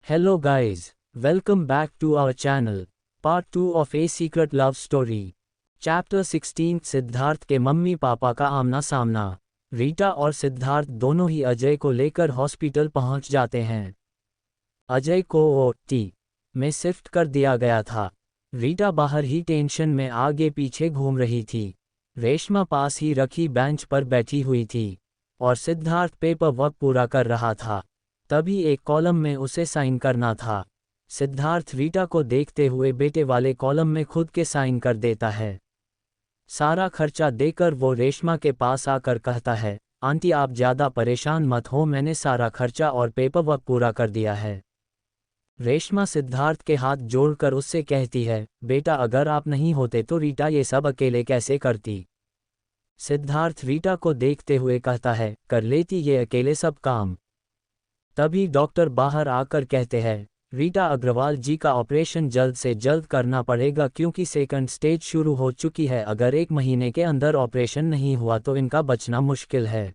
Hello guys, welcome back to our channel. Part 2 of A Secret Love Story. Chapter 16 Siddharth के mummy papa का आमना सामना। रीटा और सिद्धार्थ दोनों ही अजय को लेकर हॉस्पिटल पहुंच जाते हैं। अजय को OT में शिफ्ट कर दिया गया था। रीटा बाहर ही टेंशन में आगे पीछे घूम रही थी। रेशमा पास ही रखी बेंच पर बैठी हुई थी और सिद्धार्थ पेपर वर्क पूरा कर रहा था। तभी एक कॉलम में उसे साइन करना था। सिद्धार्थ रीटा को देखते हुए बेटे वाले कॉलम में खुद के साइन कर देता है। सारा खर्चा देकर वो रेशमा के पास आकर कहता है, आंटी आप ज़्यादा परेशान मत हो, मैंने सारा खर्चा और पेपर वर्क पूरा कर दिया है। रेशमा सिद्धार्थ के हाथ जोड़कर उससे कहती है, बेटा अगर आप नहीं होते तो रीटा ये सब अकेले कैसे करती। सिद्धार्थ रीटा को देखते हुए कहता है, कर लेती ये अकेले सब काम। तभी डॉक्टर बाहर आकर कहते हैं, रीटा अग्रवाल जी का ऑपरेशन जल्द से जल्द करना पड़ेगा क्योंकि सेकंड स्टेज शुरू हो चुकी है। अगर 1 महीने के अंदर ऑपरेशन नहीं हुआ तो इनका बचना मुश्किल है।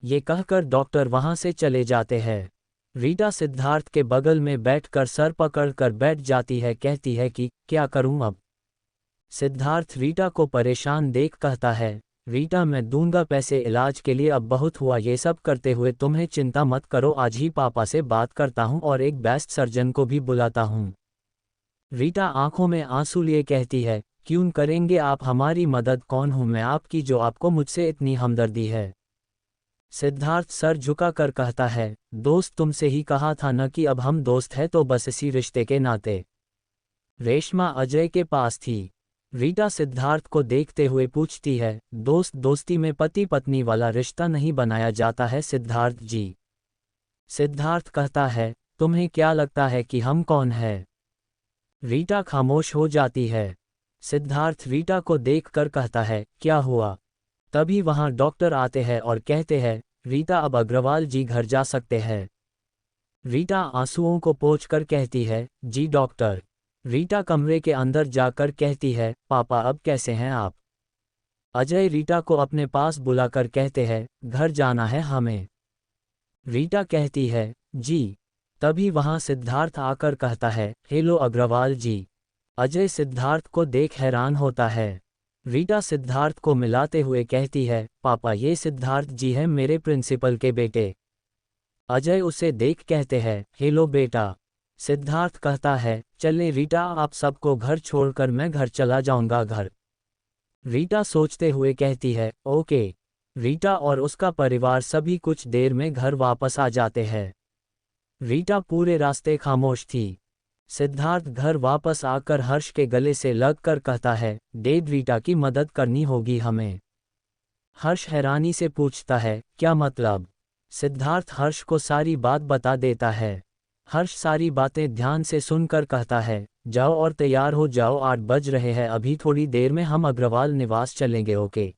ये कहकर डॉक्टर वहां से चले जाते हैं। रीटा सिद्धार्थ के बगल में बैठकर सर पकड़कर बैठ जाती है, कहती है कि क्या करूं अब। सिद्धार्थ रीटा को परेशान देख कहता है, रीटा मैं दूंगा पैसे इलाज के लिए, अब बहुत हुआ ये सब करते हुए, तुम्हें चिंता मत करो, आज ही पापा से बात करता हूँ और एक बेस्ट सर्जन को भी बुलाता हूँ। रीटा आंखों में आंसू लिए कहती है, क्यों करेंगे आप हमारी मदद, कौन हूँ मैं आपकी जो आपको मुझसे इतनी हमदर्दी है। सिद्धार्थ सर झुकाकर कहता है, दोस्त तुमसे ही कहा था न कि अब हम दोस्त हैं, तो बस इसी रिश्ते के नाते। रेशमा अजय के पास थी। रीटा सिद्धार्थ को देखते हुए पूछती है, दोस्त दोस्ती में पति पत्नी वाला रिश्ता नहीं बनाया जाता है सिद्धार्थ जी। सिद्धार्थ कहता है, तुम्हें क्या लगता है कि हम कौन है। रीटा खामोश हो जाती है। सिद्धार्थ रीटा को देखकर कहता है, क्या हुआ। तभी वहां डॉक्टर आते हैं और कहते हैं, रीटा अब अग्रवाल जी घर जा सकते हैं। रीटा आंसुओं को पोंछकर कहती है, जी डॉक्टर। रीटा कमरे के अंदर जाकर कहती है, पापा अब कैसे हैं आप। अजय रीटा को अपने पास बुलाकर कहते हैं, घर जाना है हमें। रीटा कहती है, जी। तभी वहां सिद्धार्थ आकर कहता है, हेलो अग्रवाल जी। अजय सिद्धार्थ को देख हैरान होता है। रीटा सिद्धार्थ को मिलाते हुए कहती है, पापा ये सिद्धार्थ जी हैं, मेरे प्रिंसिपल के बेटे। अजय उसे देख कहते हैं, हेलो बेटा। सिद्धार्थ कहता है, चले रीटा आप सबको घर छोड़कर मैं घर चला जाऊंगा घर। रीटा सोचते हुए कहती है, ओके। रीटा और उसका परिवार सभी कुछ देर में घर वापस आ जाते हैं। रीटा पूरे रास्ते खामोश थी। सिद्धार्थ घर वापस आकर हर्ष के गले से लगकर कहता है, डैड रीटा की मदद करनी होगी हमें। हर्ष हैरानी से पूछता है, क्या मतलब। सिद्धार्थ हर्ष को सारी बात बता देता है। हर्ष सारी बातें ध्यान से सुनकर कहता है, जाओ और तैयार हो जाओ, 8 बज रहे हैं, अभी थोड़ी देर में हम अग्रवाल निवास चलेंगे, ओके।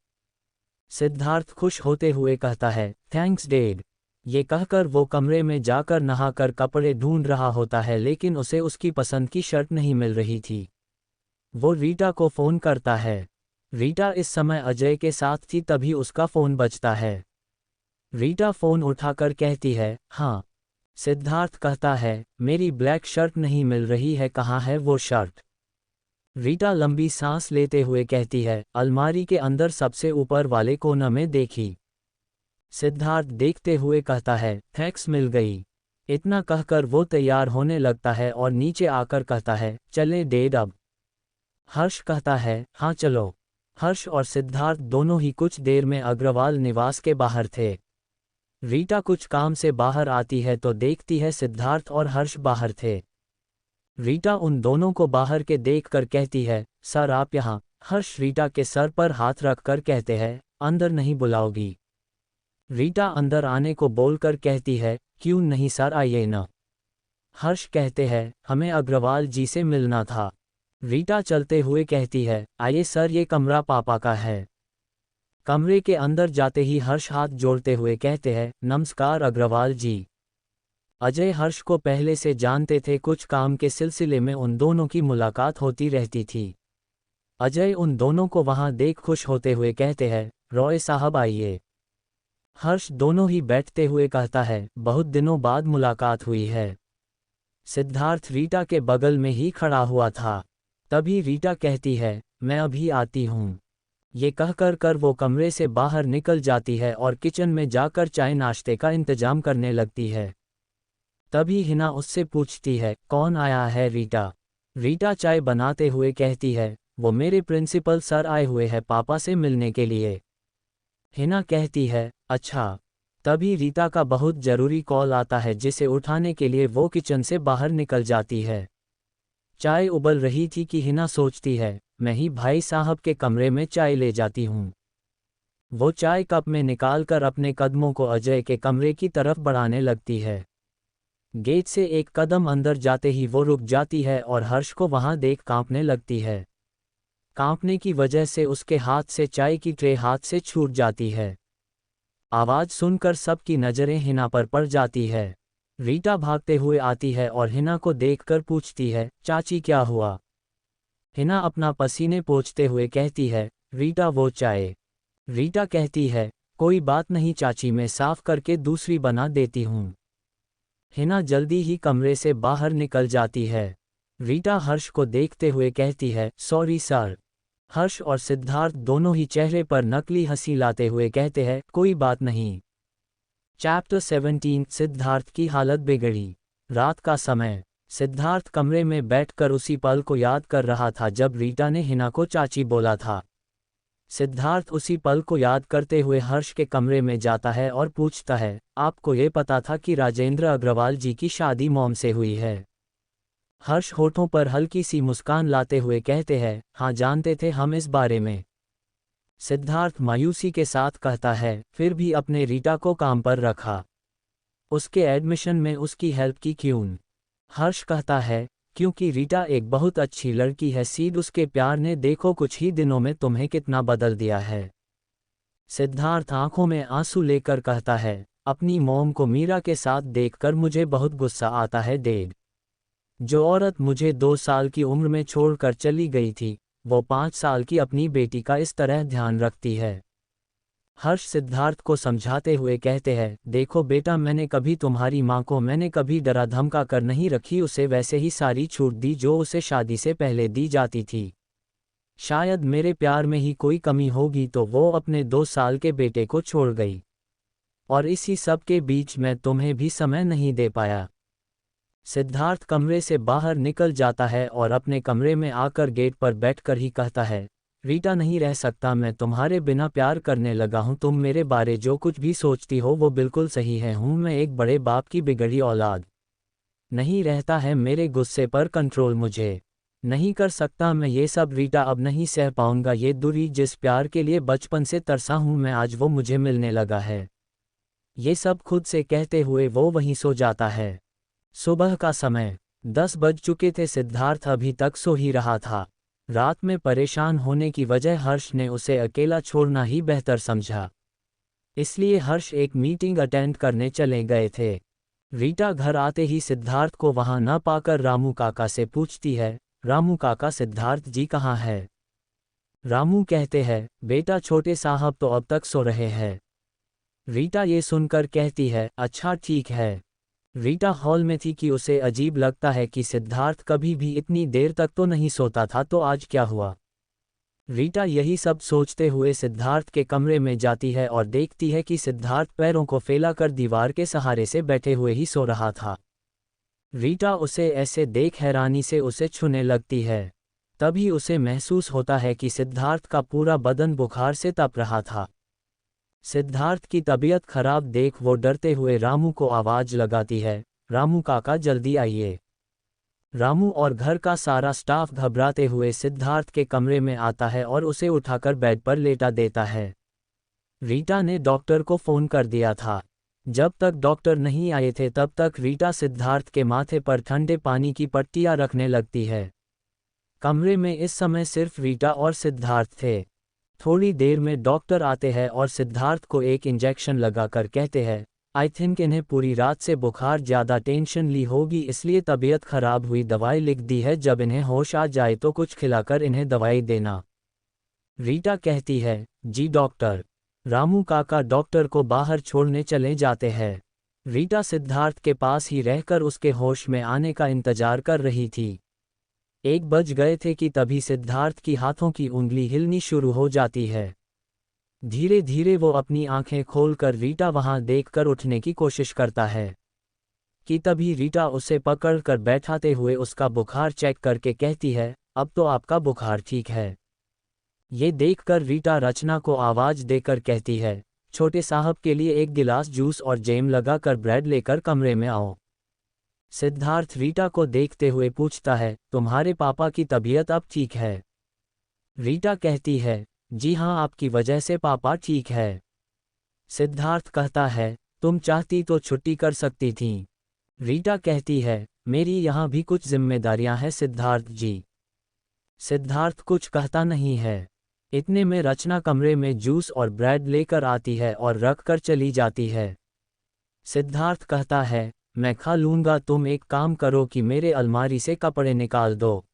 सिद्धार्थ खुश होते हुए कहता है, थैंक्स डैड। ये कहकर वो कमरे में जाकर नहाकर कपड़े ढूंढ रहा होता है, लेकिन उसे उसकी पसंद की शर्ट नहीं मिल रही थी। वो रीटा को फ़ोन करता है। रीटा इस समय अजय के साथ थी, तभी उसका फ़ोन बजता है। रीटा फ़ोन उठाकर कहती है, हाँ। सिद्धार्थ कहता है, मेरी ब्लैक शर्ट नहीं मिल रही है, कहाँ है वो शर्ट। रीटा लंबी सांस लेते हुए कहती है, अलमारी के अंदर सबसे ऊपर वाले कोने में देखी। सिद्धार्थ देखते हुए कहता है, थैंक्स मिल गई। इतना कहकर वो तैयार होने लगता है और नीचे आकर कहता है, चले डैड अब। हर्ष कहता है, हाँ चलो। हर्ष और सिद्धार्थ दोनों ही कुछ देर में अग्रवाल निवास के बाहर थे। रीटा कुछ काम से बाहर आती है तो देखती है सिद्धार्थ और हर्ष बाहर थे। रीटा उन दोनों को बाहर के देखकर कहती है, सर आप यहाँ। हर्ष रीटा के सर पर हाथ रखकर कहते हैं, अंदर नहीं बुलाओगी। रीटा अंदर आने को बोलकर कहती है, क्यों नहीं सर, आइए न। हर्ष कहते हैं, हमें अग्रवाल जी से मिलना था। रीटा चलते हुए कहती है, आइए सर, ये कमरा पापा का है। कमरे के अंदर जाते ही हर्ष हाथ जोड़ते हुए कहते हैं, नमस्कार अग्रवाल जी। अजय हर्ष को पहले से जानते थे, कुछ काम के सिलसिले में उन दोनों की मुलाकात होती रहती थी। अजय उन दोनों को वहां देख खुश होते हुए कहते हैं, रॉय साहब आइए। हर्ष दोनों ही बैठते हुए कहता है, बहुत दिनों बाद मुलाकात हुई है। सिद्धार्थ रीटा के बगल में ही खड़ा हुआ था। तभी रीटा कहती है, मैं अभी आती हूँ। ये कहकर वो कमरे से बाहर निकल जाती है और किचन में जाकर चाय नाश्ते का इंतजाम करने लगती है। तभी हिना उससे पूछती है, कौन आया है रीटा? रीटा चाय बनाते हुए कहती है, वो मेरे प्रिंसिपल सर आए हुए हैं पापा से मिलने के लिए। हिना कहती है, अच्छा। तभी रीता का बहुत जरूरी कॉल आता है जिसे उठाने के लिए वो किचन से बाहर निकल जाती है। चाय उबल रही थी कि हिना सोचती है, मैं ही भाई साहब के कमरे में चाय ले जाती हूँ। वो चाय कप में निकालकर अपने कदमों को अजय के कमरे की तरफ बढ़ाने लगती है। गेट से एक कदम अंदर जाते ही वो रुक जाती है और हर्ष को वहां देख कांपने लगती है। कांपने की वजह से उसके हाथ से चाय की ट्रे हाथ से छूट जाती है। आवाज सुनकर सबकी नजरें हिना पर पड़ जाती है। रीटा भागते हुए आती है और हिना को देखकर पूछती है, चाची क्या हुआ? हिना अपना पसीने पोंछते हुए कहती है, रीटा वो चाय। रीटा कहती है, कोई बात नहीं चाची, मैं साफ करके दूसरी बना देती हूँ। हिना जल्दी ही कमरे से बाहर निकल जाती है। रीटा हर्ष को देखते हुए कहती है, सॉरी सर। हर्ष और सिद्धार्थ दोनों ही चेहरे पर नकली हंसी लाते हुए कहते हैं, कोई बात नहीं। चैप्टर 17 सिद्धार्थ की हालत बिगड़ी। रात का समय। सिद्धार्थ कमरे में बैठकर उसी पल को याद कर रहा था जब रीटा ने हिना को चाची बोला था। सिद्धार्थ उसी पल को याद करते हुए हर्ष के कमरे में जाता है और पूछता है, आपको ये पता था कि राजेंद्र अग्रवाल जी की शादी मॉम से हुई है? हर्ष होठों पर हल्की सी मुस्कान लाते हुए कहते हैं, हाँ जानते थे हम इस बारे में। सिद्धार्थ मायूसी के साथ कहता है, फिर भी अपने रीटा को काम पर रखा। उसके एडमिशन में उसकी हेल्प की क्यों? हर्ष कहता है, क्योंकि रीटा एक बहुत अच्छी लड़की है सीध, उसके प्यार ने देखो कुछ ही दिनों में तुम्हें कितना बदल दिया है। सिद्धार्थ आंखों में आंसू लेकर कहता है, अपनी मॉम को मीरा के साथ देखकर मुझे बहुत गुस्सा आता है डैड। जो औरत मुझे 2 साल की उम्र में छोड़कर चली गई थी, वो 5 साल की अपनी बेटी का इस तरह ध्यान रखती है। हर्ष सिद्धार्थ को समझाते हुए कहते हैं, देखो बेटा, मैंने कभी तुम्हारी माँ को मैंने कभी डरा धमका कर नहीं रखी, उसे वैसे ही सारी छूट दी जो उसे शादी से पहले दी जाती थी। शायद मेरे प्यार में ही कोई कमी होगी तो वो अपने 2 साल के बेटे को छोड़ गई। और इसी सब के बीच मैं तुम्हें भी समय नहीं दे पाया। सिद्धार्थ कमरे से बाहर निकल जाता है और अपने कमरे में आकर गेट पर बैठकर ही कहता है, रीटा नहीं रह सकता, मैं तुम्हारे बिना प्यार करने लगा हूँ। तुम मेरे बारे जो कुछ भी सोचती हो वो बिल्कुल सही है। मैं एक बड़े बाप की बिगड़ी औलाद। नहीं रहता है मेरे गुस्से पर कंट्रोल, मुझे नहीं कर सकता मैं ये सब रीटा, अब नहीं सह पाऊंगा ये दूरी। जिस प्यार के लिए बचपन से तरसा हूँ मैं, आज वो मुझे मिलने लगा है। ये सब खुद से कहते हुए वो वहीं सो जाता है। सुबह का समय 10 बज चुके थे। सिद्धार्थ अभी तक सो ही रहा था। रात में परेशान होने की वजह हर्ष ने उसे अकेला छोड़ना ही बेहतर समझा, इसलिए हर्ष एक मीटिंग अटेंड करने चले गए थे। रीटा घर आते ही सिद्धार्थ को वहां न पाकर रामू काका से पूछती है, रामू काका सिद्धार्थ जी कहाँ है? रामू कहते हैं, बेटा छोटे साहब तो अब तक सो रहे हैं। रीटा ये सुनकर कहती है, अच्छा ठीक है। रीटा हॉल में थी कि उसे अजीब लगता है कि सिद्धार्थ कभी भी इतनी देर तक तो नहीं सोता था, तो आज क्या हुआ? रीटा यही सब सोचते हुए सिद्धार्थ के कमरे में जाती है और देखती है कि सिद्धार्थ पैरों को फैलाकर दीवार के सहारे से बैठे हुए ही सो रहा था। रीटा उसे ऐसे देख हैरानी से उसे छूने लगती है। तभी उसे महसूस होता है कि सिद्धार्थ का पूरा बदन बुखार से तप रहा था। सिद्धार्थ की तबीयत खराब देख वो डरते हुए रामू को आवाज लगाती है, रामू काका जल्दी आइए। रामू और घर का सारा स्टाफ घबराते हुए सिद्धार्थ के कमरे में आता है और उसे उठाकर बेड पर लेटा देता है। रीटा ने डॉक्टर को फ़ोन कर दिया था। जब तक डॉक्टर नहीं आए थे तब तक रीटा सिद्धार्थ के माथे पर ठंडे पानी की पट्टियां रखने लगती है। कमरे में इस समय सिर्फ रीटा और सिद्धार्थ थे। थोड़ी देर में डॉक्टर आते हैं और सिद्धार्थ को एक इंजेक्शन लगाकर कहते हैं, आई थिंक इन्हें पूरी रात से बुखार, ज़्यादा टेंशन ली होगी इसलिए तबीयत खराब हुई। दवाई लिख दी है, जब इन्हें होश आ जाए तो कुछ खिलाकर इन्हें दवाई देना। रीटा कहती है, जी डॉक्टर। रामू काका डॉक्टर को बाहर छोड़ने चले जाते हैं। रीटा सिद्धार्थ के पास ही रहकर उसके होश में आने का इंतजार कर रही थी। 1 बज गए थे कि तभी सिद्धार्थ की हाथों की उंगली हिलनी शुरू हो जाती है। धीरे धीरे वो अपनी आंखें खोलकर रीटा वहां देखकर उठने की कोशिश करता है कि तभी रीटा उसे पकड़कर बैठाते हुए उसका बुखार चेक करके कहती है, अब तो आपका बुखार ठीक है। ये देखकर रीटा रचना को आवाज देकर कहती है, छोटे साहब के लिए 1 गिलास जूस और जैम लगाकर ब्रेड लेकर कमरे में आओ। सिद्धार्थ रीटा को देखते हुए पूछता है, तुम्हारे पापा की तबीयत अब ठीक है? रीटा कहती है, जी हाँ, आपकी वजह से पापा ठीक है। सिद्धार्थ कहता है, तुम चाहती तो छुट्टी कर सकती थीं। रीटा कहती है, मेरी यहाँ भी कुछ जिम्मेदारियां हैं सिद्धार्थ जी। सिद्धार्थ कुछ कहता नहीं है। इतने में रचना कमरे में जूस और ब्रेड लेकर आती है और रख कर चली जाती है। सिद्धार्थ कहता है, मैं खा लूंगा, तुम एक काम करो कि मेरे अलमारी से कपड़े निकाल दो।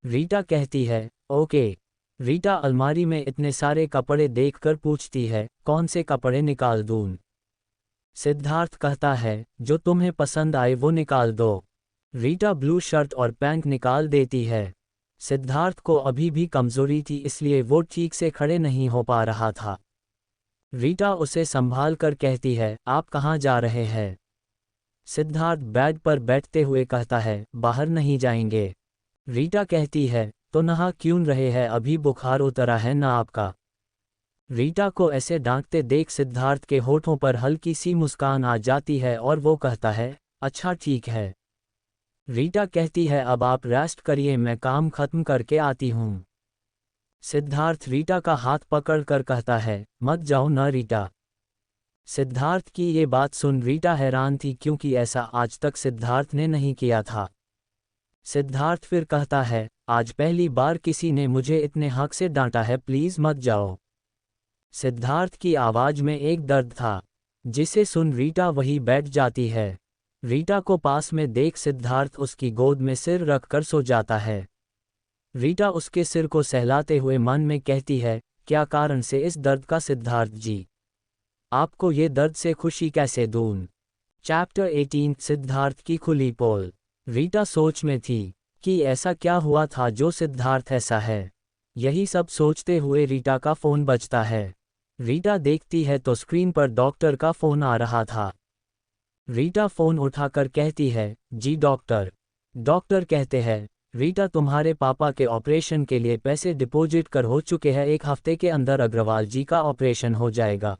रीटा कहती है, ओके। रीटा अलमारी में इतने सारे कपड़े देखकर पूछती है, कौन से कपड़े निकाल दूं? सिद्धार्थ कहता है, जो तुम्हें पसंद आए वो निकाल दो। रीटा ब्लू शर्ट और पैंट निकाल देती है। सिद्धार्थ को अभी भी कमजोरी थी, इसलिए वो ठीक से खड़े नहीं हो पा रहा था। रीटा उसे संभाल कर कहती है, आप कहाँ जा रहे हैं? सिद्धार्थ बेड पर बैठते हुए कहता है, बाहर नहीं जाएंगे। रीटा कहती है, तो नहा क्यों रहे हैं, अभी बुखार उतरा है ना आपका? रीटा को ऐसे डांटते देख सिद्धार्थ के होठों पर हल्की सी मुस्कान आ जाती है और वो कहता है, अच्छा ठीक है। रीटा कहती है, अब आप रेस्ट करिए, मैं काम खत्म करके आती हूँ। सिद्धार्थ रीटा का हाथ पकड़कर कहता है, मत जाओ ना रीटा। सिद्धार्थ की ये बात सुन रीटा हैरान थी, क्योंकि ऐसा आज तक सिद्धार्थ ने नहीं किया था। सिद्धार्थ फिर कहता है, आज पहली बार किसी ने मुझे इतने हक से डांटा है, प्लीज मत जाओ। सिद्धार्थ की आवाज में एक दर्द था, जिसे सुन रीटा वही बैठ जाती है। रीटा को पास में देख सिद्धार्थ उसकी गोद में सिर रखकर सो जाता है। रीटा उसके सिर को सहलाते हुए मन में कहती है, क्या कारण से इस दर्द का सिद्धार्थ जी? आपको ये दर्द से खुशी कैसे दूं? चैप्टर 18 सिद्धार्थ की खुली पोल। रीटा सोच में थी कि ऐसा क्या हुआ था जो सिद्धार्थ ऐसा है। यही सब सोचते हुए रीटा का फोन बजता है। रीटा देखती है तो स्क्रीन पर डॉक्टर का फोन आ रहा था। रीटा फोन उठाकर कहती है, जी डॉक्टर। डॉक्टर कहते हैं, रीटा तुम्हारे पापा के ऑपरेशन के लिए पैसे डिपॉजिट कर हो चुके हैं, 1 हफ्ते के अंदर अग्रवाल जी का ऑपरेशन हो जाएगा।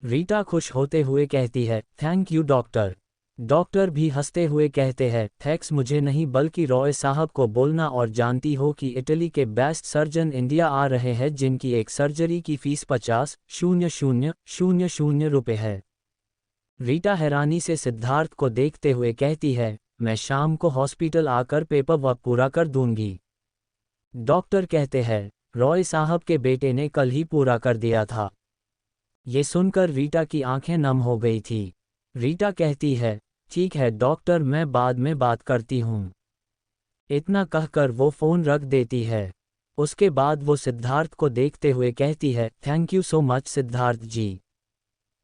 रीटा खुश होते हुए कहती है, थैंक यू डॉक्टर। डॉक्टर भी हंसते हुए कहते हैं, थैंक्स मुझे नहीं बल्कि रॉय साहब को बोलना, और जानती हो कि इटली के बेस्ट सर्जन इंडिया आ रहे हैं जिनकी एक सर्जरी की फीस 50,000 रुपए है। रीटा हैरानी से सिद्धार्थ को देखते हुए कहती है, मैं शाम को हॉस्पिटल आकर पेपर वर्क पूरा कर दूंगी। डॉक्टर कहते हैं, रॉय साहब के बेटे ने कल ही पूरा कर दिया था। ये सुनकर रीटा की आंखें नम हो गई थी। रीटा कहती है, ठीक है डॉक्टर, मैं बाद में बात करती हूँ। इतना कहकर वो फ़ोन रख देती है। उसके बाद वो सिद्धार्थ को देखते हुए कहती है, thank you so much Siddharth ji.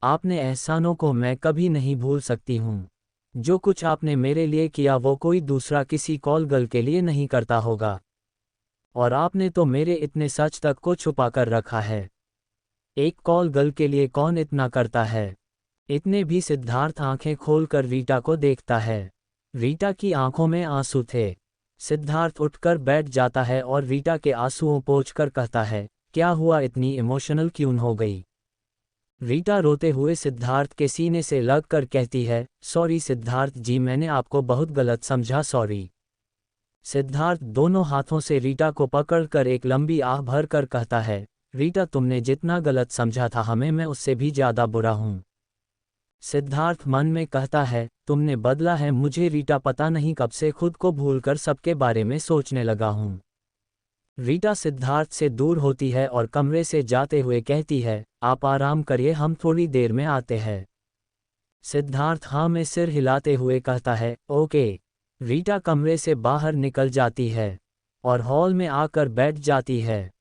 आपने एहसानों को मैं कभी नहीं भूल सकती हूँ। जो कुछ आपने मेरे लिए किया वो कोई दूसरा किसी कॉल गर्ल के लिए नहीं करता होगा। और आपने तो मेरे इतने सच तक को छुपा कर रखा है। एक कॉल गर्ल के लिए कौन इतना करता है? इतने भी सिद्धार्थ आंखें खोलकर रीटा को देखता है। रीटा की आंखों में आंसू थे। सिद्धार्थ उठकर बैठ जाता है और रीटा के आंसुओं पोंछकर कहता है, क्या हुआ, इतनी इमोशनल क्यों हो गई? रीटा रोते हुए सिद्धार्थ के सीने से लगकर कहती है, सॉरी सिद्धार्थ जी, मैंने आपको बहुत गलत समझा, सॉरी। सिद्धार्थ दोनों हाथों से रीटा को पकड़कर एक लंबी आह भरकर कहता है, रीटा तुमने जितना गलत समझा था हमें, मैं उससे भी ज्यादा बुरा हूं। सिद्धार्थ मन में कहता है, तुमने बदला है मुझे रीटा, पता नहीं कब से खुद को भूलकर सबके बारे में सोचने लगा हूं। रीटा सिद्धार्थ से दूर होती है और कमरे से जाते हुए कहती है, आप आराम करिए, हम थोड़ी देर में आते हैं। सिद्धार्थ हाँ में सिर हिलाते हुए कहता है, ओके। रीटा कमरे से बाहर निकल जाती है और हॉल में आकर बैठ जाती है।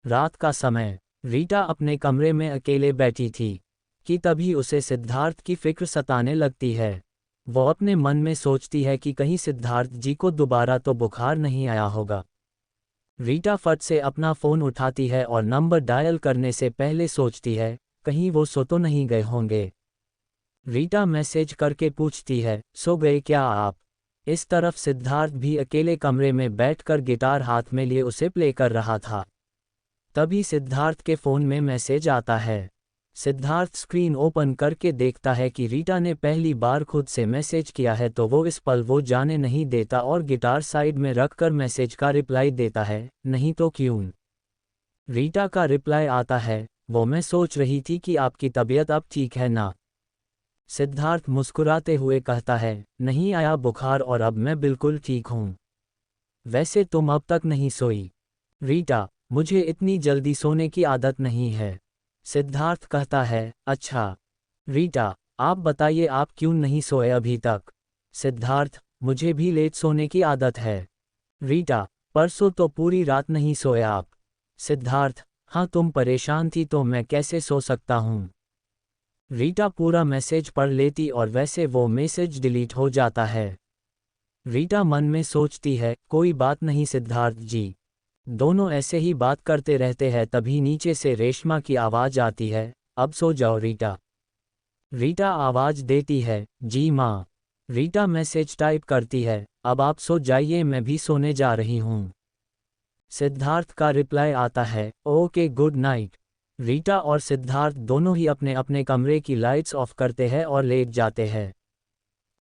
रात का समय। रीटा अपने कमरे में अकेले बैठी थी, कि तभी उसे सिद्धार्थ की फिक्र सताने लगती है। वो अपने मन में सोचती है कि कहीं सिद्धार्थ जी को दोबारा तो बुखार नहीं आया होगा। रीटा फट से अपना फ़ोन उठाती है और नंबर डायल करने से पहले सोचती है, कहीं वो सो तो नहीं गए होंगे। रीटा मैसेज करके पूछती है, सो गए क्या आप? इस तरफ सिद्धार्थ भी अकेले कमरे में बैठकर गिटार हाथ में लिए उसे प्ले कर रहा था। तभी सिद्धार्थ के फ़ोन में मैसेज आता है। सिद्धार्थ स्क्रीन ओपन करके देखता है कि रीटा ने पहली बार खुद से मैसेज किया है, तो वो इस पल वो जाने नहीं देता और गिटार साइड में रखकर मैसेज का रिप्लाई देता है, नहीं तो क्यों। रीटा का रिप्लाई आता है, वो मैं सोच रही थी कि आपकी तबीयत अब ठीक है ना? सिद्धार्थ मुस्कुराते हुए कहता है, नहीं आया बुखार और अब मैं बिल्कुल ठीक हूँ। वैसे तुम अब तक नहीं सोई? रीटा, मुझे इतनी जल्दी सोने की आदत नहीं है। सिद्धार्थ कहता है, अच्छा। रीटा, आप बताइए आप क्यों नहीं सोए अभी तक? सिद्धार्थ, मुझे भी लेट सोने की आदत है। रीटा, परसों तो पूरी रात नहीं सोए आप। सिद्धार्थ, हाँ तुम परेशान थी तो मैं कैसे सो सकता हूँ। रीटा पूरा मैसेज पढ़ लेती और वैसे वो मैसेज डिलीट हो जाता है। रीटा मन में सोचती है, कोई बात नहीं सिद्धार्थ जी। दोनों ऐसे ही बात करते रहते हैं। तभी नीचे से रेशमा की आवाज़ आती है, अब सो जाओ रीटा। रीटा आवाज़ देती है, जी माँ। रीटा मैसेज टाइप करती है, अब आप सो जाइए मैं भी सोने जा रही हूँ। सिद्धार्थ का रिप्लाई आता है, ओके गुड नाइट। रीटा और सिद्धार्थ दोनों ही अपने अपने कमरे की लाइट्स ऑफ करते हैं और लेट जाते हैं।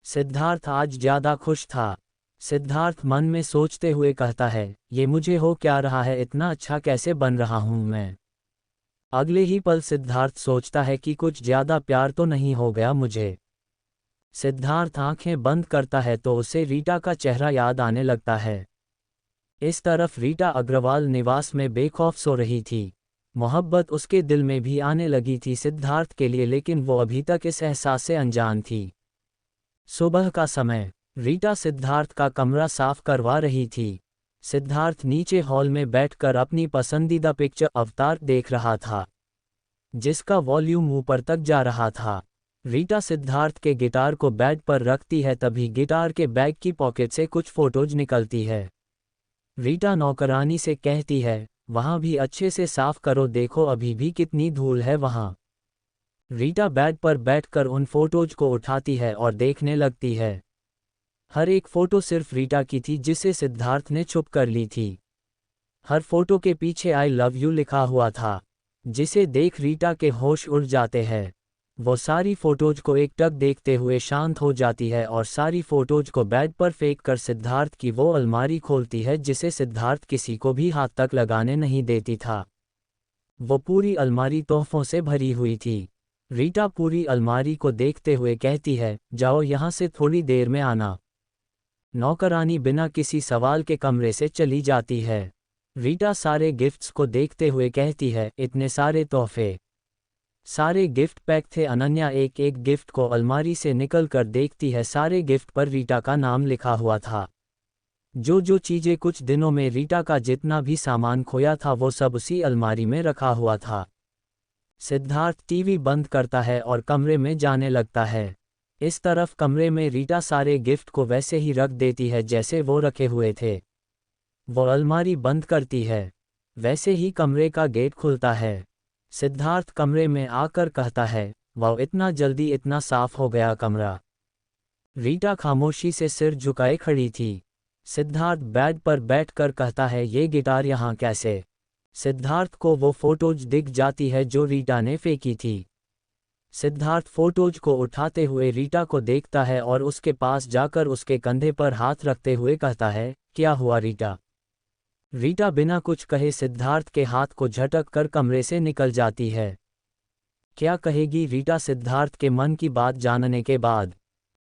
सिद्धार्थ आज ज़्यादा खुश था। सिद्धार्थ मन में सोचते हुए कहता है, ये मुझे हो क्या रहा है, इतना अच्छा कैसे बन रहा हूँ मैं। अगले ही पल सिद्धार्थ सोचता है कि कुछ ज़्यादा प्यार तो नहीं हो गया मुझे। सिद्धार्थ आंखें बंद करता है तो उसे रीटा का चेहरा याद आने लगता है। इस तरफ रीटा अग्रवाल निवास में बेखौफ सो रही थी। मोहब्बत उसके दिल में भी आने लगी थी सिद्धार्थ के लिए, लेकिन वो अभी तक इस एहसास से अनजान थी। सुबह का समय, रीटा सिद्धार्थ का कमरा साफ करवा रही थी। सिद्धार्थ नीचे हॉल में बैठकर अपनी पसंदीदा पिक्चर अवतार देख रहा था, जिसका वॉल्यूम ऊपर तक जा रहा था। रीटा सिद्धार्थ के गिटार को बेड पर रखती है, तभी गिटार के बैग की पॉकेट से कुछ फोटोज निकलती है। रीटा नौकरानी से कहती है, वहाँ भी अच्छे से साफ करो, देखो अभी भी कितनी धूल है वहाँ। रीटा बेड पर बैठकर उन फोटोज को उठाती है और देखने लगती है। हर एक फोटो सिर्फ रीटा की थी जिसे सिद्धार्थ ने छुप कर ली थी। हर फोटो के पीछे आई लव यू लिखा हुआ था, जिसे देख रीटा के होश उड़ जाते हैं। वो सारी फोटोज को एकटक देखते हुए शांत हो जाती है और सारी फोटोज को बेड पर फेंक कर सिद्धार्थ की वो अलमारी खोलती है जिसे सिद्धार्थ किसी को भी हाथ तक लगाने नहीं देती था। वो पूरी अलमारी तोहफों से भरी हुई थी। रीटा पूरी अलमारी को देखते हुए कहती है, जाओ यहाँ से थोड़ी देर में आना। नौकरानी बिना किसी सवाल के कमरे से चली जाती है। रीटा सारे गिफ्ट्स को देखते हुए कहती है, इतने सारे तोहफे। सारे गिफ्ट पैक थे। अनन्या एक एक गिफ्ट को अलमारी से निकल कर देखती है। सारे गिफ्ट पर रीटा का नाम लिखा हुआ था। जो चीज़ें कुछ दिनों में रीटा का जितना भी सामान खोया था वो सब उसी अलमारी में रखा हुआ था। सिद्धार्थ टीवी बंद करता है और कमरे में जाने लगता है। इस तरफ कमरे में रीटा सारे गिफ्ट को वैसे ही रख देती है जैसे वो रखे हुए थे। वो अलमारी बंद करती है। वैसे ही कमरे का गेट खुलता है। सिद्धार्थ कमरे में आकर कहता है, वाह इतना जल्दी इतना साफ हो गया कमरा। रीटा खामोशी से सिर झुकाए खड़ी थी। सिद्धार्थ बेड पर बैठकर कहता है, ये गिटार यहाँ कैसे? सिद्धार्थ को वो फोटोज दिख जाती है जो रीटा ने फेंकी थी। सिद्धार्थ फोटोज को उठाते हुए रीटा को देखता है और उसके पास जाकर उसके कंधे पर हाथ रखते हुए कहता है, क्या हुआ रीटा? रीटा बिना कुछ कहे सिद्धार्थ के हाथ को झटक कर कमरे से निकल जाती है। क्या कहेगी रीटा सिद्धार्थ के मन की बात जानने के बाद?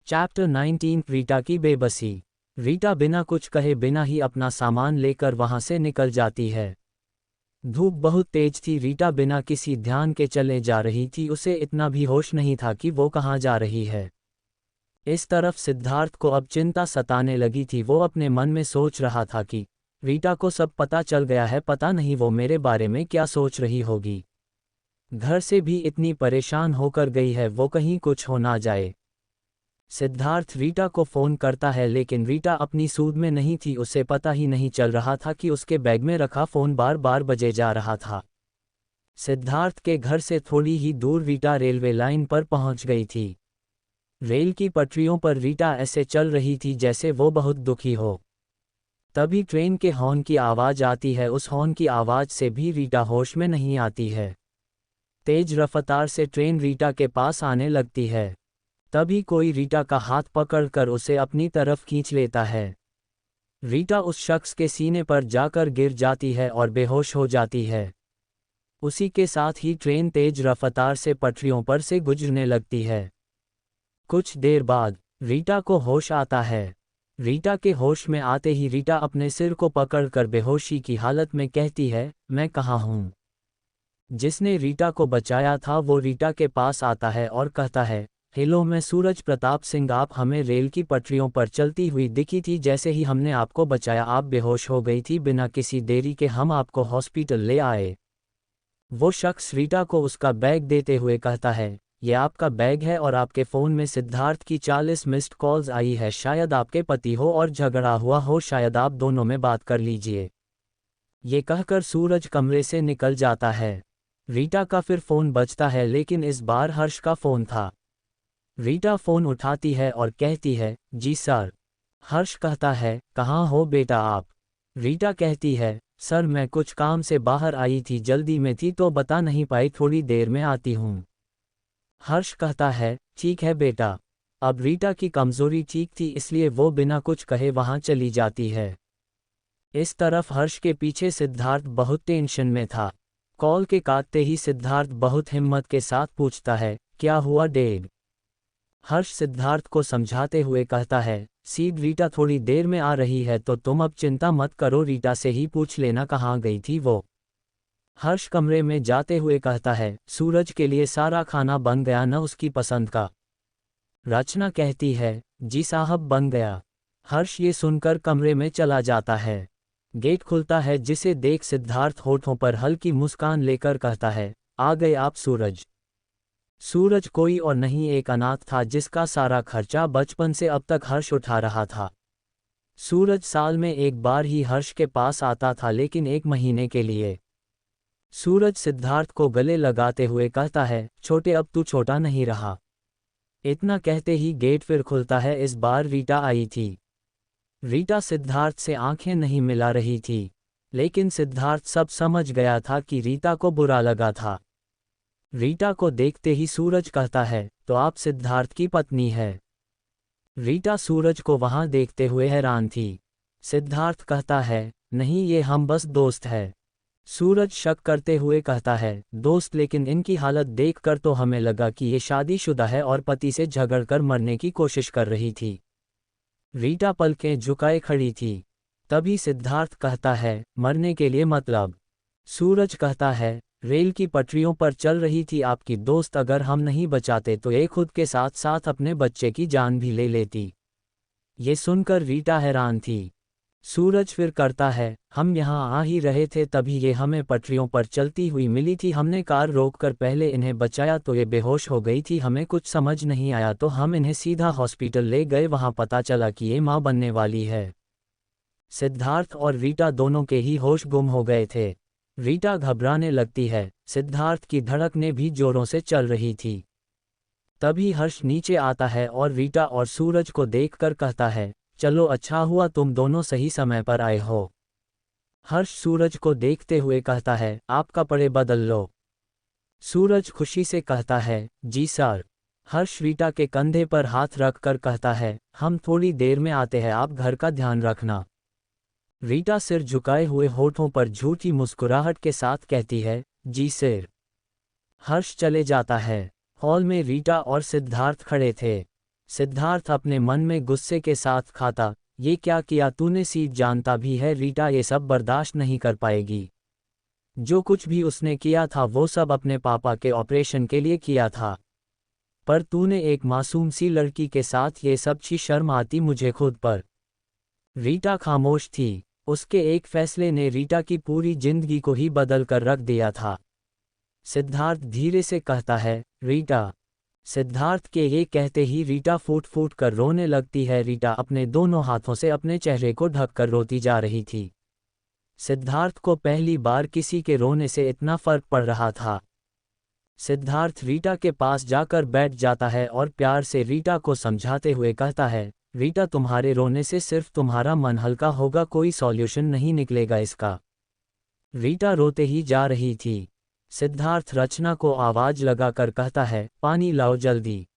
चैप्टर 19 रीटा की बेबसी। रीटा बिना कुछ कहे बिना ही अपना सामान लेकर वहां से निकल जाती है। धूप बहुत तेज थी। रीटा बिना किसी ध्यान के चले जा रही थी। उसे इतना भी होश नहीं था कि वो कहाँ जा रही है। इस तरफ सिद्धार्थ को अब चिंता सताने लगी थी। वो अपने मन में सोच रहा था कि रीटा को सब पता चल गया है, पता नहीं वो मेरे बारे में क्या सोच रही होगी। घर से भी इतनी परेशान होकर गई है, वो कहीं कुछ हो ना जाए। सिद्धार्थ रीटा को फ़ोन करता है लेकिन रीटा अपनी सूद में नहीं थी, उसे पता ही नहीं चल रहा था कि उसके बैग में रखा फ़ोन बार बार बजे जा रहा था। सिद्धार्थ के घर से थोड़ी ही दूर रीटा रेलवे लाइन पर पहुंच गई थी। रेल की पटरियों पर रीटा ऐसे चल रही थी जैसे वो बहुत दुखी हो। तभी ट्रेन के हॉर्न की आवाज़ आती है, उस हॉर्न की आवाज़ से भी रीटा होश में नहीं आती है। तेज रफ्तार से ट्रेन रीटा के पास आने लगती है। तभी कोई रीटा का हाथ पकड़कर उसे अपनी तरफ खींच लेता है। रीटा उस शख्स के सीने पर जाकर गिर जाती है और बेहोश हो जाती है। उसी के साथ ही ट्रेन तेज रफ्तार से पटरियों पर से गुजरने लगती है। कुछ देर बाद रीटा को होश आता है। रीटा के होश में आते ही रीटा अपने सिर को पकड़कर बेहोशी की हालत में कहती है, मैं कहाँ हूँ। जिसने रीटा को बचाया था वो रीटा के पास आता है और कहता है, हेलो, मैं सूरज प्रताप सिंह, आप हमें रेल की पटरियों पर चलती हुई दिखी थी, जैसे ही हमने आपको बचाया आप बेहोश हो गई थी, बिना किसी देरी के हम आपको हॉस्पिटल ले आए। वो शख्स रीटा को उसका बैग देते हुए कहता है, ये आपका बैग है और आपके फ़ोन में सिद्धार्थ की 40 मिस्ड कॉल्स आई है, शायद आपके पति हो और झगड़ा हुआ हो, शायद आप दोनों में बात कर लीजिए। ये कहकर सूरज कमरे से निकल जाता है। रीटा का फिर फ़ोन बजता है लेकिन इस बार हर्ष का फ़ोन था। रीटा फ़ोन उठाती है और कहती है, जी सर। हर्ष कहता है, कहाँ हो बेटा आप। रीटा कहती है, सर मैं कुछ काम से बाहर आई थी, जल्दी में थी तो बता नहीं पाई, थोड़ी देर में आती हूँ। हर्ष कहता है, ठीक है बेटा। अब रीटा की कमज़ोरी ठीक थी इसलिए वो बिना कुछ कहे वहाँ चली जाती है। इस तरफ हर्ष के पीछे सिद्धार्थ बहुत टेंशन में था। कॉल के काटते ही सिद्धार्थ बहुत हिम्मत के साथ पूछता है, क्या हुआ डैड। हर्ष सिद्धार्थ को समझाते हुए कहता है, सीड रीटा थोड़ी देर में आ रही है तो तुम अब चिंता मत करो, रीटा से ही पूछ लेना कहाँ गई थी वो। हर्ष कमरे में जाते हुए कहता है, सूरज के लिए सारा खाना बन गया न उसकी पसंद का। रचना कहती है, जी साहब बन गया। हर्ष ये सुनकर कमरे में चला जाता है। गेट खुलता है जिसे देख सिद्धार्थ होठों पर हल्की मुस्कान लेकर कहता है, आ गए आप सूरज। सूरज कोई और नहीं एक अनाथ था जिसका सारा खर्चा बचपन से अब तक हर्ष उठा रहा था। सूरज साल में एक बार ही हर्ष के पास आता था, लेकिन 1 महीने के लिए। सूरज सिद्धार्थ को गले लगाते हुए कहता है, छोटे अब तू छोटा नहीं रहा। इतना कहते ही गेट फिर खुलता है, इस बार रीटा आई थी। रीटा सिद्धार्थ से आंखें नहीं मिला रही थी, लेकिन सिद्धार्थ सब समझ गया था कि रीटा को बुरा लगा था। रीटा को देखते ही सूरज कहता है, तो आप सिद्धार्थ की पत्नी है। रीटा सूरज को वहां देखते हुए हैरान थी। सिद्धार्थ कहता है, नहीं ये हम बस दोस्त है। सूरज शक करते हुए कहता है, दोस्त, लेकिन इनकी हालत देखकर तो हमें लगा कि ये शादीशुदा है और पति से झगड़कर मरने की कोशिश कर रही थी। रीटा पलकें झुकाए खड़ी थी। तभी सिद्धार्थ कहता है, मरने के लिए मतलब। सूरज कहता है, रेल की पटरियों पर चल रही थी आपकी दोस्त, अगर हम नहीं बचाते तो ये खुद के साथ साथ अपने बच्चे की जान भी ले लेती। ये सुनकर रीटा हैरान थी। सूरज फिर करता है, हम यहाँ आ ही रहे थे तभी ये हमें पटरियों पर चलती हुई मिली थी, हमने कार रोककर पहले इन्हें बचाया तो ये बेहोश हो गई थी, हमें कुछ समझ नहीं आया तो हम इन्हें सीधा हॉस्पिटल ले गए, वहाँ पता चला कि ये माँ बनने वाली है। सिद्धार्थ और रीटा दोनों के ही होश गुम हो गए थे। रीटा घबराने लगती है, सिद्धार्थ की धड़कनें भी जोरों से चल रही थी। तभी हर्ष नीचे आता है और रीटा और सूरज को देखकर कहता है, चलो अच्छा हुआ तुम दोनों सही समय पर आए हो। हर्ष सूरज को देखते हुए कहता है, आप कपड़े बदल लो। सूरज खुशी से कहता है, जी सर। हर्ष रीटा के कंधे पर हाथ रखकर कहता है, हम थोड़ी देर में आते हैं, आप घर का ध्यान रखना। रीटा सिर झुकाए हुए होठों पर झूठी मुस्कुराहट के साथ कहती है, जी सर। हर्ष चले जाता है। हॉल में रीटा और सिद्धार्थ खड़े थे। सिद्धार्थ अपने मन में गुस्से के साथ खाता, ये क्या किया तूने, सीट जानता भी है रीटा ये सब बर्दाश्त नहीं कर पाएगी। जो कुछ भी उसने किया था वो सब अपने पापा के ऑपरेशन के लिए किया था, पर तूने एक मासूम सी लड़की के साथ ये सब, छी शर्म आती मुझे खुद पर। रीटा खामोश थी। उसके एक फैसले ने रीटा की पूरी जिंदगी को ही बदल कर रख दिया था। सिद्धार्थ धीरे से कहता है, रीटा। सिद्धार्थ के ये कहते ही रीटा फूट फूट कर रोने लगती है। रीटा अपने दोनों हाथों से अपने चेहरे को ढककर रोती जा रही थी। सिद्धार्थ को पहली बार किसी के रोने से इतना फर्क पड़ रहा था। सिद्धार्थ रीटा के पास जाकर बैठ जाता है और प्यार से रीटा को समझाते हुए कहता है, रीटा तुम्हारे रोने से सिर्फ तुम्हारा मन हल्का होगा, कोई सॉल्यूशन नहीं निकलेगा इसका। रीटा रोते ही जा रही थी। सिद्धार्थ रचना को आवाज लगाकर कहता है, पानी लाओ जल्दी।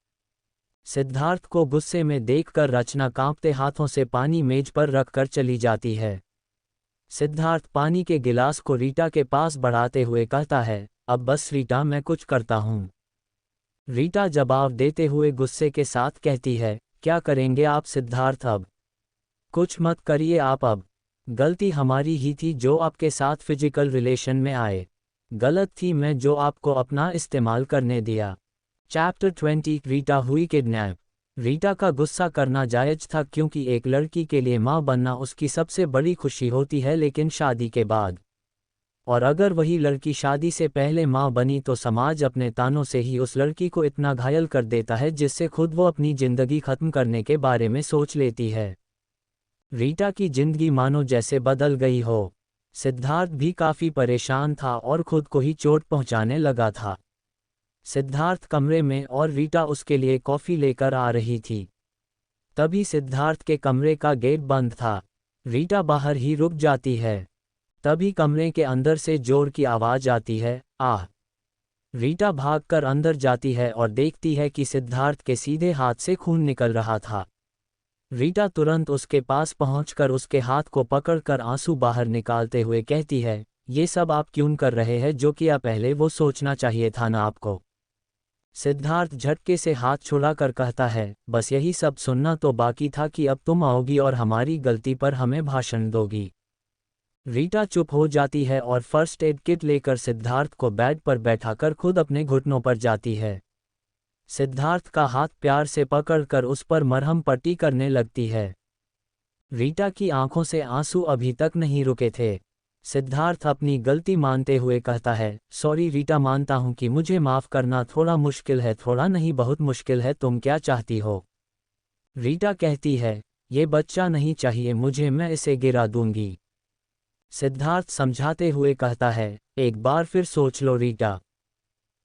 सिद्धार्थ को गुस्से में देखकर रचना कांपते हाथों से पानी मेज पर रखकर चली जाती है। सिद्धार्थ पानी के गिलास को रीटा के पास बढ़ाते हुए कहता है, अब बस रीटा, मैं कुछ करता हूँ। रीटा जवाब देते हुए गुस्से के साथ कहती है, क्या करेंगे आप सिद्धार्थ? अब कुछ मत करिए आप, अब गलती हमारी ही थी जो आपके साथ फिजिकल रिलेशन में आए। गलत थी मैं जो आपको अपना इस्तेमाल करने दिया। चैप्टर 20 रीटा हुई किडनैप। रीटा का गुस्सा करना जायज था क्योंकि एक लड़की के लिए मां बनना उसकी सबसे बड़ी खुशी होती है, लेकिन शादी के बाद, और अगर वही लड़की शादी से पहले मां बनी तो समाज अपने तानों से ही उस लड़की को इतना घायल कर देता है जिससे खुद वो अपनी जिंदगी खत्म करने के बारे में सोच लेती है। रीटा की जिंदगी मानो जैसे बदल गई हो। सिद्धार्थ भी काफी परेशान था और खुद को ही चोट पहुंचाने लगा था। सिद्धार्थ कमरे में और रीटा उसके लिए कॉफी लेकर आ रही थी। तभी सिद्धार्थ के कमरे का गेट बंद था। रीटा बाहर ही रुक जाती है। तभी कमरे के अंदर से जोर की आवाज आती है, आह। रीटा भागकर अंदर जाती है और देखती है कि सिद्धार्थ के सीधे हाथ से खून निकल रहा था। रीटा तुरंत उसके पास पहुंचकर उसके हाथ को पकड़कर आंसू बाहर निकालते हुए कहती है, ये सब आप क्यों कर रहे हैं? जो किया पहले वो सोचना चाहिए था ना आपको। सिद्धार्थ झटके से हाथ छुड़ाकर कहता है, बस यही सब सुनना तो बाकी था कि अब तुम आओगी और हमारी गलती पर हमें भाषण दोगी। रीटा चुप हो जाती है और फर्स्ट एड किट लेकर सिद्धार्थ को बेड पर बैठाकर खुद अपने घुटनों पर जाती है। सिद्धार्थ का हाथ प्यार से पकड़कर उस पर मरहम पट्टी करने लगती है। रीटा की आंखों से आंसू अभी तक नहीं रुके थे। सिद्धार्थ अपनी गलती मानते हुए कहता है, सॉरी रीटा, मानता हूं कि मुझे माफ करना थोड़ा मुश्किल है, थोड़ा नहीं बहुत मुश्किल है, तुम क्या चाहती हो? रीटा कहती है, ये बच्चा नहीं चाहिए मुझे, मैं इसे गिरा दूंगी। सिद्धार्थ समझाते हुए कहता है, एक बार फिर सोच लो रीटा।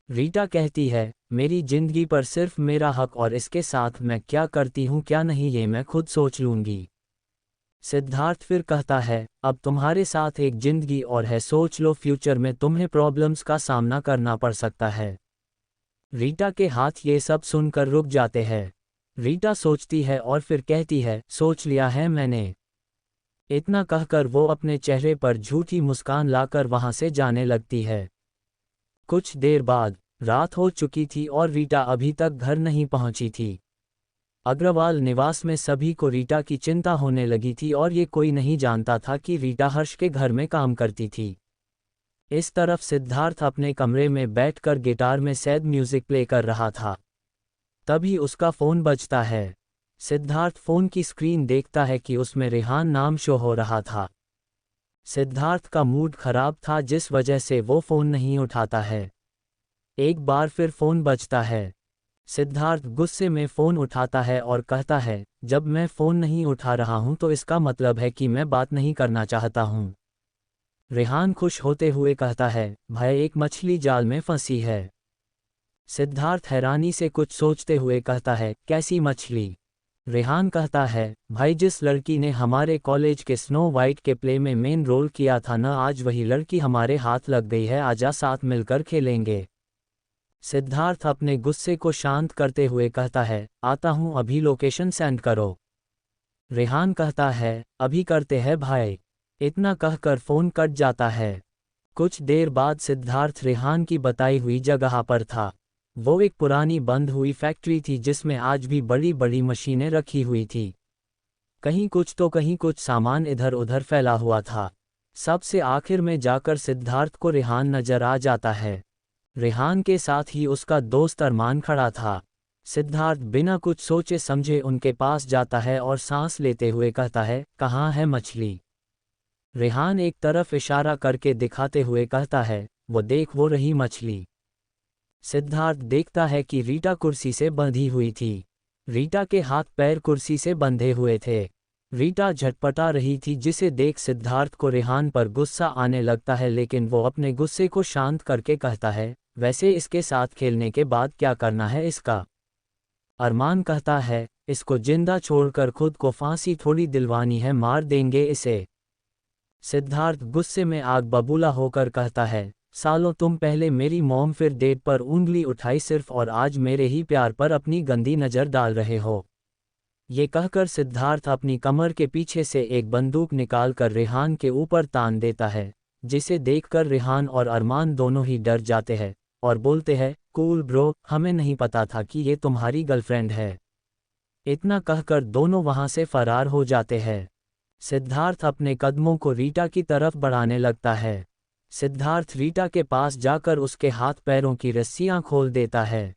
रीटा कहती है, मेरी जिंदगी पर सिर्फ मेरा हक और इसके साथ मैं क्या करती हूँ क्या नहीं ये मैं खुद सोच लूंगी। सिद्धार्थ फिर कहता है, अब तुम्हारे साथ एक जिंदगी और है, सोच लो फ्यूचर में तुम्हें प्रॉब्लम्स का सामना करना पड़ सकता है। रीटा के हाथ ये सब सुनकर रुक जाते हैं। रीटा सोचती है और फिर कहती है, सोच लिया है मैंने। इतना कहकर वो अपने चेहरे पर झूठी मुस्कान लाकर वहां से जाने लगती है। कुछ देर बाद रात हो चुकी थी और रीटा अभी तक घर नहीं पहुंची थी। अग्रवाल निवास में सभी को रीटा की चिंता होने लगी थी और ये कोई नहीं जानता था कि रीटा हर्ष के घर में काम करती थी। इस तरफ सिद्धार्थ अपने कमरे में बैठकर गिटार में सैड म्यूजिक प्ले कर रहा था। तभी उसका फ़ोन बजता है। सिद्धार्थ फ़ोन की स्क्रीन देखता है कि उसमें रेहान नाम शो हो रहा था। सिद्धार्थ का मूड खराब था जिस वजह से वो फ़ोन नहीं उठाता है। एक बार फिर फ़ोन बजता है। सिद्धार्थ गुस्से में फ़ोन उठाता है और कहता है, जब मैं फ़ोन नहीं उठा रहा हूं तो इसका मतलब है कि मैं बात नहीं करना चाहता हूं। रेहान खुश होते हुए कहता है, भाई एक मछली जाल में फंसी है। सिद्धार्थ हैरानी से कुछ सोचते हुए कहता है, कैसी मछली? रेहान कहता है, भाई जिस लड़की ने हमारे कॉलेज के स्नो वाइट के प्ले में मेन रोल किया था ना, आज वही लड़की हमारे हाथ लग गई है, आजा साथ मिलकर खेलेंगे। सिद्धार्थ अपने गुस्से को शांत करते हुए कहता है, आता हूं, अभी लोकेशन सेंड करो। रेहान कहता है, अभी करते हैं भाई। इतना कहकर फ़ोन कट जाता है। कुछ देर बाद सिद्धार्थ रेहान की बताई हुई जगह पर था। वो एक पुरानी बंद हुई फैक्ट्री थी जिसमें आज भी बड़ी बड़ी मशीनें रखी हुई थी। कहीं कुछ तो कहीं कुछ सामान इधर उधर फैला हुआ था। सबसे आखिर में जाकर सिद्धार्थ को रेहान नजर आ जाता है। रेहान के साथ ही उसका दोस्त अरमान खड़ा था। सिद्धार्थ बिना कुछ सोचे समझे उनके पास जाता है और सांस लेते हुए कहता है, कहाँ है मछली? रेहान एक तरफ इशारा करके दिखाते हुए कहता है, वो देख वो रही मछली। सिद्धार्थ देखता है कि रीटा कुर्सी से बंधी हुई थी। रीटा के हाथ पैर कुर्सी से बंधे हुए थे। रीटा झटपटा रही थी, जिसे देख सिद्धार्थ को रेहान पर गुस्सा आने लगता है, लेकिन वो अपने गुस्से को शांत करके कहता है, वैसे इसके साथ खेलने के बाद क्या करना है इसका? अरमान कहता है, इसको जिंदा छोड़कर खुद को फांसी थोड़ी दिलवानी है, मार देंगे इसे। सिद्धार्थ गुस्से में आग बबूला होकर कहता है, सालों तुम पहले मेरी मॉम फिर डेट पर उंगली उठाई सिर्फ, और आज मेरे ही प्यार पर अपनी गंदी नज़र डाल रहे हो। ये कहकर सिद्धार्थ अपनी कमर के पीछे से एक बंदूक निकालकर रेहान के ऊपर तान देता है, जिसे देखकर रेहान और अरमान दोनों ही डर जाते हैं और बोलते हैं, कूल ब्रो, हमें नहीं पता था कि ये तुम्हारी गर्लफ्रेंड है। इतना कहकर दोनों वहां से फरार हो जाते हैं। सिद्धार्थ अपने कदमों को रीटा की तरफ बढ़ाने लगता है। सिद्धार्थ रीटा के पास जाकर उसके हाथ पैरों की रस्सियां खोल देता है।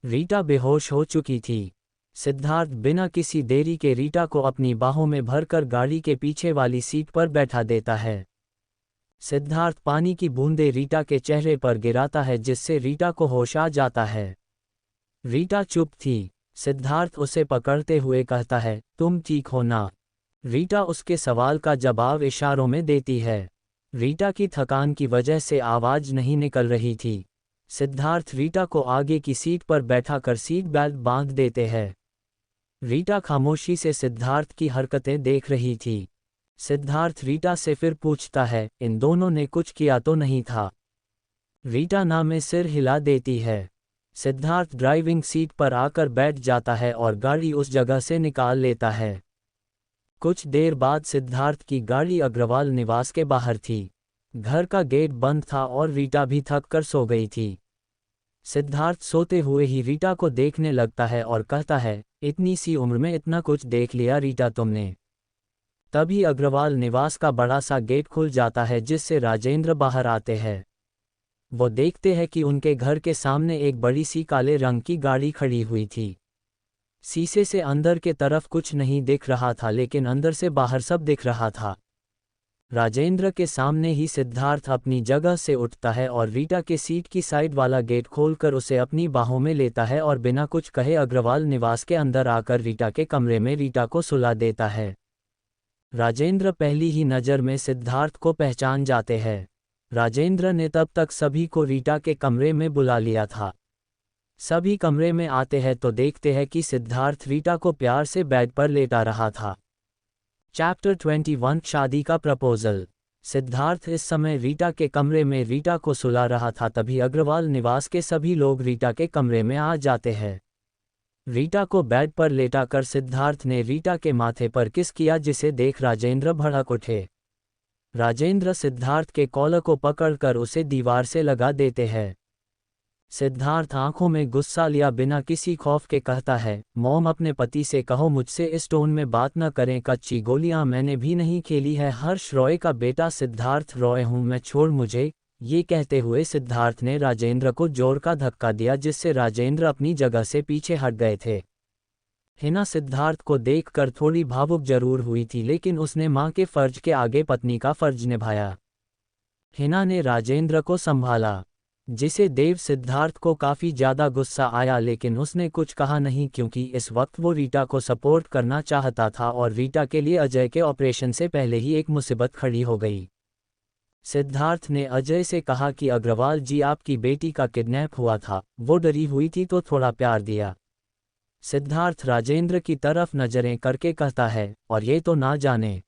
रीटा बेहोश हो चुकी थी। सिद्धार्थ बिना किसी देरी के रीटा को अपनी बाहों में भरकर गाड़ी के पीछे वाली सीट पर बैठा देता है। सिद्धार्थ पानी की बूंदें रीटा के चेहरे पर गिराता है, जिससे रीटा को होश आ जाता है। रीटा चुप थी। सिद्धार्थ उसे पकड़ते हुए कहता है, तुम ठीक हो ना? रीटा उसके सवाल का जवाब इशारों में देती है। रीटा की थकान की वजह से आवाज नहीं निकल रही थी। सिद्धार्थ रीटा को आगे की सीट पर बैठाकर सीट बेल्ट बांध देते हैं। रीटा खामोशी से सिद्धार्थ की हरकतें देख रही थी। सिद्धार्थ रीटा से फिर पूछता है, इन दोनों ने कुछ किया तो नहीं था? रीटा ना में सिर हिला देती है। सिद्धार्थ ड्राइविंग सीट पर आकर बैठ जाता है और गाड़ी उस जगह से निकाल लेता है। कुछ देर बाद सिद्धार्थ की गाड़ी अग्रवाल निवास के बाहर थी। घर का गेट बंद था और रीटा भी थक कर सो गई थी। सिद्धार्थ सोते हुए ही रीटा को देखने लगता है और कहता है, इतनी सी उम्र में इतना कुछ देख लिया रीटा तुमने। तभी अग्रवाल निवास का बड़ा सा गेट खुल जाता है, जिससे राजेंद्र बाहर आते हैं। वो देखते हैं कि उनके घर के सामने एक बड़ी सी काले रंग की गाड़ी खड़ी हुई थी। शीशे से अंदर के तरफ कुछ नहीं दिख रहा था, लेकिन अंदर से बाहर सब दिख रहा था। राजेंद्र के सामने ही सिद्धार्थ अपनी जगह से उठता है और रीटा के सीट की साइड वाला गेट खोलकर उसे अपनी बाहों में लेता है और बिना कुछ कहे अग्रवाल निवास के अंदर आकर रीटा के कमरे में रीटा को सुला देता है। राजेंद्र पहली ही नज़र में सिद्धार्थ को पहचान जाते हैं। राजेंद्र ने तब तक सभी को रीटा के कमरे में बुला लिया था। सभी कमरे में आते हैं तो देखते हैं कि सिद्धार्थ रीटा को प्यार से बेड पर लेटा रहा था। चैप्टर 21 शादी का प्रपोजल। सिद्धार्थ इस समय रीटा के कमरे में रीटा को सुला रहा था, तभी अग्रवाल निवास के सभी लोग रीटा के कमरे में आ जाते हैं। रीटा को बेड पर लेटाकर सिद्धार्थ ने रीटा के माथे पर किस किया, जिसे देख राजेंद्र भड़क उठे। राजेंद्र सिद्धार्थ के कॉलर को पकड़कर उसे दीवार से लगा देते हैं। सिद्धार्थ आंखों में गुस्सा लिया बिना किसी खौफ के कहता है, मॉम अपने पति से कहो मुझसे इस टोन में बात न करें, कच्ची गोलियां मैंने भी नहीं खेली है, हर्ष रॉय का बेटा सिद्धार्थ रॉय हूं मैं, छोड़ मुझे। ये कहते हुए सिद्धार्थ ने राजेंद्र को जोर का धक्का दिया, जिससे राजेंद्र अपनी जगह से पीछे हट गए थे। हिना सिद्धार्थ को देखकर थोड़ी भावुक जरूर हुई थी, लेकिन उसने मां के फर्ज के आगे पत्नी का फर्ज निभाया। हिना ने राजेंद्र को संभाला, जिसे देव सिद्धार्थ को काफ़ी ज़्यादा गुस्सा आया, लेकिन उसने कुछ कहा नहीं, क्योंकि इस वक्त वो रीटा को सपोर्ट करना चाहता था और रीटा के लिए अजय के ऑपरेशन से पहले ही एक मुसीबत खड़ी हो गई। सिद्धार्थ ने अजय से कहा कि अग्रवाल जी आपकी बेटी का किडनैप हुआ था, वो डरी हुई थी तो थोड़ा प्यार दिया। सिद्धार्थ राजेंद्र की तरफ नजरें करके कहता है, और ये तो ना जाने।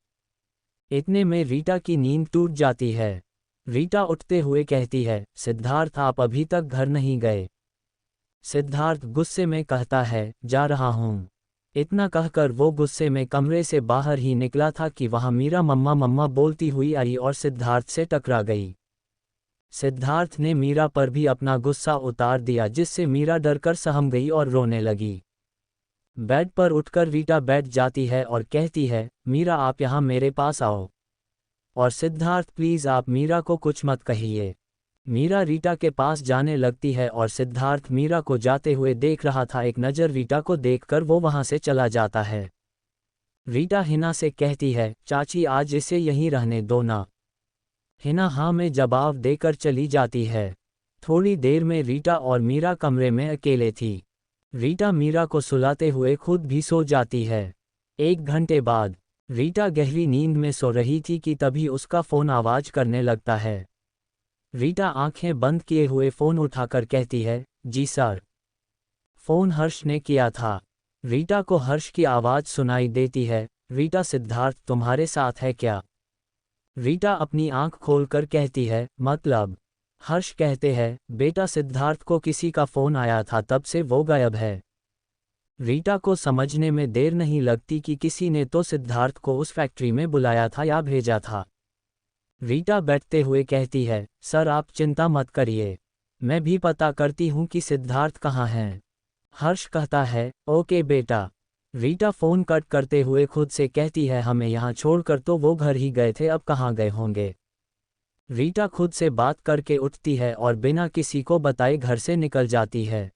इतने में रीटा की नींद टूट जाती है। रीटा उठते हुए कहती है, सिद्धार्थ आप अभी तक घर नहीं गए? सिद्धार्थ गुस्से में कहता है, जा रहा हूँ। इतना कहकर वो गुस्से में कमरे से बाहर ही निकला था कि वहाँ मीरा मम्मा मम्मा बोलती हुई आई और सिद्धार्थ से टकरा गई। सिद्धार्थ ने मीरा पर भी अपना गुस्सा उतार दिया, जिससे मीरा डरकर सहम गई और रोने लगी। बेड पर उठकर रीटा बैठ जाती है और कहती है, मीरा आप यहाँ मेरे पास आओ। और सिद्धार्थ प्लीज़ आप मीरा को कुछ मत कहिए। मीरा रीटा के पास जाने लगती है और सिद्धार्थ मीरा को जाते हुए देख रहा था। एक नज़र रीटा को देखकर वो वहाँ से चला जाता है। रीटा हिना से कहती है, चाची आज इसे यहीं रहने दो ना। हिना हाँ में जवाब देकर चली जाती है। थोड़ी देर में रीटा और मीरा कमरे में अकेले थी। रीटा मीरा को सुलाते हुए खुद भी सो जाती है। 1 घंटे बाद रीटा गहरी नींद में सो रही थी कि तभी उसका फ़ोन आवाज़ करने लगता है। रीटा आंखें बंद किए हुए फ़ोन उठाकर कहती है, जी सर। फ़ोन हर्ष ने किया था। रीटा को हर्ष की आवाज़ सुनाई देती है, रीटा सिद्धार्थ तुम्हारे साथ है क्या? रीटा अपनी आंख खोलकर कहती है, मतलब? हर्ष कहते हैं, बेटा सिद्धार्थ को किसी का फ़ोन आया था तब से वो गायब है। रीटा को समझने में देर नहीं लगती कि किसी ने तो सिद्धार्थ को उस फैक्ट्री में बुलाया था या भेजा था। रीटा बैठते हुए कहती है, सर आप चिंता मत करिए, मैं भी पता करती हूँ कि सिद्धार्थ कहाँ हैं। हर्ष कहता है, ओके बेटा। रीटा फ़ोन कट करते हुए खुद से कहती है, हमें यहाँ छोड़कर तो वो घर ही गए थे, अब कहाँ गए होंगे। रीटा खुद से बात करके उठती है और बिना किसी को बताए घर से निकल जाती है।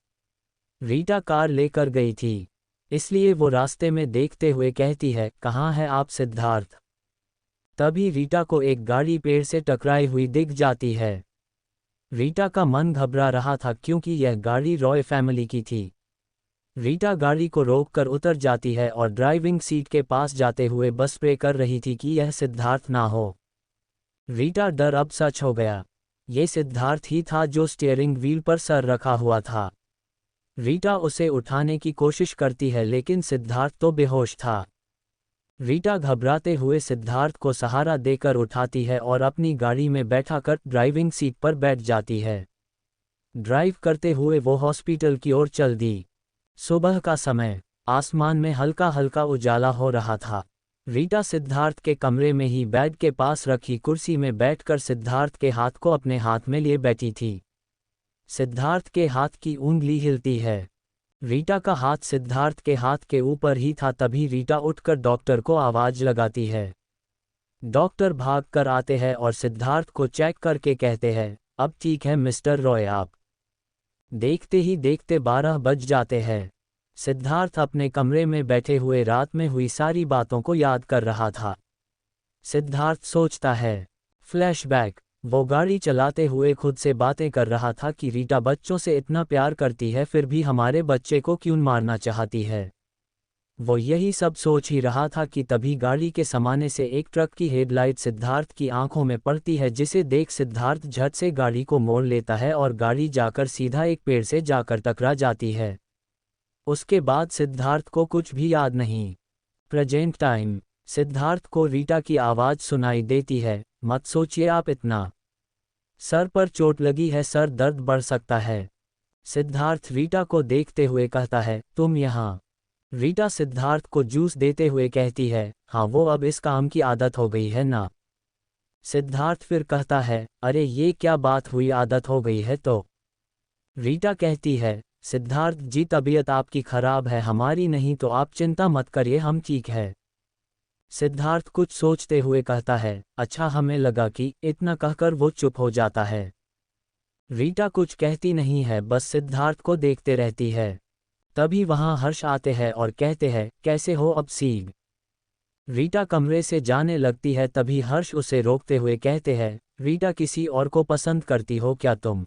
रीटा कार लेकर गई थी, इसलिए वो रास्ते में देखते हुए कहती है, कहाँ है आप सिद्धार्थ? तभी रीटा को एक गाड़ी पेड़ से टकराई हुई दिख जाती है। रीटा का मन घबरा रहा था क्योंकि यह गाड़ी रॉय फैमिली की थी। रीटा गाड़ी को रोककर उतर जाती है और ड्राइविंग सीट के पास जाते हुए बस प्रे कर रही थी कि यह सिद्धार्थ ना हो। रीटा डर अब सच हो गया, ये सिद्धार्थ ही था जो स्टीयरिंग व्हील पर सर रखा हुआ था। रीटा उसे उठाने की कोशिश करती है लेकिन सिद्धार्थ तो बेहोश था। रीटा घबराते हुए सिद्धार्थ को सहारा देकर उठाती है और अपनी गाड़ी में बैठाकर ड्राइविंग सीट पर बैठ जाती है। ड्राइव करते हुए वो हॉस्पिटल की ओर चल दी। सुबह का समय, आसमान में हल्का हल्का उजाला हो रहा था। रीटा सिद्धार्थ के कमरे में ही बेड के पास रखी कुर्सी में बैठकर सिद्धार्थ के हाथ को अपने हाथ में लिए बैठी थी। सिद्धार्थ के हाथ की उंगली हिलती है। रीटा का हाथ सिद्धार्थ के हाथ के ऊपर ही था तभी रीटा उठकर डॉक्टर को आवाज़ लगाती है। डॉक्टर भाग कर आते हैं और सिद्धार्थ को चेक करके कहते हैं, अब ठीक है मिस्टर रॉय आप। देखते ही देखते 12 बज जाते हैं। सिद्धार्थ अपने कमरे में बैठे हुए रात में हुई सारी बातों को याद कर रहा था। सिद्धार्थ सोचता है, फ्लैशबैक, वो गाड़ी चलाते हुए खुद से बातें कर रहा था कि रीटा बच्चों से इतना प्यार करती है फिर भी हमारे बच्चे को क्यों मारना चाहती है। वो यही सब सोच ही रहा था कि तभी गाड़ी के सामने से एक ट्रक की हेडलाइट सिद्धार्थ की आंखों में पड़ती है, जिसे देख सिद्धार्थ झट से गाड़ी को मोड़ लेता है और गाड़ी जाकर सीधा एक पेड़ से जाकर टकरा जाती है। उसके बाद सिद्धार्थ को कुछ भी याद नहीं। प्रेजेंट टाइम, सिद्धार्थ को रीटा की आवाज़ सुनाई देती है, मत सोचिए आप इतना, सर पर चोट लगी है, सर दर्द बढ़ सकता है। सिद्धार्थ रीटा को देखते हुए कहता है, तुम यहाँ। रीटा सिद्धार्थ को जूस देते हुए कहती है, हाँ वो अब इस काम की आदत हो गई है ना। सिद्धार्थ फिर कहता है, अरे ये क्या बात हुई, आदत हो गई है तो। रीटा कहती है, सिद्धार्थ जी तबीयत आपकी खराब है, हमारी नहीं, तो आप चिंता मत करिए, हम ठीक है। सिद्धार्थ कुछ सोचते हुए कहता है, अच्छा हमें लगा कि, इतना कहकर वो चुप हो जाता है। रीटा कुछ कहती नहीं है, बस सिद्धार्थ को देखते रहती है। तभी वहां हर्ष आते हैं और कहते हैं, कैसे हो अब सीग। रीटा कमरे से जाने लगती है तभी हर्ष उसे रोकते हुए कहते हैं, रीटा किसी और को पसंद करती हो क्या तुम।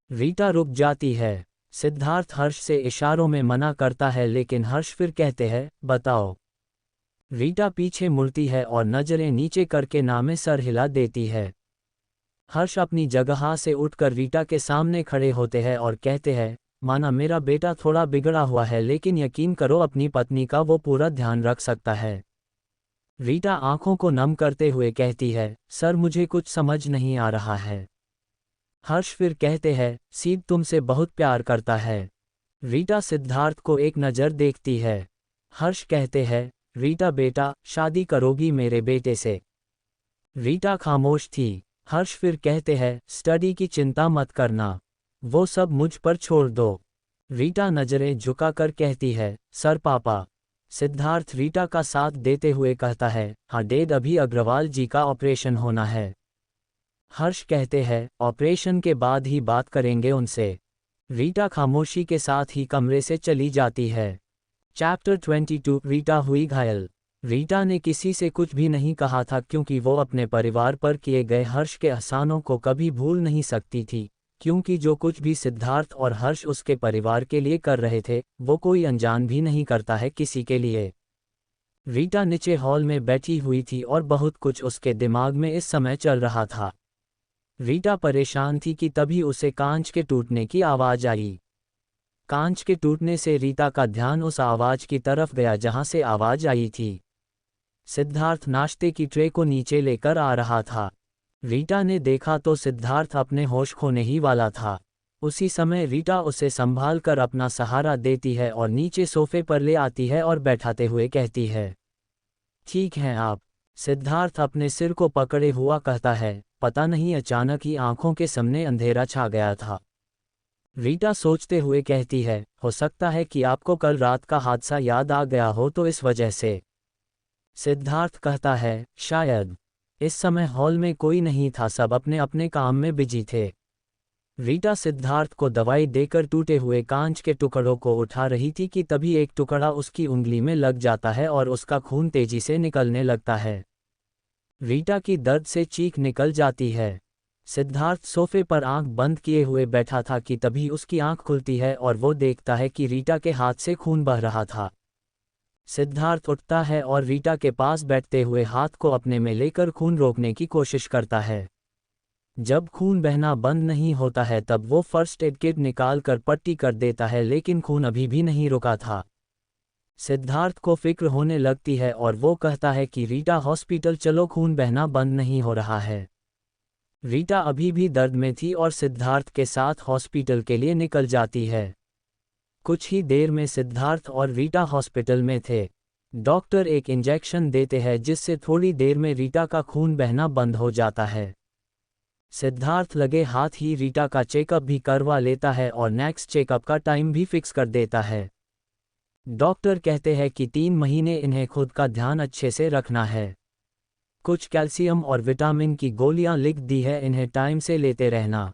रीटा रुक जाती है। सिद्धार्थ हर्ष से इशारों में मना करता है लेकिन हर्ष फिर कहते हैं, बताओ। रीटा पीछे मुड़ती है और नजरें नीचे करके नामे सर हिला देती है। हर्ष अपनी जगह से उठकर रीटा के सामने खड़े होते हैं और कहते हैं, माना मेरा बेटा थोड़ा बिगड़ा हुआ है लेकिन यकीन करो अपनी पत्नी का वो पूरा ध्यान रख सकता है। रीटा आंखों को नम करते हुए कहती है, सर मुझे कुछ समझ नहीं आ रहा है। हर्ष फिर कहते हैं, सीब तुमसे बहुत प्यार करता है। रीटा सिद्धार्थ को एक नज़र देखती है। हर्ष कहते हैं, रीटा बेटा शादी करोगी मेरे बेटे से। रीटा खामोश थी। हर्ष फिर कहते हैं, स्टडी की चिंता मत करना, वो सब मुझ पर छोड़ दो। रीटा नजरें झुकाकर कहती है, सर पापा। सिद्धार्थ रीटा का साथ देते हुए कहता है, हाँ डैड अभी अग्रवाल जी का ऑपरेशन होना है। हर्ष कहते हैं, ऑपरेशन के बाद ही बात करेंगे उनसे। रीटा खामोशी के साथ ही कमरे से चली जाती है। चैप्टर 22 रीटा हुई घायल। रीटा ने किसी से कुछ भी नहीं कहा था क्योंकि वो अपने परिवार पर किए गए हर्ष के एहसानों को कभी भूल नहीं सकती थी, क्योंकि जो कुछ भी सिद्धार्थ और हर्ष उसके परिवार के लिए कर रहे थे, वो कोई अनजान भी नहीं करता है किसी के लिए। रीटा नीचे हॉल में बैठी हुई थी और बहुत कुछ उसके दिमाग में इस समय चल रहा था। रीटा परेशान थी कि तभी उसे कांच के टूटने की आवाज़ आई। कांच के टूटने से रीटा का ध्यान उस आवाज़ की तरफ गया जहां से आवाज़ आई थी। सिद्धार्थ नाश्ते की ट्रे को नीचे लेकर आ रहा था। रीटा ने देखा तो सिद्धार्थ अपने होश खोने ही वाला था। उसी समय रीटा उसे संभाल कर अपना सहारा देती है और नीचे सोफे पर ले आती है और बैठाते हुए कहती है, ठीक हैं आप। सिद्धार्थ अपने सिर को पकड़े हुआ कहता है, पता नहीं अचानक ही आंखों के सामने अंधेरा छा गया था। रीटा सोचते हुए कहती है, हो सकता है कि आपको कल रात का हादसा याद आ गया हो तो इस वजह से। सिद्धार्थ कहता है, शायद। इस समय हॉल में कोई नहीं था, सब अपने अपने काम में बिजी थे। रीटा सिद्धार्थ को दवाई देकर टूटे हुए कांच के टुकड़ों को उठा रही थी कि तभी एक टुकड़ा उसकी उंगली में लग जाता है और उसका खून तेजी से निकलने लगता है। रीटा की दर्द से चीख निकल जाती है। सिद्धार्थ सोफे पर आंख बंद किए हुए बैठा था कि तभी उसकी आंख खुलती है और वो देखता है कि रीटा के हाथ से खून बह रहा था। सिद्धार्थ उठता है और रीटा के पास बैठते हुए हाथ को अपने में लेकर खून रोकने की कोशिश करता है। जब खून बहना बंद नहीं होता है तब वो फर्स्ट एड किट निकाल कर पट्टी कर देता है, लेकिन खून अभी भी नहीं रुका था। सिद्धार्थ को फिक्र होने लगती है और वो कहता है कि रीटा हॉस्पिटल चलो, खून बहना बंद नहीं हो रहा है। रीटा अभी भी दर्द में थी और सिद्धार्थ के साथ हॉस्पिटल के लिए निकल जाती है। कुछ ही देर में सिद्धार्थ और रीटा हॉस्पिटल में थे। डॉक्टर एक इंजेक्शन देते हैं जिससे थोड़ी देर में रीटा का खून बहना बंद हो जाता है। सिद्धार्थ लगे हाथ ही रीटा का चेकअप भी करवा लेता है और नेक्स्ट चेकअप का टाइम भी फिक्स कर देता है। डॉक्टर कहते हैं कि 3 महीने इन्हें खुद का ध्यान अच्छे से रखना है। कुछ कैल्शियम और विटामिन की गोलियां लिख दी है, इन्हें टाइम से लेते रहना।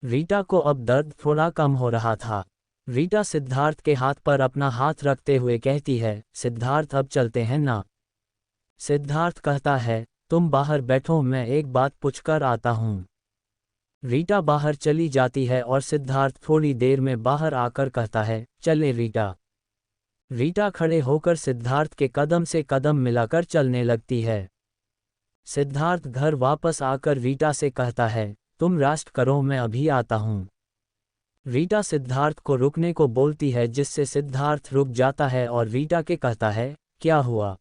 रीटा को अब दर्द थोड़ा कम हो रहा था। रीटा सिद्धार्थ के हाथ पर अपना हाथ रखते हुए कहती है, सिद्धार्थ अब चलते हैं ना। सिद्धार्थ कहता है, तुम बाहर बैठो, मैं एक बात पूछकर आता हूँ। रीटा बाहर चली जाती है और सिद्धार्थ थोड़ी देर में बाहर आकर कहता है, चले रीटा। रीटा खड़े होकर सिद्धार्थ के कदम से कदम मिलाकर चलने लगती है। सिद्धार्थ घर वापस आकर रीटा से कहता है, तुम रेस्ट करो, मैं अभी आता हूँ। रीटा सिद्धार्थ को रुकने को बोलती है जिससे सिद्धार्थ रुक जाता है और रीटा के कहता है, क्या हुआ।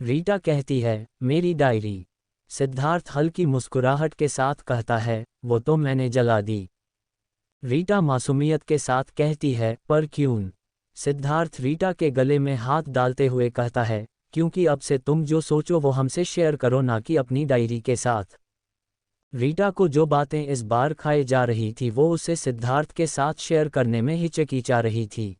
रीटा कहती है, मेरी डायरी। सिद्धार्थ हल्की मुस्कुराहट के साथ कहता है, वो तो मैंने जला दी। रीटा मासूमियत के साथ कहती है, पर क्यों। सिद्धार्थ रीटा के गले में हाथ डालते हुए कहता है, क्योंकि अब से तुम जो सोचो वो हमसे शेयर करो, ना कि अपनी डायरी के साथ। रीटा को जो बातें इस बार खाए जा रही थी वो उसे सिद्धार्थ के साथ शेयर करने में हिचकिचा रही थी,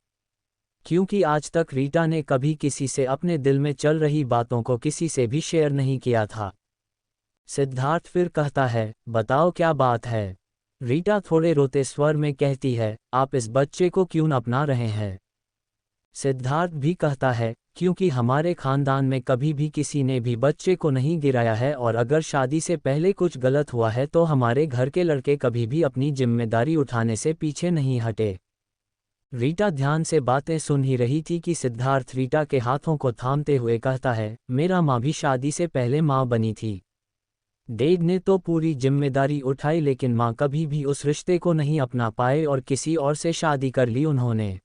क्योंकि आज तक रीटा ने कभी किसी से अपने दिल में चल रही बातों को किसी से भी शेयर नहीं किया था। सिद्धार्थ फिर कहता है, बताओ क्या बात है। रीटा थोड़े रोते स्वर में कहती है, आप इस बच्चे को क्यों अपना रहे हैं। सिद्धार्थ भी कहता है, क्योंकि हमारे खानदान में कभी भी किसी ने भी बच्चे को नहीं गिराया है और अगर शादी से पहले कुछ गलत हुआ है तो हमारे घर के लड़के कभी भी अपनी जिम्मेदारी उठाने से पीछे नहीं हटे। रीटा ध्यान से बातें सुन ही रही थी कि सिद्धार्थ रीटा के हाथों को थामते हुए कहता है, मेरा माँ भी शादी से पहले माँ बनी थी। डैड ने तो पूरी जिम्मेदारी उठाई, लेकिन माँ कभी भी उस रिश्ते को नहीं अपना पाए और किसी और से शादी कर ली उन्होंने।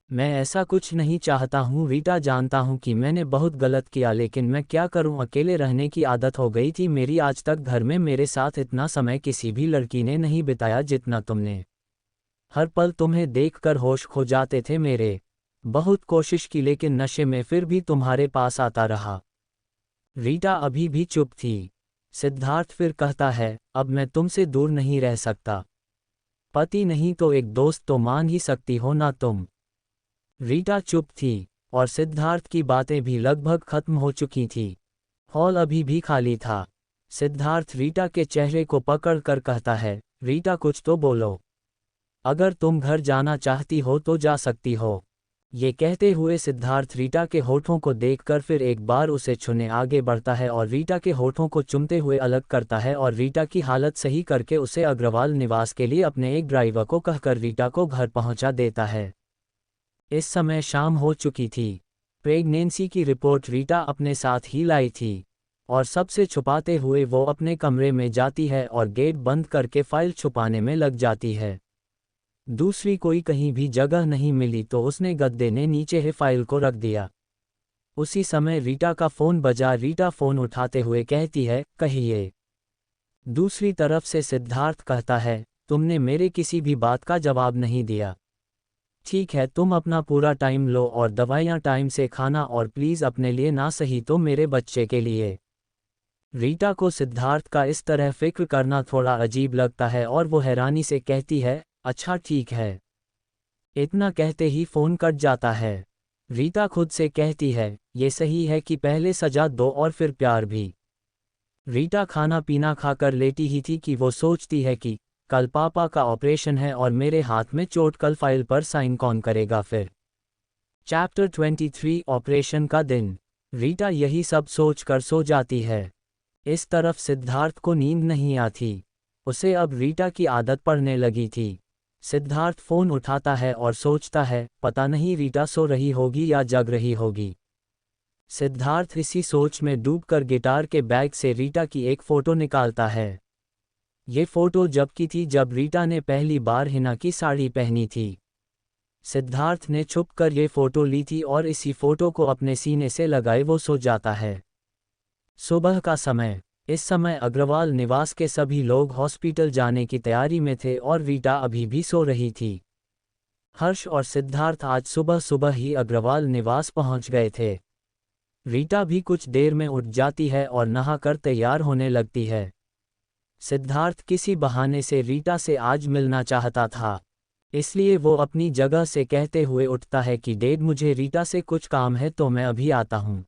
मैं ऐसा कुछ नहीं चाहता हूँ रीटा, जानता हूँ कि मैंने बहुत गलत किया, लेकिन मैं क्या करूँ, अकेले रहने की आदत हो गई थी मेरी। आज तक घर में मेरे साथ इतना समय किसी भी लड़की ने नहीं बिताया जितना तुमने। हर पल तुम्हें देखकर होश खो जाते थे मेरे। बहुत कोशिश की लेकिन नशे में फिर भी तुम्हारे पास आता रहा। रीटा अभी भी चुप थी। सिद्धार्थ फिर कहता है, अब मैं तुमसे दूर नहीं रह सकता। पति नहीं तो एक दोस्त तो मान ही सकती हो ना तुम। रीटा चुप थी और सिद्धार्थ की बातें भी लगभग खत्म हो चुकी थी। हॉल अभी भी खाली था। सिद्धार्थ रीटा के चेहरे को पकड़कर कहता है, रीटा कुछ तो बोलो। अगर तुम घर जाना चाहती हो तो जा सकती हो। ये कहते हुए सिद्धार्थ रीटा के होठों को देखकर फिर एक बार उसे छूने आगे बढ़ता है और रीटा के होठों को चूमते हुए अलग करता है और रीटा की हालत सही करके उसे अग्रवाल निवास के लिए अपने एक ड्राइवर को कहकर रीटा को घर पहुंचा देता है। इस समय शाम हो चुकी थी। प्रेगनेंसी की रिपोर्ट रीटा अपने साथ ही लाई थी और सबसे छुपाते हुए वो अपने कमरे में जाती है और गेट बंद करके फाइल छुपाने में लग जाती है। दूसरी कोई कहीं भी जगह नहीं मिली तो उसने गद्दे ने नीचे ही फाइल को रख दिया। उसी समय रीटा का फ़ोन बजा। रीटा फ़ोन उठाते हुए कहती है, कहिए। दूसरी तरफ से सिद्धार्थ कहता है, तुमने मेरे किसी भी बात का जवाब नहीं दिया। ठीक है, तुम अपना पूरा टाइम लो और दवाइयाँ टाइम से खाना और प्लीज़ अपने लिए ना सही तो मेरे बच्चे के लिए। रीटा को सिद्धार्थ का इस तरह फिक्र करना थोड़ा अजीब लगता है और वो हैरानी से कहती है, अच्छा ठीक है। इतना कहते ही फ़ोन कट जाता है। रीटा खुद से कहती है, ये सही है कि पहले सजा दो और फिर प्यार भी। रीटा खाना पीना खाकर लेटी ही थी कि वो सोचती है कि कल पापा का ऑपरेशन है और मेरे हाथ में चोट, कल फाइल पर साइन कौन करेगा फिर। चैप्टर 23 ऑपरेशन का दिन। रीटा यही सब सोचकर सो जाती है। इस तरफ सिद्धार्थ को नींद नहीं आती। उसे अब रीटा की आदत पड़ने लगी थी। सिद्धार्थ फ़ोन उठाता है और सोचता है, पता नहीं रीटा सो रही होगी या जग रही होगी। सिद्धार्थ इसी सोच में डूबकर गिटार के बैग से रीटा की एक फ़ोटो निकालता है। ये फ़ोटो जब की थी जब रीटा ने पहली बार हिना की साड़ी पहनी थी। सिद्धार्थ ने छुपकर ये फ़ोटो ली थी और इसी फ़ोटो को अपने सीने से लगाए वो सो जाता है। सुबह का समय। इस समय अग्रवाल निवास के सभी लोग हॉस्पिटल जाने की तैयारी में थे और रीटा अभी भी सो रही थी। हर्ष और सिद्धार्थ आज सुबह सुबह ही अग्रवाल निवास पहुंच गए थे। रीटा भी कुछ देर में उठ जाती है और नहाकर तैयार होने लगती है। सिद्धार्थ किसी बहाने से रीटा से आज मिलना चाहता था, इसलिए वो अपनी जगह से कहते हुए उठता है कि डैड, मुझे रीटा से कुछ काम है तो मैं अभी आता हूँ।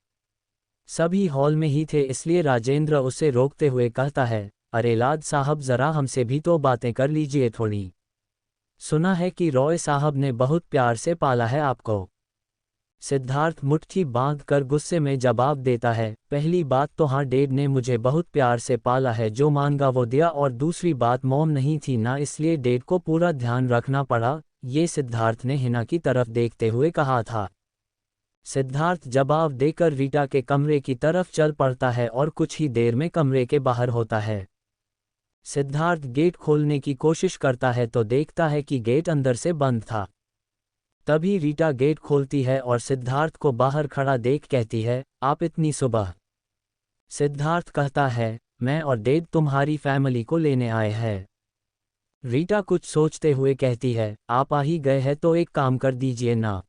सभी हॉल में ही थे, इसलिए राजेंद्र उसे रोकते हुए कहता है, अरे लाड साहब, ज़रा हमसे भी तो बातें कर लीजिए थोड़ी। सुना है कि रॉय साहब ने बहुत प्यार से पाला है आपको। सिद्धार्थ मुट्ठी बांधकर गुस्से में जवाब देता है, पहली बात तो हाँ, डैड ने मुझे बहुत प्यार से पाला है, जो मांगा वो दिया, और दूसरी बात मॉम नहीं थी ना, इसलिए डैड को पूरा ध्यान रखना पड़ा। ये सिद्धार्थ ने हिना की तरफ देखते हुए कहा था। सिद्धार्थ जवाब देकर रीटा के कमरे की तरफ चल पड़ता है और कुछ ही देर में कमरे के बाहर होता है। सिद्धार्थ गेट खोलने की कोशिश करता है तो देखता है कि गेट अंदर से बंद था। तभी रीटा गेट खोलती है और सिद्धार्थ को बाहर खड़ा देख कहती है, आप इतनी सुबह? सिद्धार्थ कहता है, मैं और डैड तुम्हारी फैमिली को लेने आए हैं। रीटा कुछ सोचते हुए कहती है, आप आ ही गए हैं तो एक काम कर दीजिए ना।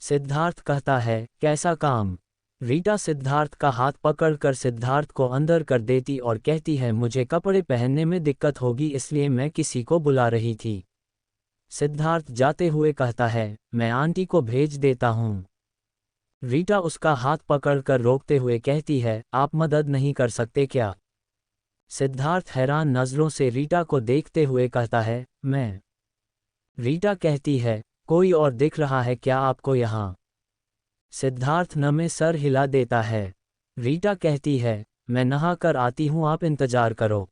सिद्धार्थ कहता है, कैसा काम? रीटा सिद्धार्थ का हाथ पकड़कर सिद्धार्थ को अंदर कर देती और कहती है, मुझे कपड़े पहनने में दिक्कत होगी इसलिए मैं किसी को बुला रही थी। सिद्धार्थ जाते हुए कहता है, मैं आंटी को भेज देता हूँ। रीटा उसका हाथ पकड़कर रोकते हुए कहती है, आप मदद नहीं कर सकते क्या? सिद्धार्थ हैरान नज़रों से रीटा को देखते हुए कहता है, मैं। रीटा कहती है, कोई और दिख रहा है क्या आपको यहाँ? सिद्धार्थ नमे सर हिला देता है। रीटा कहती है, मैं नहा कर आती हूँ, आप इंतजार करो।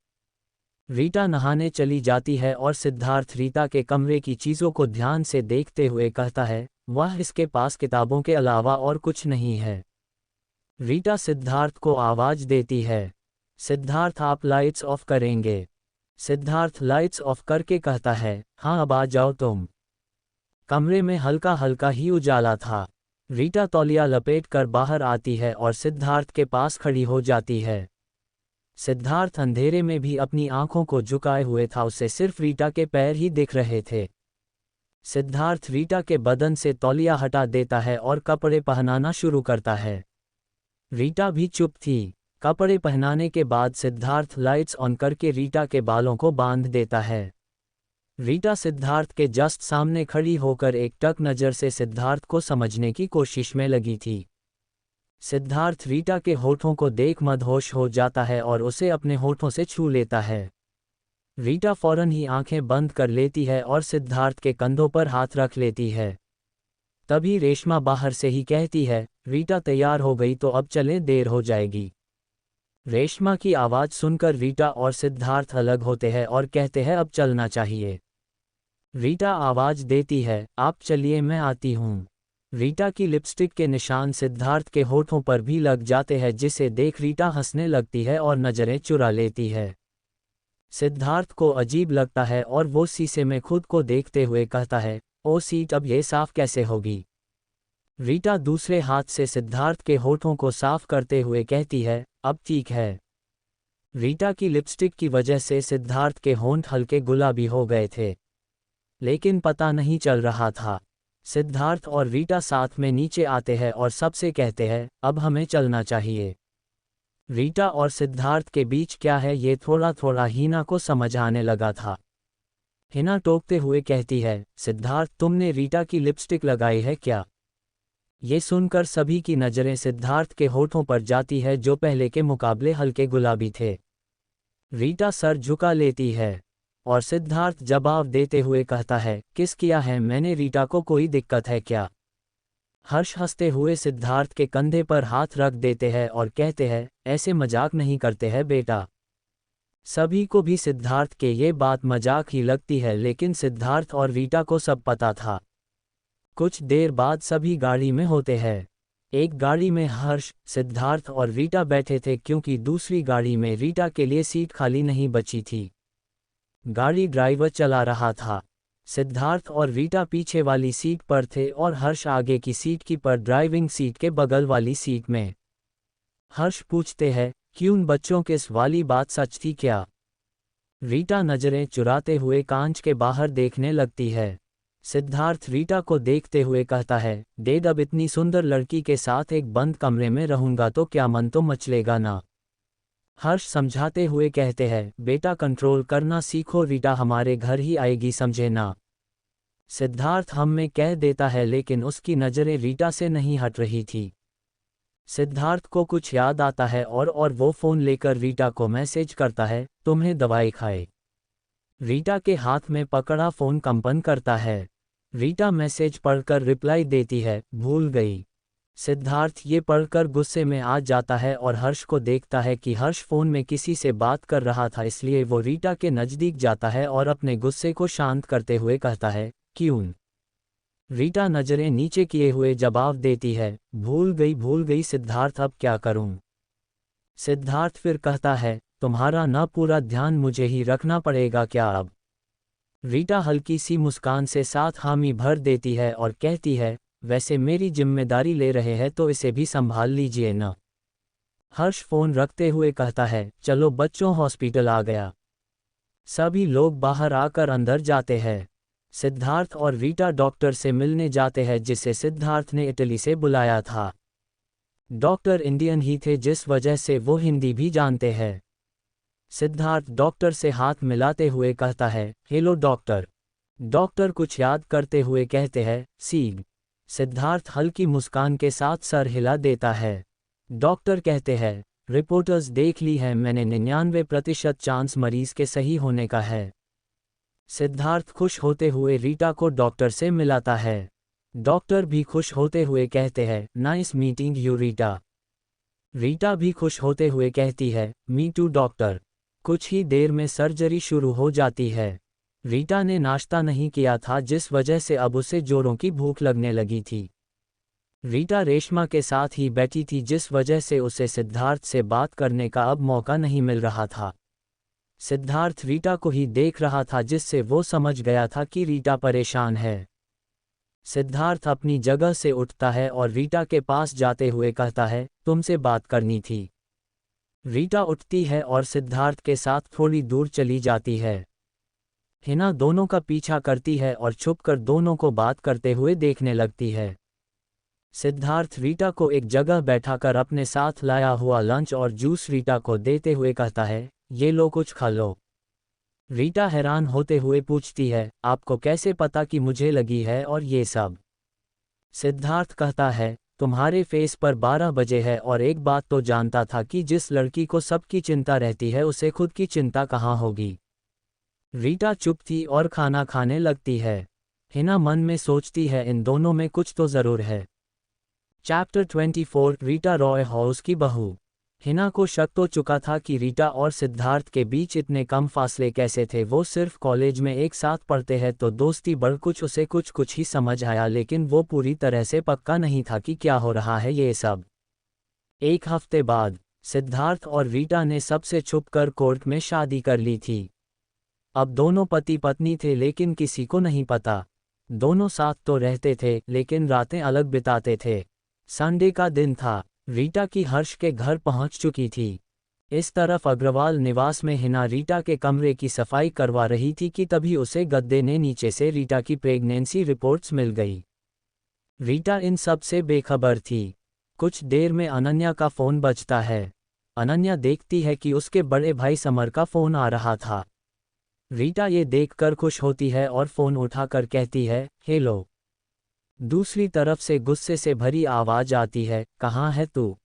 रीटा नहाने चली जाती है और सिद्धार्थ रीटा के कमरे की चीज़ों को ध्यान से देखते हुए कहता है, वह इसके पास किताबों के अलावा और कुछ नहीं है। रीटा सिद्धार्थ को आवाज़ देती है, सिद्धार्थ आप लाइट्स ऑफ करेंगे? सिद्धार्थ लाइट्स ऑफ करके कहता है, हाँ अब आ जाओ तुम। कमरे में हल्का हल्का ही उजाला था। रीटा तौलिया लपेट कर बाहर आती है और सिद्धार्थ के पास खड़ी हो जाती है। सिद्धार्थ अंधेरे में भी अपनी आंखों को झुकाए हुए था, उसे सिर्फ रीटा के पैर ही दिख रहे थे। सिद्धार्थ रीटा के बदन से तौलिया हटा देता है और कपड़े पहनाना शुरू करता है। रीटा भी चुप थी। कपड़े पहनाने के बाद सिद्धार्थ लाइट्स ऑन करके रीटा के बालों को बांध देता है। रीटा सिद्धार्थ के जस्ट सामने खड़ी होकर एक टक नज़र से सिद्धार्थ को समझने की कोशिश में लगी थी। सिद्धार्थ रीटा के होठों को देख मदहोश हो जाता है और उसे अपने होठों से छू लेता है। रीटा फौरन ही आंखें बंद कर लेती है और सिद्धार्थ के कंधों पर हाथ रख लेती है। तभी रेशमा बाहर से ही कहती है, रीटा तैयार हो गई तो अब चलें, देर हो जाएगी। रेशमा की आवाज़ सुनकर रीटा और सिद्धार्थ अलग होते हैं और कहते हैं अब चलना चाहिए। रीटा आवाज़ देती है, आप चलिए, मैं आती हूँ। रीटा की लिपस्टिक के निशान सिद्धार्थ के होठों पर भी लग जाते हैं, जिसे देख रीटा हंसने लगती है और नज़रें चुरा लेती है। सिद्धार्थ को अजीब लगता है और वो शीशे में खुद को देखते हुए कहता है, ओ सीट, अब ये साफ कैसे होगी। रीटा दूसरे हाथ से सिद्धार्थ के होठों को साफ करते हुए कहती है, अब ठीक है। रीटा की लिपस्टिक की वजह से सिद्धार्थ के होंठ हल्के गुलाबी हो गए थे, लेकिन पता नहीं चल रहा था। सिद्धार्थ और रीटा साथ में नीचे आते हैं और सबसे कहते हैं, अब हमें चलना चाहिए। रीटा और सिद्धार्थ के बीच क्या है ये थोड़ा थोड़ा हिना को समझ आने लगा था। हिना टोकते हुए कहती है, सिद्धार्थ, तुमने रीटा की लिपस्टिक लगाई है क्या? ये सुनकर सभी की नज़रें सिद्धार्थ के होठों पर जाती है, जो पहले के मुकाबले हल्के गुलाबी थे। रीटा सर झुका लेती है और सिद्धार्थ जवाब देते हुए कहता है, किस किया है मैंने रीटा को, कोई दिक्कत है क्या? हर्ष हंसते हुए सिद्धार्थ के कंधे पर हाथ रख देते हैं और कहते हैं, ऐसे मजाक नहीं करते हैं बेटा। सभी को भी सिद्धार्थ के ये बात मजाक ही लगती है, लेकिन सिद्धार्थ और रीटा को सब पता था। कुछ देर बाद सभी गाड़ी में होते हैं। एक गाड़ी में हर्ष, सिद्धार्थ और रीटा बैठे थे, क्योंकि दूसरी गाड़ी में रीटा के लिए सीट खाली नहीं बची थी। गाड़ी ड्राइवर चला रहा था। सिद्धार्थ और रीटा पीछे वाली सीट पर थे और हर्ष आगे की सीट की पर ड्राइविंग सीट के बगल वाली सीट में। हर्ष पूछते हैं, क्यों बच्चों, किस वाली बात सच थी क्या? रीटा नजरें चुराते हुए कांच के बाहर देखने लगती है। सिद्धार्थ रीटा को देखते हुए कहता है, डेड, अब इतनी सुंदर लड़की के साथ एक बंद कमरे में रहूंगा तो क्या मन तो मचलेगा ना? हर्ष समझाते हुए कहते हैं, बेटा कंट्रोल करना सीखो, रीटा हमारे घर ही आएगी, समझे ना? सिद्धार्थ हम में कह देता है, लेकिन उसकी नज़रें रीटा से नहीं हट रही थी। सिद्धार्थ को कुछ याद आता है और वो फ़ोन लेकर रीटा को मैसेज करता है, तुम्हें दवाई खाए। रीटा के हाथ में पकड़ा फ़ोन कंपन करता है। रीटा मैसेज पढ़कर रिप्लाई देती है, भूल गई। सिद्धार्थ ये पढ़कर गुस्से में आ जाता है और हर्ष को देखता है कि हर्ष फ़ोन में किसी से बात कर रहा था, इसलिए वो रीटा के नज़दीक जाता है और अपने गुस्से को शांत करते हुए कहता है, क्यों? रीटा नज़रें नीचे किए हुए जवाब देती है, भूल गई सिद्धार्थ, अब क्या करूं? सिद्धार्थ फिर कहता है, तुम्हारा ना पूरा ध्यान मुझे ही रखना पड़ेगा क्या अब? रीटा हल्की सी मुस्कान से साथ हामी भर देती है और कहती है, वैसे मेरी जिम्मेदारी ले रहे हैं तो इसे भी संभाल लीजिए ना। हर्ष फ़ोन रखते हुए कहता है, चलो बच्चों, हॉस्पिटल आ गया। सभी लोग बाहर आकर अंदर जाते हैं। सिद्धार्थ और रीटा डॉक्टर से मिलने जाते हैं, जिसे सिद्धार्थ ने इटली से बुलाया था। डॉक्टर इंडियन ही थे, जिस वजह से वो हिंदी भी जानते हैं। सिद्धार्थ डॉक्टर से हाथ मिलाते हुए कहता है, हेलो डॉक्टर। डॉक्टर कुछ याद करते हुए कहते हैं, सीग। सिद्धार्थ हल्की मुस्कान के साथ सर हिला देता है। डॉक्टर कहते हैं, रिपोर्टर्स देख ली है मैंने, 99% चांस मरीज के सही होने का है। सिद्धार्थ खुश होते हुए रीटा को डॉक्टर से मिलाता है। डॉक्टर भी खुश होते हुए कहते हैं, nice meeting you Rita. Rita भी खुश होते हुए कहती है, मी टू डॉक्टर। कुछ ही देर में सर्जरी शुरू हो जाती है। रीटा ने नाश्ता नहीं किया था, जिस वजह से अब उसे जोरों की भूख लगने लगी थी। रीटा रेशमा के साथ ही बैठी थी, जिस वजह से उसे सिद्धार्थ से बात करने का अब मौका नहीं मिल रहा था। सिद्धार्थ रीटा को ही देख रहा था, जिससे वो समझ गया था कि रीटा परेशान है। सिद्धार्थ अपनी जगह से उठता है और रीटा के पास जाते हुए कहता है, तुमसे बात करनी थी। रीटा उठती है और सिद्धार्थ के साथ थोड़ी दूर चली जाती है। हिना दोनों का पीछा करती है और छुपकर दोनों को बात करते हुए देखने लगती है। सिद्धार्थ रीटा को एक जगह बैठाकर अपने साथ लाया हुआ लंच और जूस रीटा को देते हुए कहता है, ये लो, कुछ खा लो। रीटा हैरान होते हुए पूछती है, आपको कैसे पता कि मुझे लगी है और ये सब? सिद्धार्थ कहता है, तुम्हारे फेस पर 12 बजे है और एक बात तो जानता था कि जिस लड़की को सबकी चिंता रहती है उसे खुद की चिंता कहाँ होगी। रीटा चुप थी और खाना खाने लगती है। हिना मन में सोचती है इन दोनों में कुछ तो ज़रूर है। चैप्टर 24 रीटा रॉय हाउस की बहू। हिना को शक तो चुका था कि रीटा और सिद्धार्थ के बीच इतने कम फासले कैसे थे। वो सिर्फ कॉलेज में एक साथ पढ़ते हैं तो दोस्ती बढ़ कुछ उसे कुछ ही समझ आया, लेकिन वो पूरी तरह से पक्का नहीं था कि क्या हो रहा है ये सब। एक हफ्ते बाद सिद्धार्थ और रीटा ने सबसे छुपकर कोर्ट में शादी कर ली थी। अब दोनों पति पत्नी थे लेकिन किसी को नहीं पता। दोनों साथ तो रहते थे लेकिन रातें अलग बिताते थे। संडे का दिन था। रीटा की हर्ष के घर पहुंच चुकी थी। इस तरफ अग्रवाल निवास में हिना रीटा के कमरे की सफाई करवा रही थी कि तभी उसे गद्दे ने नीचे से रीटा की प्रेगनेंसी रिपोर्ट्स मिल गई। रीटा इन सब से बेखबर थी। कुछ देर में अनन्या का फ़ोन बजता है। अनन्या देखती है कि उसके बड़े भाई समर का फ़ोन आ रहा था। रीटा ये देखकर खुश होती है और फ़ोन उठाकर कहती है, हेलो। दूसरी तरफ से गुस्से से भरी आवाज़ आती है, कहाँ है तू?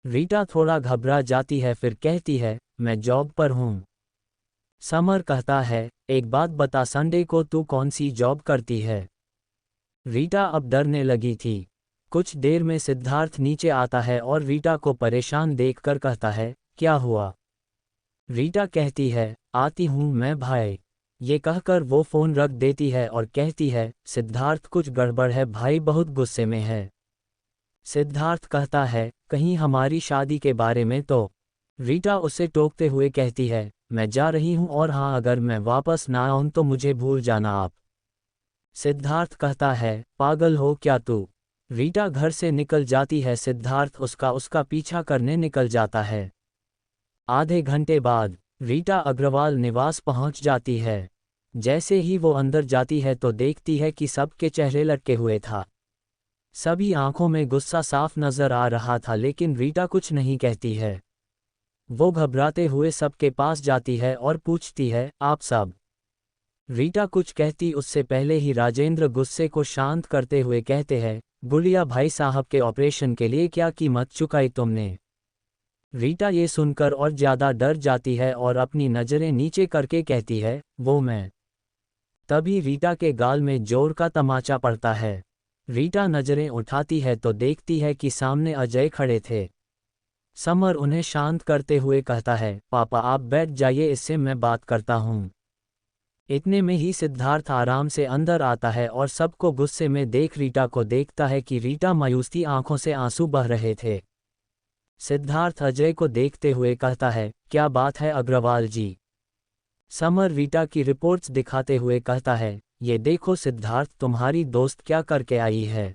रीटा थोड़ा घबरा जाती है, फिर कहती है, मैं जॉब पर हूँ। समर कहता है, एक बात बता, संडे को तू कौन सी जॉब करती है? रीटा अब डरने लगी थी। कुछ देर में सिद्धार्थ नीचे आता है और रीटा को परेशान देखकर कहता है, क्या हुआ? रीटा कहती है, आती हूँ मैं भाई। ये कहकर वो फ़ोन रख देती है और कहती है, सिद्धार्थ कुछ गड़बड़ है, भाई बहुत गुस्से में है। सिद्धार्थ कहता है, कहीं हमारी शादी के बारे में तो? रीटा उसे टोकते हुए कहती है, मैं जा रही हूँ और हाँ, अगर मैं वापस ना आऊँ तो मुझे भूल जाना आप। सिद्धार्थ कहता है, पागल हो क्या तू? रीटा घर से निकल जाती है। सिद्धार्थ उसका पीछा करने निकल जाता है। आधे घंटे बाद रीटा अग्रवाल निवास पहुंच जाती है। जैसे ही वो अंदर जाती है तो देखती है कि सबके चेहरे लटके हुए था। सभी आंखों में गुस्सा साफ नजर आ रहा था, लेकिन रीटा कुछ नहीं कहती है। वो घबराते हुए सबके पास जाती है और पूछती है, आप सब? रीटा कुछ कहती उससे पहले ही राजेंद्र गुस्से को शांत करते हुए कहते हैं, गुड़िया भाई साहब के ऑपरेशन के लिए क्या कीमत चुकाई तुमने? रीटा ये सुनकर और ज़्यादा डर जाती है और अपनी नज़रें नीचे करके कहती है, वो मैं। तभी रीटा के गाल में जोर का तमाचा पड़ता है। रीटा नज़रें उठाती है तो देखती है कि सामने अजय खड़े थे। समर उन्हें शांत करते हुए कहता है, पापा आप बैठ जाइए, इससे मैं बात करता हूँ। इतने में ही सिद्धार्थ आराम से अंदर आता है और सबको गुस्से में देख रीटा को देखता है कि रीटा मायूसी आंखों से आंसू बह रहे थे। सिद्धार्थ अजय को देखते हुए कहता है, क्या बात है अग्रवाल जी? समर रीटा की रिपोर्ट्स दिखाते हुए कहता है, ये देखो सिद्धार्थ, तुम्हारी दोस्त क्या करके आई है।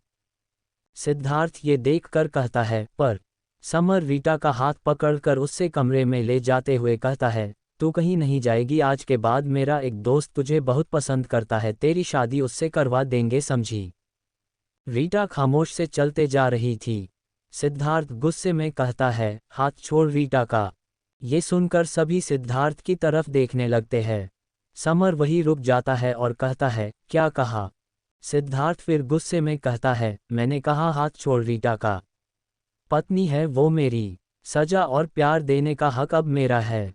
सिद्धार्थ ये देखकर कहता है, पर। समर रीटा का हाथ पकड़कर उससे कमरे में ले जाते हुए कहता है, तू कहीं नहीं जाएगी, आज के बाद मेरा एक दोस्त तुझे बहुत पसंद करता है, तेरी शादी उससे करवा देंगे, समझी? रीटा खामोश से चलते जा रही थी। सिद्धार्थ गुस्से में कहता है, हाथ छोड़ रीटा का। ये सुनकर सभी सिद्धार्थ की तरफ देखने लगते हैं। समर वही रुक जाता है और कहता है, क्या कहा? सिद्धार्थ फिर गुस्से में कहता है, मैंने कहा हाथ छोड़ रीटा का। पत्नी है वो मेरी, सजा और प्यार देने का हक अब मेरा है।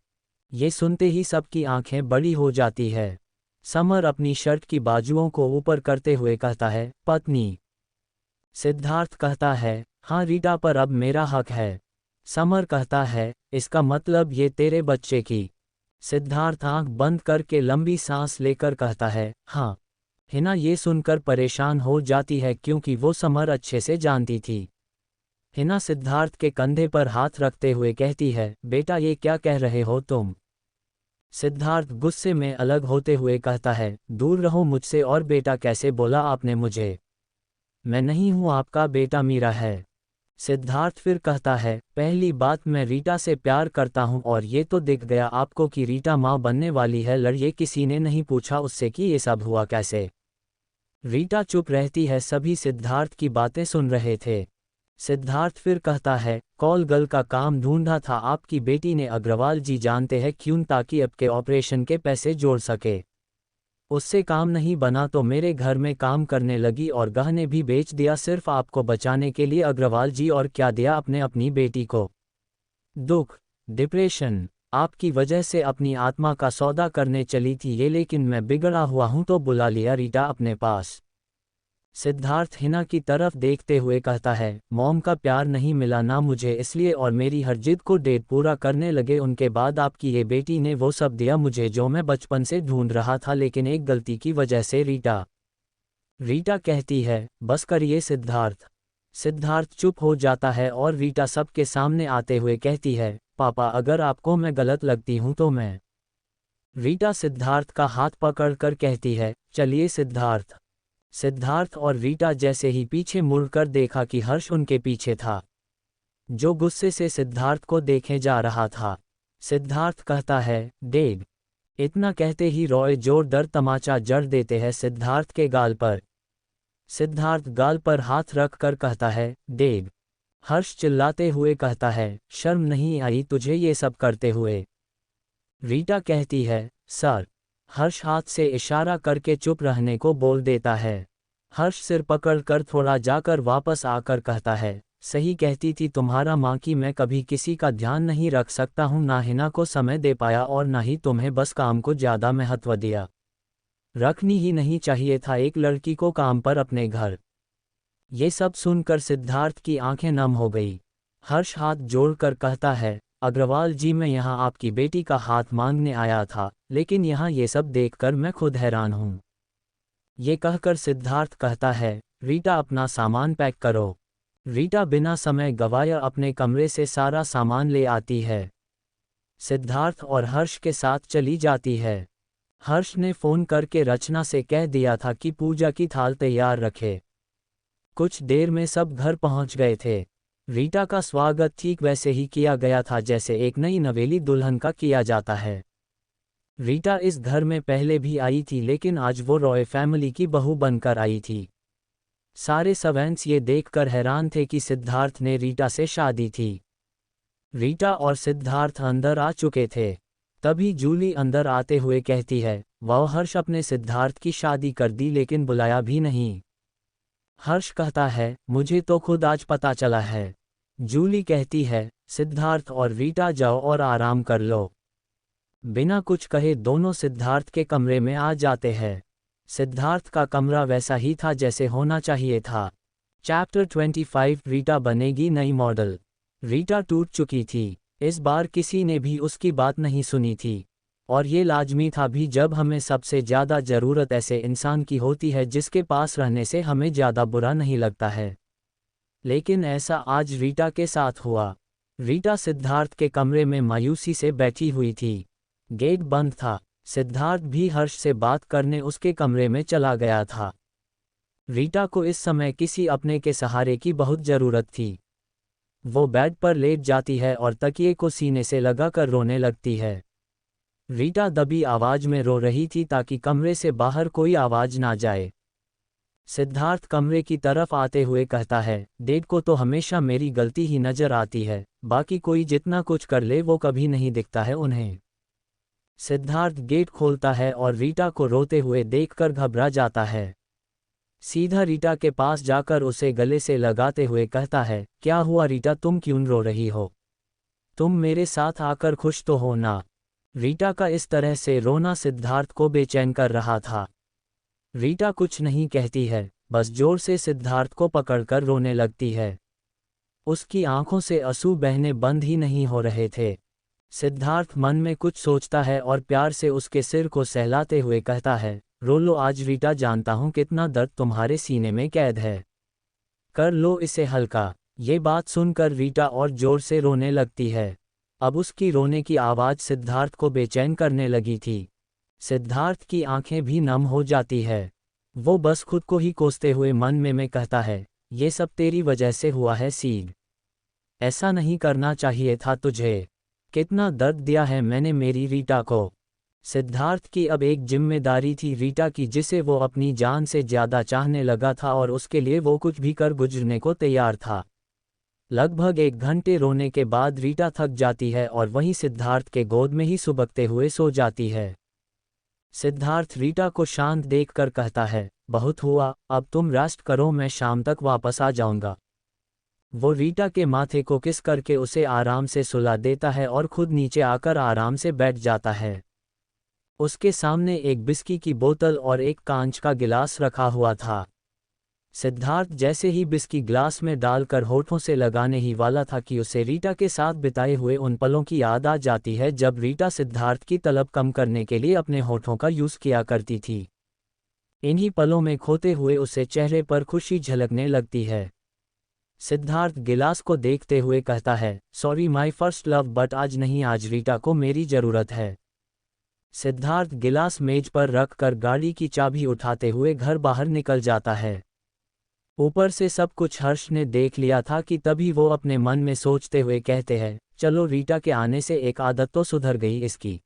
ये सुनते ही सबकी आंखें बड़ी हो जाती है। समर अपनी शर्ट की बाजुओं को ऊपर करते हुए कहता है, पत्नी? सिद्धार्थ कहता है, हाँ रीटा पर अब मेरा हक है। समर कहता है, इसका मतलब ये तेरे बच्चे की? सिद्धार्थ आंख बंद करके लंबी सांस लेकर कहता है, हाँ। हिना ये सुनकर परेशान हो जाती है क्योंकि वो समर अच्छे से जानती थी। हिना सिद्धार्थ के कंधे पर हाथ रखते हुए कहती है, बेटा ये क्या कह रहे हो तुम? सिद्धार्थ गुस्से में अलग होते हुए कहता है, दूर रहो मुझसे, और बेटा कैसे बोला आपने मुझे? मैं नहीं हूँ आपका बेटा, मीरा है। सिद्धार्थ फिर कहता है, पहली बात मैं रीटा से प्यार करता हूँ और ये तो दिख गया आपको कि रीटा माँ बनने वाली है। लड़िए किसी ने नहीं पूछा उससे कि ये सब हुआ कैसे? रीटा चुप रहती है, सभी सिद्धार्थ की बातें सुन रहे थे। सिद्धार्थ फिर कहता है, कॉल गर्ल का काम ढूंढा था, आपकी बेटी ने। अग्रवाल जी जानते हैं क्यों? ताकि आपके ऑपरेशन के पैसे जोड़ सके। उससे काम नहीं बना तो मेरे घर में काम करने लगी और गहने भी बेच दिया सिर्फ आपको बचाने के लिए अग्रवाल जी। और क्या दिया आपने अपनी बेटी को? दुख, डिप्रेशन, आपकी वजह से अपनी आत्मा का सौदा करने चली थी ये, लेकिन मैं बिगड़ा हुआ हूं तो बुला लिया रीटा अपने पास। सिद्धार्थ हिना की तरफ देखते हुए कहता है, मॉम का प्यार नहीं मिला ना मुझे, इसलिए और मेरी हर जिद को डेट पूरा करने लगे। उनके बाद आपकी ये बेटी ने वो सब दिया मुझे जो मैं बचपन से ढूंढ रहा था, लेकिन एक गलती की वजह से। रीटा कहती है, बस करिए सिद्धार्थ। सिद्धार्थ चुप हो जाता है और रीटा सबके सामने आते हुए कहती है, पापा अगर आपको मैं गलत लगती हूं तो मैं। रीटा सिद्धार्थ का हाथ पकड़कर कहती है, चलिए सिद्धार्थ। सिद्धार्थ और रीटा जैसे ही पीछे मुड़कर देखा कि हर्ष उनके पीछे था, जो गुस्से से सिद्धार्थ को देखे जा रहा था। सिद्धार्थ कहता है, डेग। इतना कहते ही रॉय जोरदार तमाचा जड़ देते हैं सिद्धार्थ के गाल पर। सिद्धार्थ गाल पर हाथ रख कर कहता है, डेग। हर्ष चिल्लाते हुए कहता है, शर्म नहीं आई तुझे ये सब करते हुए? रीटा कहती है, सर। हर्ष हाथ से इशारा करके चुप रहने को बोल देता है। हर्ष सिर पकड़कर थोड़ा जाकर वापस आकर कहता है, सही कहती थी तुम्हारा माँ कि मैं कभी किसी का ध्यान नहीं रख सकता हूँ, ना हिना को समय दे पाया और ना ही तुम्हें, बस काम को ज़्यादा महत्व दिया। रखनी ही नहीं चाहिए था एक लड़की को काम पर अपने घर। ये सब सुनकर सिद्धार्थ की आंखें नम हो गई। हर्ष हाथ जोड़कर कहता है, अग्रवाल जी मैं यहाँ आपकी बेटी का हाथ मांगने आया था, लेकिन यहाँ ये सब देखकर मैं खुद हैरान हूँ। ये कहकर सिद्धार्थ कहता है, रीटा अपना सामान पैक करो। रीटा बिना समय गवाए अपने कमरे से सारा सामान ले आती है। सिद्धार्थ और हर्ष के साथ चली जाती है। हर्ष ने फ़ोन करके रचना से कह दिया था कि पूजा की थाल तैयार रखे। कुछ देर में सब घर पहुंच गए थे। रीटा का स्वागत ठीक वैसे ही किया गया था जैसे एक नई नवेली दुल्हन का किया जाता है। रीटा इस घर में पहले भी आई थी, लेकिन आज वो रॉय फैमिली की बहू बनकर आई थी। सारे सर्वेंट्स ये देखकर हैरान थे कि सिद्धार्थ ने रीटा से शादी थी। रीटा और सिद्धार्थ अंदर आ चुके थे। तभी जूली अंदर आते हुए कहती है, वाह हर्ष अपने सिद्धार्थ की शादी कर दी, लेकिन बुलाया भी नहीं। हर्ष कहता है, मुझे तो खुद आज पता चला है। जूली कहती है, सिद्धार्थ और रीटा जाओ और आराम कर लो। बिना कुछ कहे दोनों सिद्धार्थ के कमरे में आ जाते हैं। सिद्धार्थ का कमरा वैसा ही था जैसे होना चाहिए था। चैप्टर 25 रीटा बनेगी नई मॉडल। रीटा टूट चुकी थी। इस बार किसी ने भी उसकी बात नहीं सुनी थी, और ये लाजमी था भी जब हमें सबसे ज़्यादा ज़रूरत ऐसे इंसान की होती है जिसके पास रहने से हमें ज़्यादा बुरा नहीं लगता है। लेकिन ऐसा आज रीटा के साथ हुआ। रीटा सिद्धार्थ के कमरे में मायूसी से बैठी हुई थी। गेट बंद था। सिद्धार्थ भी हर्ष से बात करने उसके कमरे में चला गया था। रीटा को इस समय किसी अपने के सहारे की बहुत ज़रूरत थी। वो बेड पर लेट जाती है और तकिए को सीने से लगाकर रोने लगती है। रीटा दबी आवाज में रो रही थी ताकि कमरे से बाहर कोई आवाज ना जाए। सिद्धार्थ कमरे की तरफ आते हुए कहता है, डेड को तो हमेशा मेरी गलती ही नजर आती है, बाकी कोई जितना कुछ कर ले वो कभी नहीं दिखता है उन्हें। सिद्धार्थ गेट खोलता है और रीटा को रोते हुए देखकर घबरा जाता है। सीधा रीटा के पास जाकर उसे गले से लगाते हुए कहता है, क्या हुआ रीटा, तुम क्यों रो रही हो? तुम मेरे साथ आकर खुश तो हो ना? रीटा का इस तरह से रोना सिद्धार्थ को बेचैन कर रहा था। रीटा कुछ नहीं कहती है, बस जोर से सिद्धार्थ को पकड़कर रोने लगती है। उसकी आंखों से आंसू बहने बंद ही नहीं हो रहे थे। सिद्धार्थ मन में कुछ सोचता है और प्यार से उसके सिर को सहलाते हुए कहता है, रो लो आज रीटा, जानता हूँ कितना दर्द तुम्हारे सीने में कैद है। कर लो इसे हल्का। ये बात सुनकर रीटा और जोर से रोने लगती है। अब उसकी रोने की आवाज़ सिद्धार्थ को बेचैन करने लगी थी। सिद्धार्थ की आंखें भी नम हो जाती है। वो बस खुद को ही कोसते हुए मन में कहता है, ये सब तेरी वजह से हुआ है सीड। ऐसा नहीं करना चाहिए था तुझे। कितना दर्द दिया है मैंने मेरी रीटा को। सिद्धार्थ की अब एक जिम्मेदारी थी रीटा की, जिसे वो अपनी जान से ज़्यादा चाहने लगा था और उसके लिए वो कुछ भी कर गुजरने को तैयार था। लगभग 1 घंटे रोने के बाद रीटा थक जाती है और वहीं सिद्धार्थ के गोद में ही सुबकते हुए सो जाती है। सिद्धार्थ रीटा को शांत देखकर कहता है, बहुत हुआ, अब तुम रेस्ट करो, मैं शाम तक वापस आ जाऊंगा। वो रीटा के माथे को किस करके उसे आराम से सुला देता है और खुद नीचे आकर आराम से बैठ जाता है। उसके सामने एक बिस्की की बोतल और एक कांच का गिलास रखा हुआ था। सिद्धार्थ जैसे ही बिस्की ग्लास में डालकर होठों से लगाने ही वाला था कि उसे रीटा के साथ बिताए हुए उन पलों की याद आ जाती है जब रीटा सिद्धार्थ की तलब कम करने के लिए अपने होठों का यूज़ किया करती थी। इन्हीं पलों में खोते हुए उसे चेहरे पर खुशी झलकने लगती है। सिद्धार्थ गिलास को देखते हुए कहता है, sorry my first love, but आज नहीं, आज रीटा को मेरी ज़रूरत है। सिद्धार्थ गिलास मेज पर रख कर गाड़ी की चाबी उठाते हुए घर बाहर निकल जाता है। ऊपर से सब कुछ हर्ष ने देख लिया था कि तभी वो अपने मन में सोचते हुए कहते हैं, चलो रीटा के आने से एक आदत तो सुधर गई इसकी।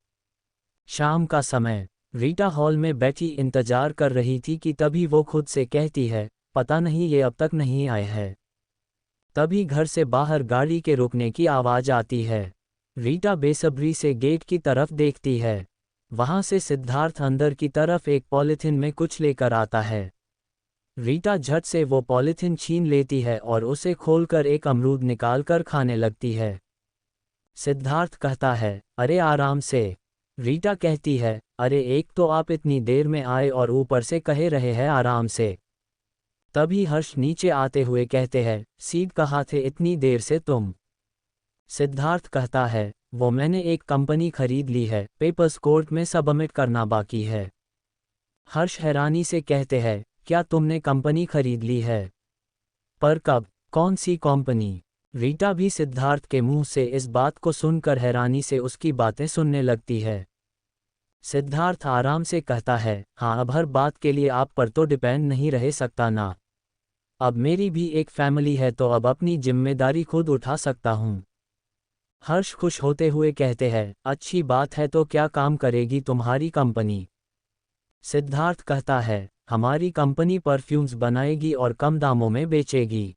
शाम का समय, रीटा हॉल में बैठी इंतजार कर रही थी कि तभी वो खुद से कहती है, पता नहीं ये अब तक नहीं आए हैं। तभी घर से बाहर गाड़ी के रुकने की आवाज़ आती है। रीटा बेसब्री से गेट की तरफ देखती है। वहां से सिद्धार्थ अंदर की तरफ एक पॉलिथिन में कुछ लेकर आता है। रीटा झट से वो पॉलिथिन छीन लेती है और उसे खोलकर एक अमरूद निकालकर खाने लगती है। सिद्धार्थ कहता है, अरे आराम से। रीटा कहती है, अरे एक तो आप इतनी देर में आए और ऊपर से कहे रहे हैं आराम से। तभी हर्ष नीचे आते हुए कहते हैं, सीड कहाँ थे इतनी देर से तुम? सिद्धार्थ कहता है, वो मैंने एक कंपनी खरीद ली है, पेपर्स कोर्ट में सबमिट करना बाकी है। हर्ष हैरानी से कहते हैं, क्या तुमने कंपनी खरीद ली है? पर कब? कौन सी कंपनी? रीटा भी सिद्धार्थ के मुंह से इस बात को सुनकर हैरानी से उसकी बातें सुनने लगती है। सिद्धार्थ आराम से कहता है, हाँ, अब हर बात के लिए आप पर तो डिपेंड नहीं रह सकता ना। अब मेरी भी एक फैमिली है तो अब अपनी जिम्मेदारी खुद उठा सकता हूँ। हर्ष खुश होते हुए कहते हैं, अच्छी बात है, तो क्या काम करेगी तुम्हारी कंपनी? सिद्धार्थ कहता है, हमारी कंपनी परफ्यूम्स बनाएगी और कम दामों में बेचेगी।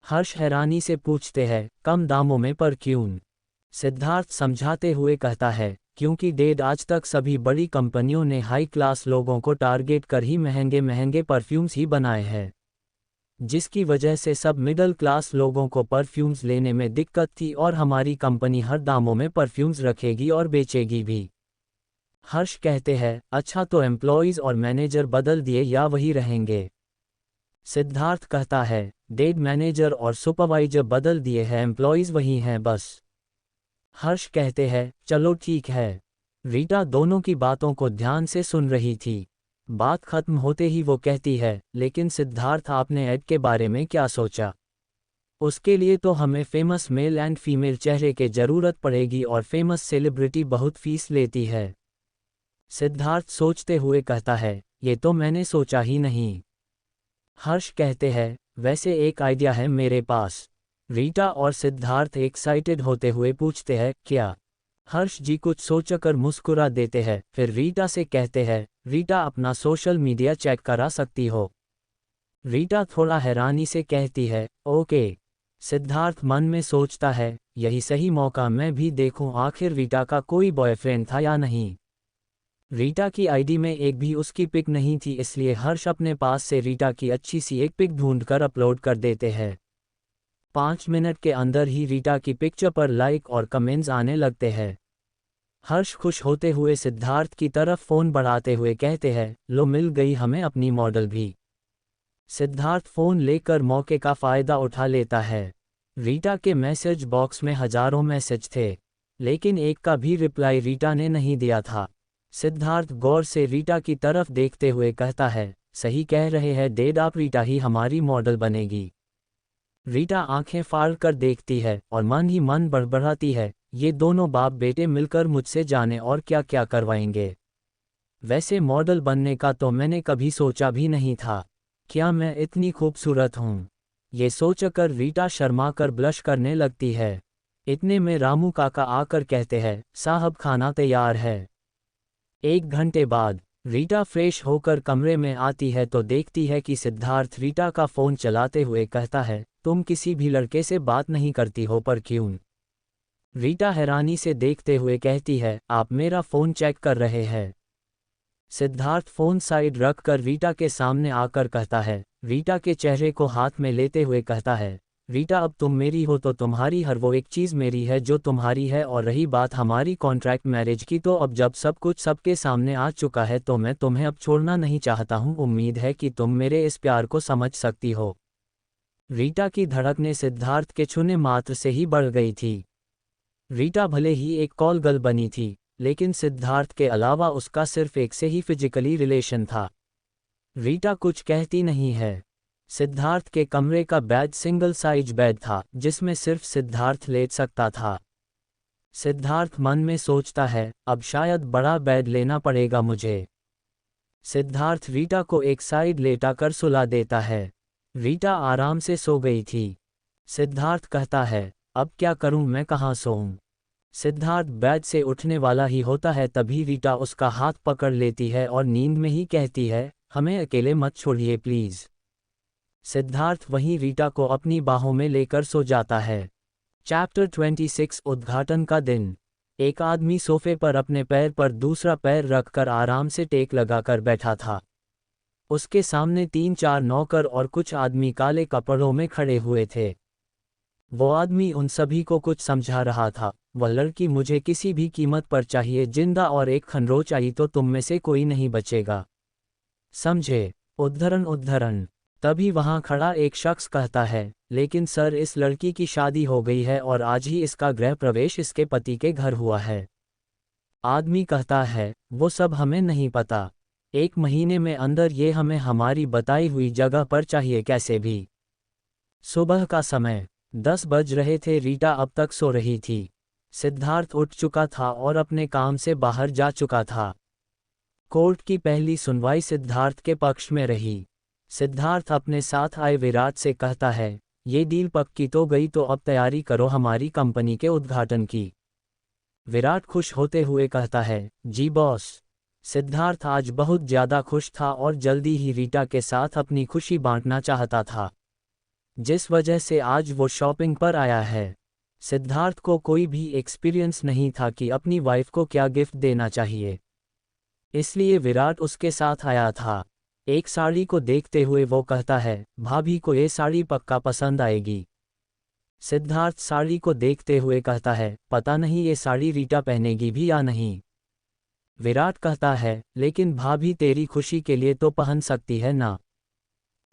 हर्ष हैरानी से पूछते हैं, कम दामों में पर क्यों? सिद्धार्थ समझाते हुए कहता है, क्योंकि डेड आज तक सभी बड़ी कंपनियों ने हाई क्लास लोगों को टारगेट कर ही महंगे महंगे परफ्यूम्स ही बनाए हैं, जिसकी वजह से सब मिडिल क्लास लोगों को परफ्यूम्स लेने में दिक्कत थी और हमारी कंपनी हर दामों में परफ्यूम्स रखेगी और बेचेगी भी। हर्ष कहते हैं, अच्छा, तो एम्प्लॉइज़ और मैनेजर बदल दिए या वही रहेंगे? सिद्धार्थ कहता है, डेड मैनेजर और सुपरवाइजर बदल दिए हैं, एम्प्लॉइज़ वही हैं बस। हर्ष कहते हैं, चलो ठीक है। रीटा दोनों की बातों को ध्यान से सुन रही थी। बात खत्म होते ही वो कहती है, लेकिन सिद्धार्थ, आपने ऐड के बारे में क्या सोचा? उसके लिए तो हमें फेमस मेल एंड फीमेल चेहरे की ज़रूरत पड़ेगी और फेमस सेलिब्रिटी बहुत फीस लेती है। सिद्धार्थ सोचते हुए कहता है, ये तो मैंने सोचा ही नहीं। हर्ष कहते हैं, वैसे एक आइडिया है मेरे पास। रीटा और सिद्धार्थ एक्साइटेड होते हुए पूछते हैं, क्या? हर्ष जी कुछ सोचकर मुस्कुरा देते हैं, फिर रीटा से कहते हैं, रीटा अपना सोशल मीडिया चेक करा सकती हो? रीटा थोड़ा हैरानी से कहती है, ओके। सिद्धार्थ मन में सोचता है, यही सही मौका, मैं भी देखूं आखिर रीटा का कोई बॉयफ्रेंड था या नहीं। रीटा की आईडी में एक भी उसकी पिक नहीं थी, इसलिए हर्ष अपने पास से रीटा की अच्छी सी एक पिक ढूंढकर अपलोड कर देते हैं। 5 मिनट के अंदर ही रीटा की पिक्चर पर लाइक और कमेंट्स आने लगते हैं। हर्ष खुश होते हुए सिद्धार्थ की तरफ फ़ोन बढ़ाते हुए कहते हैं, लो मिल गई हमें अपनी मॉडल भी। सिद्धार्थ फ़ोन लेकर मौके का फ़ायदा उठा लेता है। रीटा के मैसेज बॉक्स में हज़ारों मैसेज थे, लेकिन एक का भी रिप्लाई रीटा ने नहीं दिया था। सिद्धार्थ गौर से रीटा की तरफ देखते हुए कहता है, सही कह रहे हैं डेड, आप, रीटा ही हमारी मॉडल बनेगी। रीटा आंखें फाड़ कर देखती है और मन ही मन बड़बड़ाती है, ये दोनों बाप बेटे मिलकर मुझसे जाने और क्या क्या करवाएंगे। वैसे मॉडल बनने का तो मैंने कभी सोचा भी नहीं था। क्या मैं इतनी खूबसूरत हूँ? ये सोचकर रीटा शर्माकर ब्लश करने लगती है। इतने में रामू काका आकर कहते हैं, साहब खाना तैयार है। 1 घंटे बाद रीटा फ्रेश होकर कमरे में आती है तो देखती है कि सिद्धार्थ रीटा का फ़ोन चलाते हुए कहता है, तुम किसी भी लड़के से बात नहीं करती हो, पर क्यों? रीटा हैरानी से देखते हुए कहती है, आप मेरा फ़ोन चेक कर रहे हैं। सिद्धार्थ फ़ोन साइड रखकर रीटा के सामने आकर कहता है, रीटा के चेहरे को हाथ में लेते हुए कहता है, रीटा अब तुम मेरी हो तो तुम्हारी हर वो एक चीज़ मेरी है जो तुम्हारी है, और रही बात हमारी कॉन्ट्रैक्ट मैरिज की, तो अब जब सब कुछ सबके सामने आ चुका है तो मैं तुम्हें अब छोड़ना नहीं चाहता हूँ। उम्मीद है कि तुम मेरे इस प्यार को समझ सकती हो। रीटा की धड़कनें सिद्धार्थ के छूने मात्र से ही बढ़ गई थी। रीटा भले ही एक कॉल गर्ल बनी थी, लेकिन सिद्धार्थ के अलावा उसका सिर्फ एक से ही फिजिकली रिलेशन था। रीटा कुछ कहती नहीं है। सिद्धार्थ के कमरे का बेड सिंगल साइज बेड था, जिसमें सिर्फ सिद्धार्थ लेट सकता था। सिद्धार्थ मन में सोचता है, अब शायद बड़ा बेड लेना पड़ेगा मुझे। सिद्धार्थ रीटा को एक साइड लेटा कर सुला देता है। रीटा आराम से सो गई थी। सिद्धार्थ कहता है, अब क्या करूं, मैं कहाँ सोऊं। सिद्धार्थ बेड से उठने वाला ही होता है, तभी रीटा उसका हाथ पकड़ लेती है और नींद में ही कहती है, हमें अकेले मत छोड़िए प्लीज। सिद्धार्थ वहीं रीटा को अपनी बाहों में लेकर सो जाता है। चैप्टर 26 उद्घाटन का दिन। एक आदमी सोफे पर अपने पैर पर दूसरा पैर रखकर आराम से टेक लगाकर बैठा था। उसके सामने 3-4 नौकर और कुछ आदमी काले कपड़ों में खड़े हुए थे। वो आदमी उन सभी को कुछ समझा रहा था। वह लड़की मुझे किसी भी कीमत पर चाहिए, जिंदा और एक खनरोच आई तो तुम में से कोई नहीं बचेगा, समझे। उद्धरण उद्धरण। तभी वहां खड़ा एक शख्स कहता है, लेकिन सर इस लड़की की शादी हो गई है और आज ही इसका गृह प्रवेश इसके पति के घर हुआ है। आदमी कहता है, वो सब हमें नहीं पता। 1 महीने में अंदर ये हमें हमारी बताई हुई जगह पर चाहिए कैसे भी। सुबह का समय 10 बज रहे थे। रीटा अब तक सो रही थी। सिद्धार्थ उठ चुका था और अपने काम से बाहर जा चुका था। कोर्ट की पहली सुनवाई सिद्धार्थ के पक्ष में रही। सिद्धार्थ अपने साथ आए विराट से कहता है, ये डील पक्की तो गई, तो अब तैयारी करो हमारी कंपनी के उद्घाटन की। विराट खुश होते हुए कहता है, जी बॉस। सिद्धार्थ आज बहुत ज़्यादा खुश था और जल्दी ही रीटा के साथ अपनी खुशी बांटना चाहता था, जिस वजह से आज वो शॉपिंग पर आया है। सिद्धार्थ को कोई भी एक्सपीरियंस नहीं था कि अपनी वाइफ को क्या गिफ्ट देना चाहिए, इसलिए विराट उसके साथ आया था। एक साड़ी को देखते हुए वो कहता है, भाभी को ये साड़ी पक्का पसंद आएगी। सिद्धार्थ साड़ी को देखते हुए कहता है, पता नहीं ये साड़ी रीटा पहनेगी भी या नहीं। विराट कहता है, लेकिन भाभी तेरी खुशी के लिए तो पहन सकती है ना।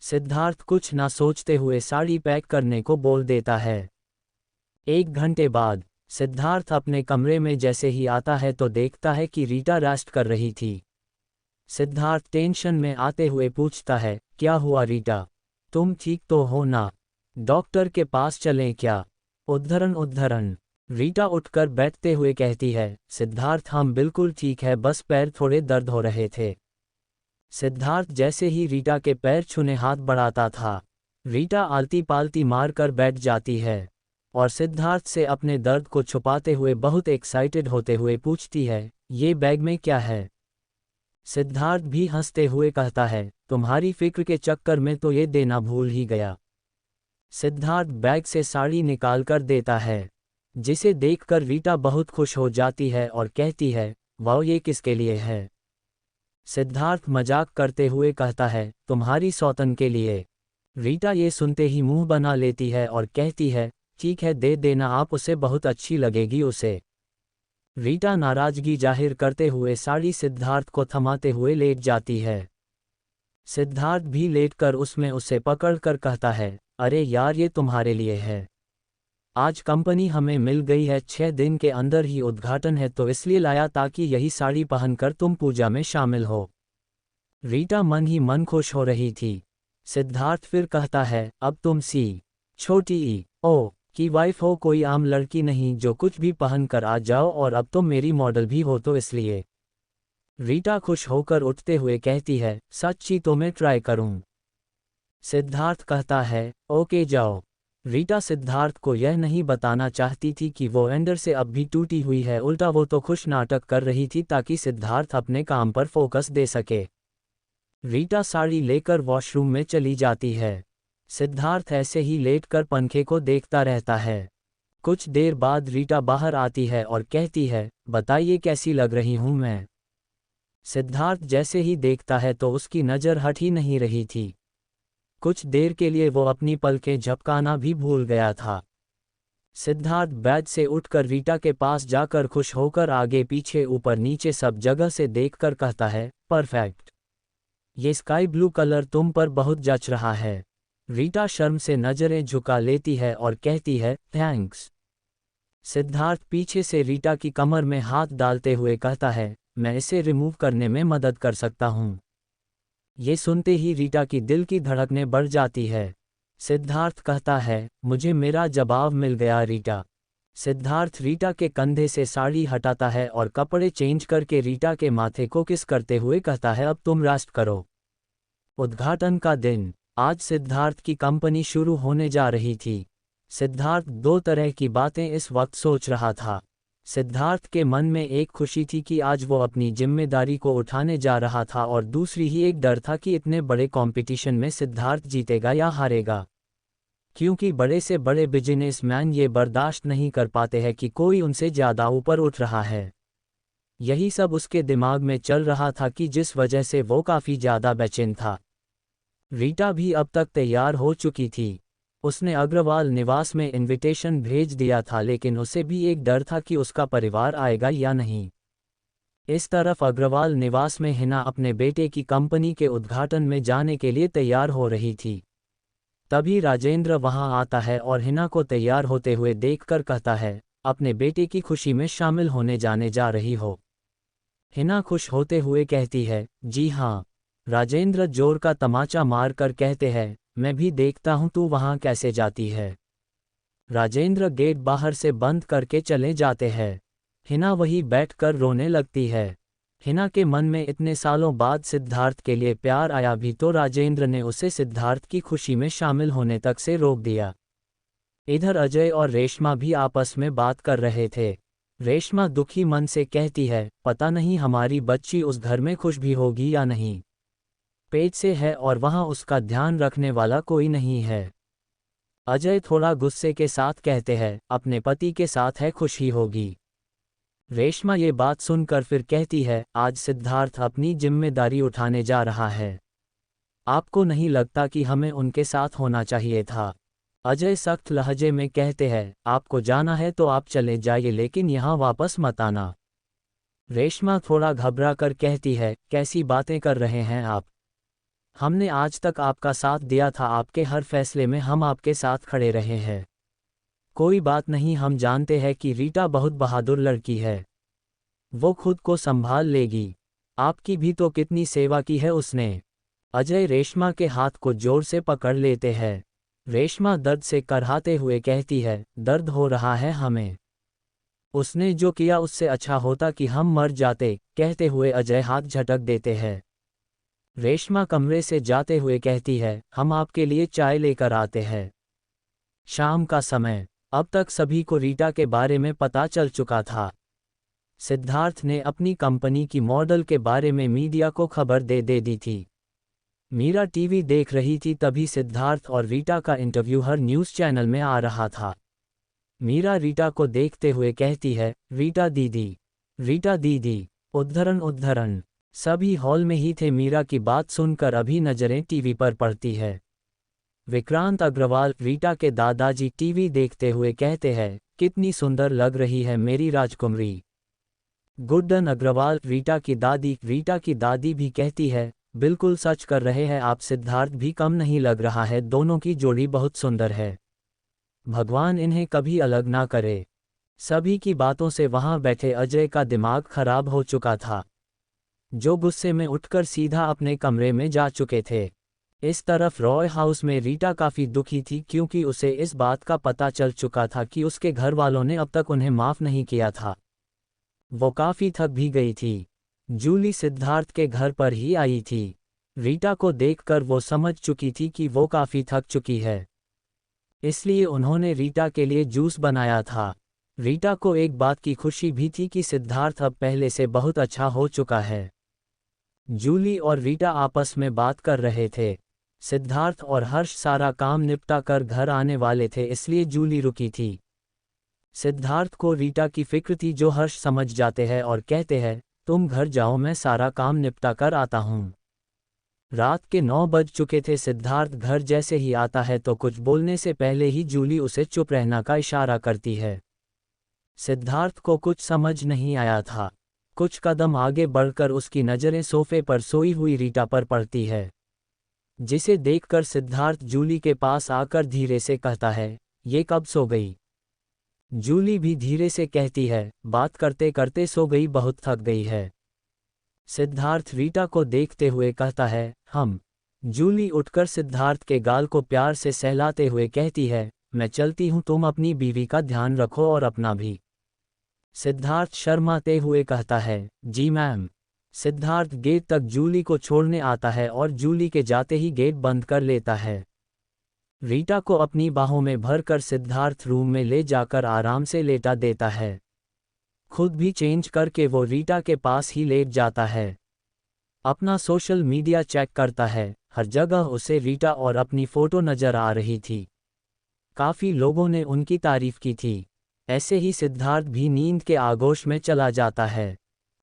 सिद्धार्थ कुछ ना सोचते हुए साड़ी पैक करने को बोल देता है। 1 घंटे बाद सिद्धार्थ अपने कमरे में जैसे ही आता है तो देखता है कि रीटा रेस्ट कर रही थी। सिद्धार्थ टेंशन में आते हुए पूछता है, क्या हुआ रीटा, तुम ठीक तो हो ना, डॉक्टर के पास चलें क्या। उद्धरण उद्धरण। रीटा उठकर बैठते हुए कहती है, सिद्धार्थ हम बिल्कुल ठीक है, बस पैर थोड़े दर्द हो रहे थे। सिद्धार्थ जैसे ही रीटा के पैर छूने हाथ बढ़ाता था, रीटा आलती पालती मारकर बैठ जाती है और सिद्धार्थ से अपने दर्द को छुपाते हुए बहुत एक्साइटेड होते हुए पूछती है, ये बैग में क्या है। सिद्धार्थ भी हंसते हुए कहता है, तुम्हारी फिक्र के चक्कर में तो ये देना भूल ही गया। सिद्धार्थ बैग से साड़ी निकाल कर देता है, जिसे देखकर रीटा बहुत खुश हो जाती है और कहती है, वाह ये किसके लिए है। सिद्धार्थ मजाक करते हुए कहता है, तुम्हारी सौतन के लिए। रीटा ये सुनते ही मुंह बना लेती है और कहती है, ठीक है दे देना आप उसे, बहुत अच्छी लगेगी उसे। रीटा नाराजगी जाहिर करते हुए साड़ी सिद्धार्थ को थमाते हुए लेट जाती है। सिद्धार्थ भी लेटकर उसमें उसे पकड़कर कहता है, अरे यार ये तुम्हारे लिए है। आज कंपनी हमें मिल गई है, 6 दिन के अंदर ही उद्घाटन है तो इसलिए लाया ताकि यही साड़ी पहनकर तुम पूजा में शामिल हो। रीटा मन ही मन खुश हो रही थी। सिद्धार्थ फिर कहता है, अब तुम छोटी ई ओ की वाइफ हो, कोई आम लड़की नहीं जो कुछ भी पहन कर आ जाओ, और अब तुम मेरी मॉडल भी हो तो इसलिए। रीटा खुश होकर उठते हुए कहती है, सच्ची तो मैं ट्राई करूं। सिद्धार्थ कहता है, ओके जाओ। रीटा सिद्धार्थ को यह नहीं बताना चाहती थी कि वो अंदर से अब भी टूटी हुई है, उल्टा वो तो खुश नाटक कर रही थी ताकि सिद्धार्थ अपने काम पर फोकस दे सके। रीटा साड़ी लेकर वॉशरूम में चली जाती है। सिद्धार्थ ऐसे ही लेटकर पंखे को देखता रहता है। कुछ देर बाद रीटा बाहर आती है और कहती है, बताइए कैसी लग रही हूं मैं। सिद्धार्थ जैसे ही देखता है तो उसकी नज़र हट ही नहीं रही थी। कुछ देर के लिए वो अपनी पलकें झपकाना भी भूल गया था। सिद्धार्थ बेड से उठकर रीटा के पास जाकर खुश होकर आगे पीछे ऊपर नीचे सब जगह से देखकर कहता है, परफेक्ट। ये स्काई ब्लू कलर तुम पर बहुत जच रहा है। रीटा शर्म से नजरें झुका लेती है और कहती है, थैंक्स। सिद्धार्थ पीछे से रीटा की कमर में हाथ डालते हुए कहता है, मैं इसे रिमूव करने में मदद कर सकता हूँ। ये सुनते ही रीटा की दिल की धड़कनें बढ़ जाती है। सिद्धार्थ कहता है, मुझे मेरा जवाब मिल गया रीटा। सिद्धार्थ रीटा के कंधे से साड़ी हटाता है और कपड़े चेंज करके रीटा के माथे को किस करते हुए कहता है, अब तुम रेस्ट करो। उद्घाटन का दिन। आज सिद्धार्थ की कंपनी शुरू होने जा रही थी। सिद्धार्थ दो तरह की बातें इस वक्त सोच रहा था। सिद्धार्थ के मन में एक खुशी थी कि आज वो अपनी जिम्मेदारी को उठाने जा रहा था और दूसरी ही एक डर था कि इतने बड़े कंपटीशन में सिद्धार्थ जीतेगा या हारेगा। क्योंकि बड़े से बड़े बिजनेसमैन ये बर्दाश्त नहीं कर पाते हैं कि कोई उनसे ज़्यादा ऊपर उठ रहा है। यही सब उसके दिमाग में चल रहा था कि जिस वजह से वो काफ़ी ज़्यादा बेचैन था। रीटा भी अब तक तैयार हो चुकी थी। उसने अग्रवाल निवास में इनविटेशन भेज दिया था, लेकिन उसे भी एक डर था कि उसका परिवार आएगा या नहीं। इस तरफ अग्रवाल निवास में हिना अपने बेटे की कंपनी के उद्घाटन में जाने के लिए तैयार हो रही थी। तभी राजेंद्र वहां आता है और हिना को तैयार होते हुए देखकर कहता है, अपने बेटे की खुशी में शामिल होने जाने जा रही हो। हिना खुश होते हुए कहती है, जी हाँ। राजेंद्र जोर का तमाचा मारकर कहते हैं, मैं भी देखता हूं तू वहां कैसे जाती है। राजेंद्र गेट बाहर से बंद करके चले जाते हैं। हिना वहीं बैठकर रोने लगती है। हिना के मन में इतने सालों बाद सिद्धार्थ के लिए प्यार आया भी तो राजेंद्र ने उसे सिद्धार्थ की खुशी में शामिल होने तक से रोक दिया। इधर अजय और रेशमा भी आपस में बात कर रहे थे। रेशमा दुखी मन से कहती है, पता नहीं हमारी बच्ची उस घर में खुश भी होगी या नहीं। पेट से है और वहां उसका ध्यान रखने वाला कोई नहीं है। अजय थोड़ा गुस्से के साथ कहते हैं, अपने पति के साथ है खुश ही होगी। रेशमा ये बात सुनकर फिर कहती है, आज सिद्धार्थ अपनी जिम्मेदारी उठाने जा रहा है। आपको नहीं लगता कि हमें उनके साथ होना चाहिए था? अजय सख्त लहजे में कहते हैं, आपको जाना है तो आप चले जाइए, लेकिन यहाँ वापस मत आना। रेशमा थोड़ा घबरा कर कहती है, कैसी बातें कर रहे हैं आप? हमने आज तक आपका साथ दिया था, आपके हर फैसले में हम आपके साथ खड़े रहे हैं। कोई बात नहीं, हम जानते हैं कि रीटा बहुत बहादुर लड़की है, वो खुद को संभाल लेगी। आपकी भी तो कितनी सेवा की है उसने। अजय रेशमा के हाथ को जोर से पकड़ लेते हैं। रेशमा दर्द से करहाते हुए कहती है, दर्द हो रहा है हमें। उसने जो किया उससे अच्छा होता कि हम मर जाते, कहते हुए अजय हाथ झटक देते हैं। रेशमा कमरे से जाते हुए कहती है, हम आपके लिए चाय लेकर आते हैं। शाम का समय। अब तक सभी को रीटा के बारे में पता चल चुका था। सिद्धार्थ ने अपनी कंपनी की मॉडल के बारे में मीडिया को खबर दे दी थी। मीरा टीवी देख रही थी, तभी सिद्धार्थ और रीटा का इंटरव्यू हर न्यूज़ चैनल में आ रहा था। मीरा रीटा को देखते हुए कहती है, रीटा दीदी, रीटा दीदी। उद्धरण उद्धरण। सभी हॉल में ही थे। मीरा की बात सुनकर अभी नजरें टीवी पर पड़ती है। विक्रांत अग्रवाल रीटा के दादाजी टीवी देखते हुए कहते हैं, कितनी सुंदर लग रही है मेरी राजकुमारी। गुड्डन अग्रवाल रीटा की दादी भी कहती है, बिल्कुल सच कर रहे हैं आप, सिद्धार्थ भी कम नहीं लग रहा है, दोनों की जोड़ी बहुत सुंदर है। भगवान इन्हें कभी अलग ना करे। सभी की बातों से वहां बैठे अजय का दिमाग खराब हो चुका था, जो गुस्से में उठकर सीधा अपने कमरे में जा चुके थे। इस तरफ रॉय हाउस में रीटा काफ़ी दुखी थी, क्योंकि उसे इस बात का पता चल चुका था कि उसके घर वालों ने अब तक उन्हें माफ़ नहीं किया था। वो काफ़ी थक भी गई थी। जूली सिद्धार्थ के घर पर ही आई थी। रीटा को देखकर वो समझ चुकी थी कि वो काफ़ी थक चुकी है, इसलिए उन्होंने रीटा के लिए जूस बनाया था। रीटा को एक बात की खुशी भी थी कि सिद्धार्थ अब पहले से बहुत अच्छा हो चुका है। जूली और रीटा आपस में बात कर रहे थे। सिद्धार्थ और हर्ष सारा काम निपटा कर घर आने वाले थे, इसलिए जूली रुकी थी। सिद्धार्थ को रीटा की फिक्र थी, जो हर्ष समझ जाते हैं और कहते हैं, तुम घर जाओ, मैं सारा काम निपटा कर आता हूँ। रात के 9 बज चुके थे। सिद्धार्थ घर जैसे ही आता है तो कुछ बोलने से पहले ही जूली उसे चुप रहना का इशारा करती है। सिद्धार्थ को कुछ समझ नहीं आया था। कुछ कदम आगे बढ़कर उसकी नज़रें सोफे पर सोई हुई रीटा पर पड़ती है, जिसे देखकर सिद्धार्थ जूली के पास आकर धीरे से कहता है, ये कब सो गई? जूली भी धीरे से कहती है, बात करते करते सो गई, बहुत थक गई है। सिद्धार्थ रीटा को देखते हुए कहता है, हम। जूली उठकर सिद्धार्थ के गाल को प्यार से सहलाते हुए कहती है, मैं चलती हूँ, तुम अपनी बीवी का ध्यान रखो और अपना भी। सिद्धार्थ शर्माते हुए कहता है, जी मैम। सिद्धार्थ गेट तक जूली को छोड़ने आता है और जूली के जाते ही गेट बंद कर लेता है। रीटा को अपनी बाहों में भरकर सिद्धार्थ रूम में ले जाकर आराम से लेटा देता है। खुद भी चेंज करके वो रीटा के पास ही लेट जाता है। अपना सोशल मीडिया चेक करता है। हर जगह उसे रीटा और अपनी फोटो नजर आ रही थी। काफ़ी लोगों ने उनकी तारीफ की थी। ऐसे ही सिद्धार्थ भी नींद के आगोश में चला जाता है।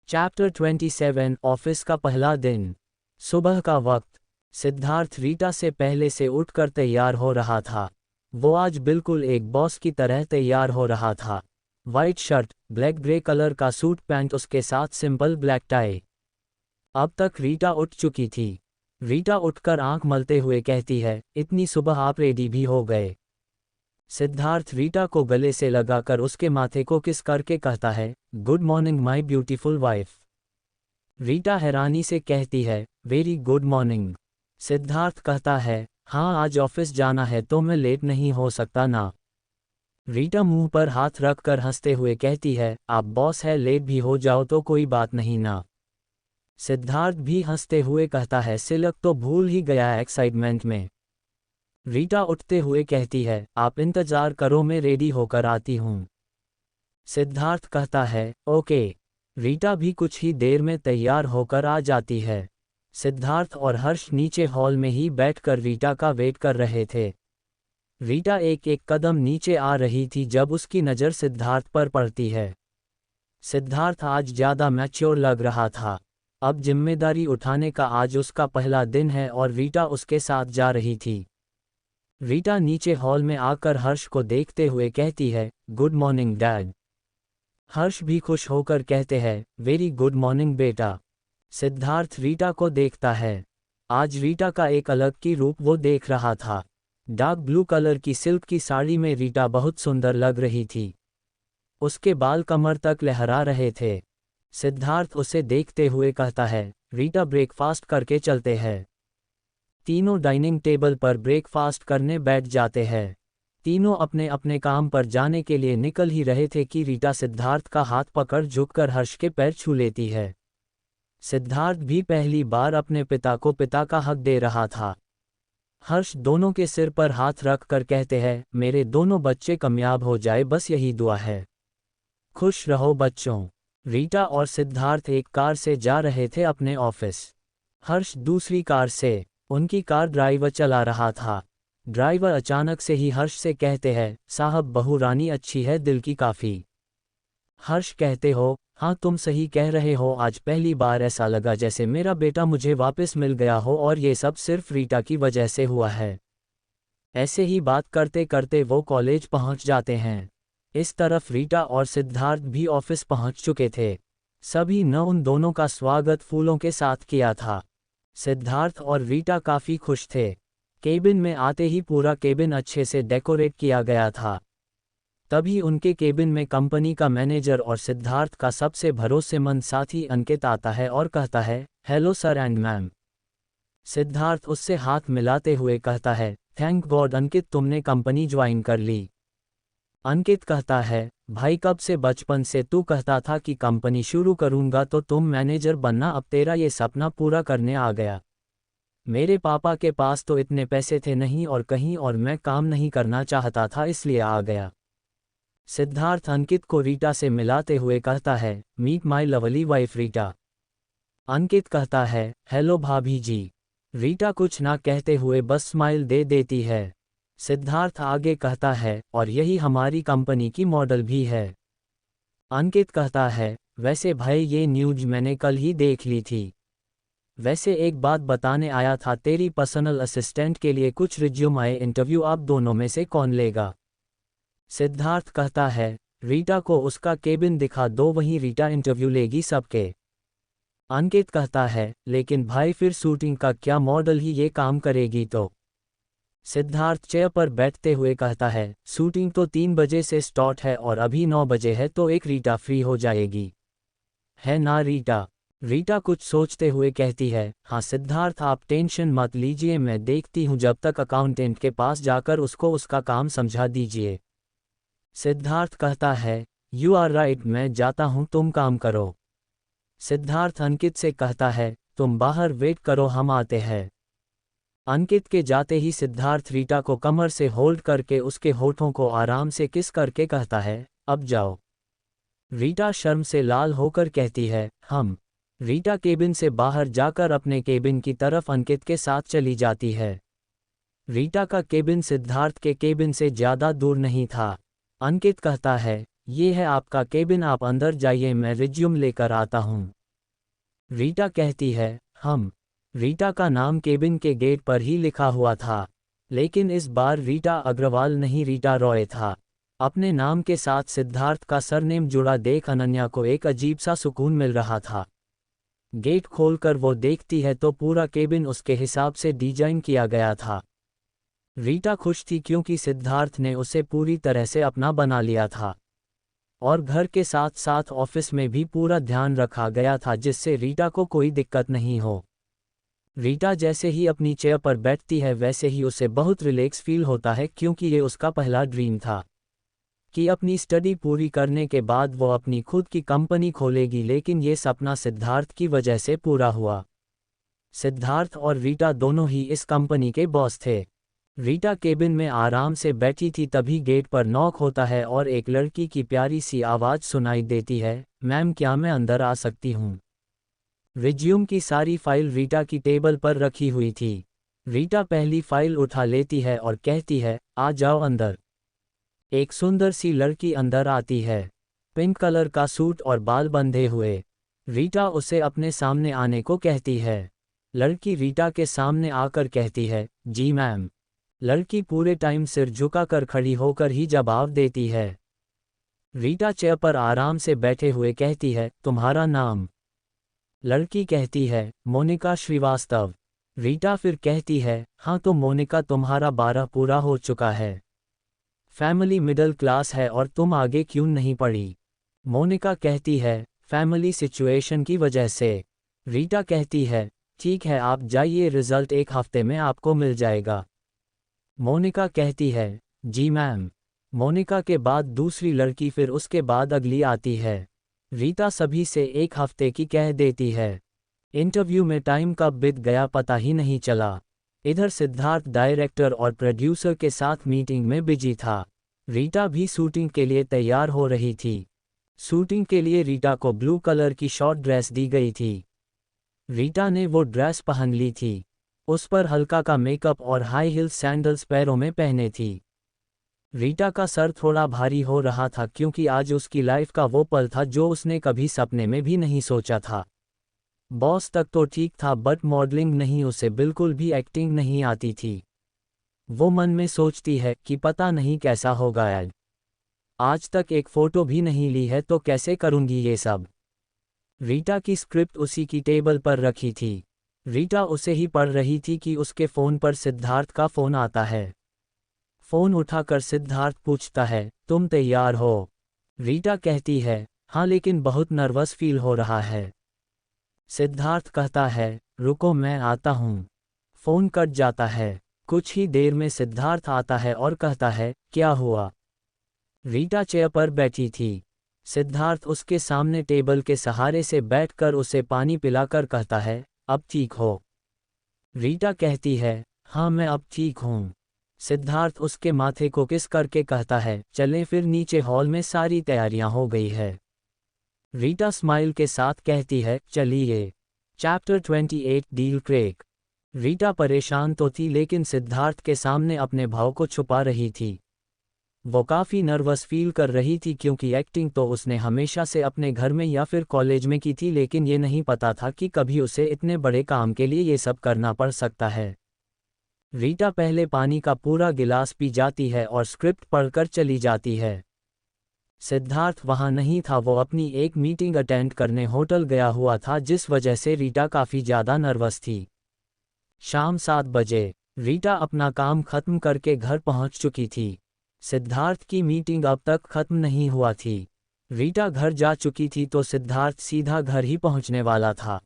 चैप्टर 27 ऑफिस का पहला दिन। सुबह का वक्त। सिद्धार्थ रीटा से पहले से उठकर तैयार हो रहा था। वो आज बिल्कुल एक बॉस की तरह तैयार हो रहा था। White shirt, black grey colour का सूट पैंट, उसके साथ सिंपल ब्लैक टाई। अब तक रीटा उठ चुकी थी। रीटा उठकर आंख मलते हुए कहती है, इतनी सुबह आप रेडी भी हो गए? सिद्धार्थ रीटा को गले से लगाकर उसके माथे को किस करके कहता है, good morning my beautiful wife. Rita हैरानी से कहती है, वेरी गुड मॉर्निंग। सिद्धार्थ कहता है, हाँ आज ऑफिस जाना है तो मैं लेट नहीं हो सकता ना। रीटा मुंह पर हाथ रखकर हंसते हुए कहती है, आप बॉस है, लेट भी हो जाओ तो कोई बात नहीं ना। सिद्धार्थ भी हंसते हुए कहता है, सिलक तो भूल ही गया एक्साइटमेंट में। रीटा उठते हुए कहती है, आप इंतजार करो, मैं रेडी होकर आती हूँ। सिद्धार्थ कहता है, ओके। रीटा भी कुछ ही देर में तैयार होकर आ जाती है। सिद्धार्थ और हर्ष नीचे हॉल में ही बैठकर रीटा का वेट कर रहे थे। रीटा एक एक कदम नीचे आ रही थी जब उसकी नज़र सिद्धार्थ पर पड़ती है। सिद्धार्थ आज ज़्यादा मैच्योर लग रहा था। अब जिम्मेदारी उठाने का आज उसका पहला दिन है और रीटा उसके साथ जा रही थी। रीटा नीचे हॉल में आकर हर्ष को देखते हुए कहती है, गुड मॉर्निंग डैड। हर्ष भी खुश होकर कहते हैं, वेरी गुड मॉर्निंग बेटा। सिद्धार्थ रीटा को देखता है। आज रीटा का एक अलग की रूप वो देख रहा था। डार्क ब्लू कलर की सिल्क की साड़ी में रीटा बहुत सुंदर लग रही थी। उसके बाल कमर तक लहरा रहे थे। सिद्धार्थ उसे देखते हुए कहता है, रीटा ब्रेकफास्ट करके चलते हैं। तीनों डाइनिंग टेबल पर ब्रेकफास्ट करने बैठ जाते हैं। तीनों अपने अपने काम पर जाने के लिए निकल ही रहे थे कि रीटा सिद्धार्थ का हाथ पकड़ झुककर हर्ष के पैर छू लेती है। सिद्धार्थ भी पहली बार अपने पिता को पिता का हक दे रहा था। हर्ष दोनों के सिर पर हाथ रख कर कहते हैं, मेरे दोनों बच्चे कामयाब हो जाए, बस यही दुआ है। खुश रहो बच्चों। रीटा और सिद्धार्थ एक कार से जा रहे थे अपने ऑफिस। हर्ष दूसरी कार से। उनकी कार ड्राइवर चला रहा था। ड्राइवर अचानक से ही हर्ष से कहते हैं, साहब बहू रानी अच्छी है, दिल की काफ़ी। हर्ष कहते हो, हाँ तुम सही कह रहे हो, आज पहली बार ऐसा लगा जैसे मेरा बेटा मुझे वापस मिल गया हो और ये सब सिर्फ रीटा की वजह से हुआ है। ऐसे ही बात करते करते वो कॉलेज पहुंच जाते हैं। इस तरफ रीटा और सिद्धार्थ भी ऑफिस पहुंच चुके थे। सभी ने उन दोनों का स्वागत फूलों के साथ किया था। सिद्धार्थ और रीटा काफ़ी खुश थे। केबिन में आते ही पूरा केबिन अच्छे से डेकोरेट किया गया था। तभी उनके केबिन में कंपनी का मैनेजर और सिद्धार्थ का सबसे भरोसेमंद साथी अंकित आता है और कहता है, hello sir and ma'am. Siddharth उससे हाथ मिलाते हुए कहता है, थैंक गॉड अंकित, तुमने कंपनी ज्वाइन कर ली। अंकित कहता है, भाई कब से बचपन से तू कहता था कि कंपनी शुरू करूंगा तो तुम मैनेजर बनना, अब तेरा ये सपना पूरा करने आ गया। मेरे पापा के पास तो इतने पैसे थे नहीं और कहीं और मैं काम नहीं करना चाहता था, इसलिए आ गया। सिद्धार्थ अंकित को रीटा से मिलाते हुए कहता है, meet my lovely wife Rita. Ankit कहता है, हेलो भाभी जी। रीटा कुछ ना कहते हुए बस स्माइल दे देती है। सिद्धार्थ आगे कहता है, और यही हमारी कंपनी की मॉडल भी है। अंकित कहता है, वैसे भाई ये न्यूज़ मैंने कल ही देख ली थी। वैसे एक बात बताने आया था, तेरी पर्सनल असिस्टेंट के लिए कुछ रिज्यूम आए, इंटरव्यू आप दोनों में से कौन लेगा? सिद्धार्थ कहता है, रीटा को उसका केबिन दिखा दो, वहीं रीटा इंटरव्यू लेगी सबके। अंकित कहता है, लेकिन भाई फिर शूटिंग का क्या, मॉडल ही ये काम करेगी तो? सिद्धार्थ चेयर पर बैठते हुए कहता है, शूटिंग तो 3 बजे से स्टार्ट है और अभी 9 बजे है, तो एक रीटा फ्री हो जाएगी, है ना रीटा? रीटा कुछ सोचते हुए कहती है, हाँ सिद्धार्थ आप टेंशन मत लीजिए, मैं देखती हूँ, जब तक अकाउंटेंट के पास जाकर उसको उसका काम समझा दीजिए। सिद्धार्थ कहता है, यू आर राइट, मैं जाता हूँ, तुम काम करो। सिद्धार्थ अंकित से कहता है, तुम बाहर वेट करो, हम आते हैं। अंकित के जाते ही सिद्धार्थ रीटा को कमर से होल्ड करके उसके होठों को आराम से किस करके कहता है, अब जाओ। रीटा शर्म से लाल होकर कहती है, हम। रीटा केबिन से बाहर जाकर अपने केबिन की तरफ अंकित के साथ चली जाती है। रीटा का केबिन सिद्धार्थ के केबिन से ज़्यादा दूर नहीं था। अंकित कहता है, ये है आपका केबिन, आप अंदर जाइए, मैं रिज्यूम लेकर आता हूँ। रीटा कहती है, हम। रीटा का नाम केबिन के गेट पर ही लिखा हुआ था, लेकिन इस बार रीटा अग्रवाल नहीं, रीटा रॉय था। अपने नाम के साथ सिद्धार्थ का सरनेम जुड़ा देख अनन्या को एक अजीब सा सुकून मिल रहा था। गेट खोलकर वो देखती है तो पूरा केबिन उसके हिसाब से डिजाइन किया गया था। रीटा खुश थी क्योंकि सिद्धार्थ ने उसे पूरी तरह से अपना बना लिया था, और घर के साथ साथ ऑफिस में भी पूरा ध्यान रखा गया था जिससे रीटा को कोई दिक्कत नहीं हो। रीटा जैसे ही अपनी चेयर पर बैठती है वैसे ही उसे बहुत रिलैक्स फील होता है, क्योंकि ये उसका पहला ड्रीम था कि अपनी स्टडी पूरी करने के बाद वो अपनी खुद की कंपनी खोलेगी, लेकिन ये सपना सिद्धार्थ की वजह से पूरा हुआ। सिद्धार्थ और रीटा दोनों ही इस कंपनी के बॉस थे। रीटा केबिन में आराम से बैठी थी, तभी गेट पर नॉक होता है और एक लड़की की प्यारी सी आवाज़ सुनाई देती है, मैम क्या मैं अंदर आ सकती हूँ? रिज्यूम की सारी फाइल रीटा की टेबल पर रखी हुई थी। रीटा पहली फाइल उठा लेती है और कहती है, आ जाओ अंदर। एक सुंदर सी लड़की अंदर आती है, पिंक कलर का सूट और बाल बंधे हुए। रीटा उसे अपने सामने आने को कहती है। लड़की रीटा के सामने आकर कहती है, जी मैम। लड़की पूरे टाइम सिर झुकाकर खड़ी होकर ही जवाब देती है। रीटा चेयर पर आराम से बैठे हुए कहती है, तुम्हारा नाम? लड़की कहती है, मोनिका श्रीवास्तव। रीटा फिर कहती है, हाँ तो मोनिका तुम्हारा 12 पूरा हो चुका है, फैमिली मिडिल क्लास है, और तुम आगे क्यों नहीं पढ़ी? मोनिका कहती है, फैमिली सिचुएशन की वजह से। रीटा कहती है, ठीक है आप जाइए, रिजल्ट 1 हफ्ते में आपको मिल जाएगा। मोनिका कहती है, जी मैम। मोनिका के बाद दूसरी लड़की, फिर उसके बाद अगली आती है। रीटा सभी से 1 हफ्ते की कह देती है। इंटरव्यू में टाइम कब बीत गया पता ही नहीं चला। इधर सिद्धार्थ डायरेक्टर और प्रोड्यूसर के साथ मीटिंग में बिजी था। रीटा भी शूटिंग के लिए तैयार हो रही थी। शूटिंग के लिए रीटा को ब्लू कलर की शॉर्ट ड्रेस दी गई थी। रीटा ने वो ड्रेस पहन ली थी। उस पर हल्का का मेकअप और हाई हील सैंडल्स पैरों में पहने थी। रीटा का सर थोड़ा भारी हो रहा था क्योंकि आज उसकी लाइफ का वो पल था जो उसने कभी सपने में भी नहीं सोचा था। बॉस तक तो ठीक था, बट मॉडलिंग नहीं, उसे बिल्कुल भी एक्टिंग नहीं आती थी। वो मन में सोचती है कि पता नहीं कैसा होगा, आज तक एक फ़ोटो भी नहीं ली है तो कैसे करूँगी ये सब। रीटा की स्क्रिप्ट उसी की टेबल पर रखी थी। रीटा उसे ही पढ़ रही थी कि उसके फ़ोन पर सिद्धार्थ का फ़ोन आता है। फ़ोन उठाकर सिद्धार्थ पूछता है, तुम तैयार हो? रीटा कहती है, हाँ लेकिन बहुत नर्वस फील हो रहा है। सिद्धार्थ कहता है, रुको मैं आता हूँ। फ़ोन कट जाता है। कुछ ही देर में सिद्धार्थ आता है और कहता है, क्या हुआ? रीटा चेयर पर बैठी थी। सिद्धार्थ उसके सामने टेबल के सहारे से बैठकर उसे पानी पिलाकर कहता है, अब ठीक हो? रीटा कहती है, हाँ मैं अब ठीक हूँ। सिद्धार्थ उसके माथे को किस करके कहता है, चलें फिर नीचे, हॉल में सारी तैयारियां हो गई है। रीटा स्माइल के साथ कहती है, चलिए। Chapter 28 deal crack. रीटा परेशान तो थी लेकिन सिद्धार्थ के सामने अपने भाव को छुपा रही थी। वो काफ़ी नर्वस फील कर रही थी क्योंकि एक्टिंग तो उसने हमेशा से अपने घर में या फिर कॉलेज में की थी, लेकिन ये नहीं पता था कि कभी उसे इतने बड़े काम के लिए ये सब करना पड़ सकता है। रीटा पहले पानी का पूरा गिलास पी जाती है और स्क्रिप्ट पढ़कर चली जाती है। सिद्धार्थ वहां नहीं था, वो अपनी एक मीटिंग अटेंड करने होटल गया हुआ था, जिस वजह से रीटा काफ़ी ज़्यादा नर्वस थी। शाम 7 बजे रीटा अपना काम खत्म करके घर पहुंच चुकी थी। सिद्धार्थ की मीटिंग अब तक खत्म नहीं हुआ थी। रीटा घर जा चुकी थी तो सिद्धार्थ सीधा घर ही पहुंचने वाला था।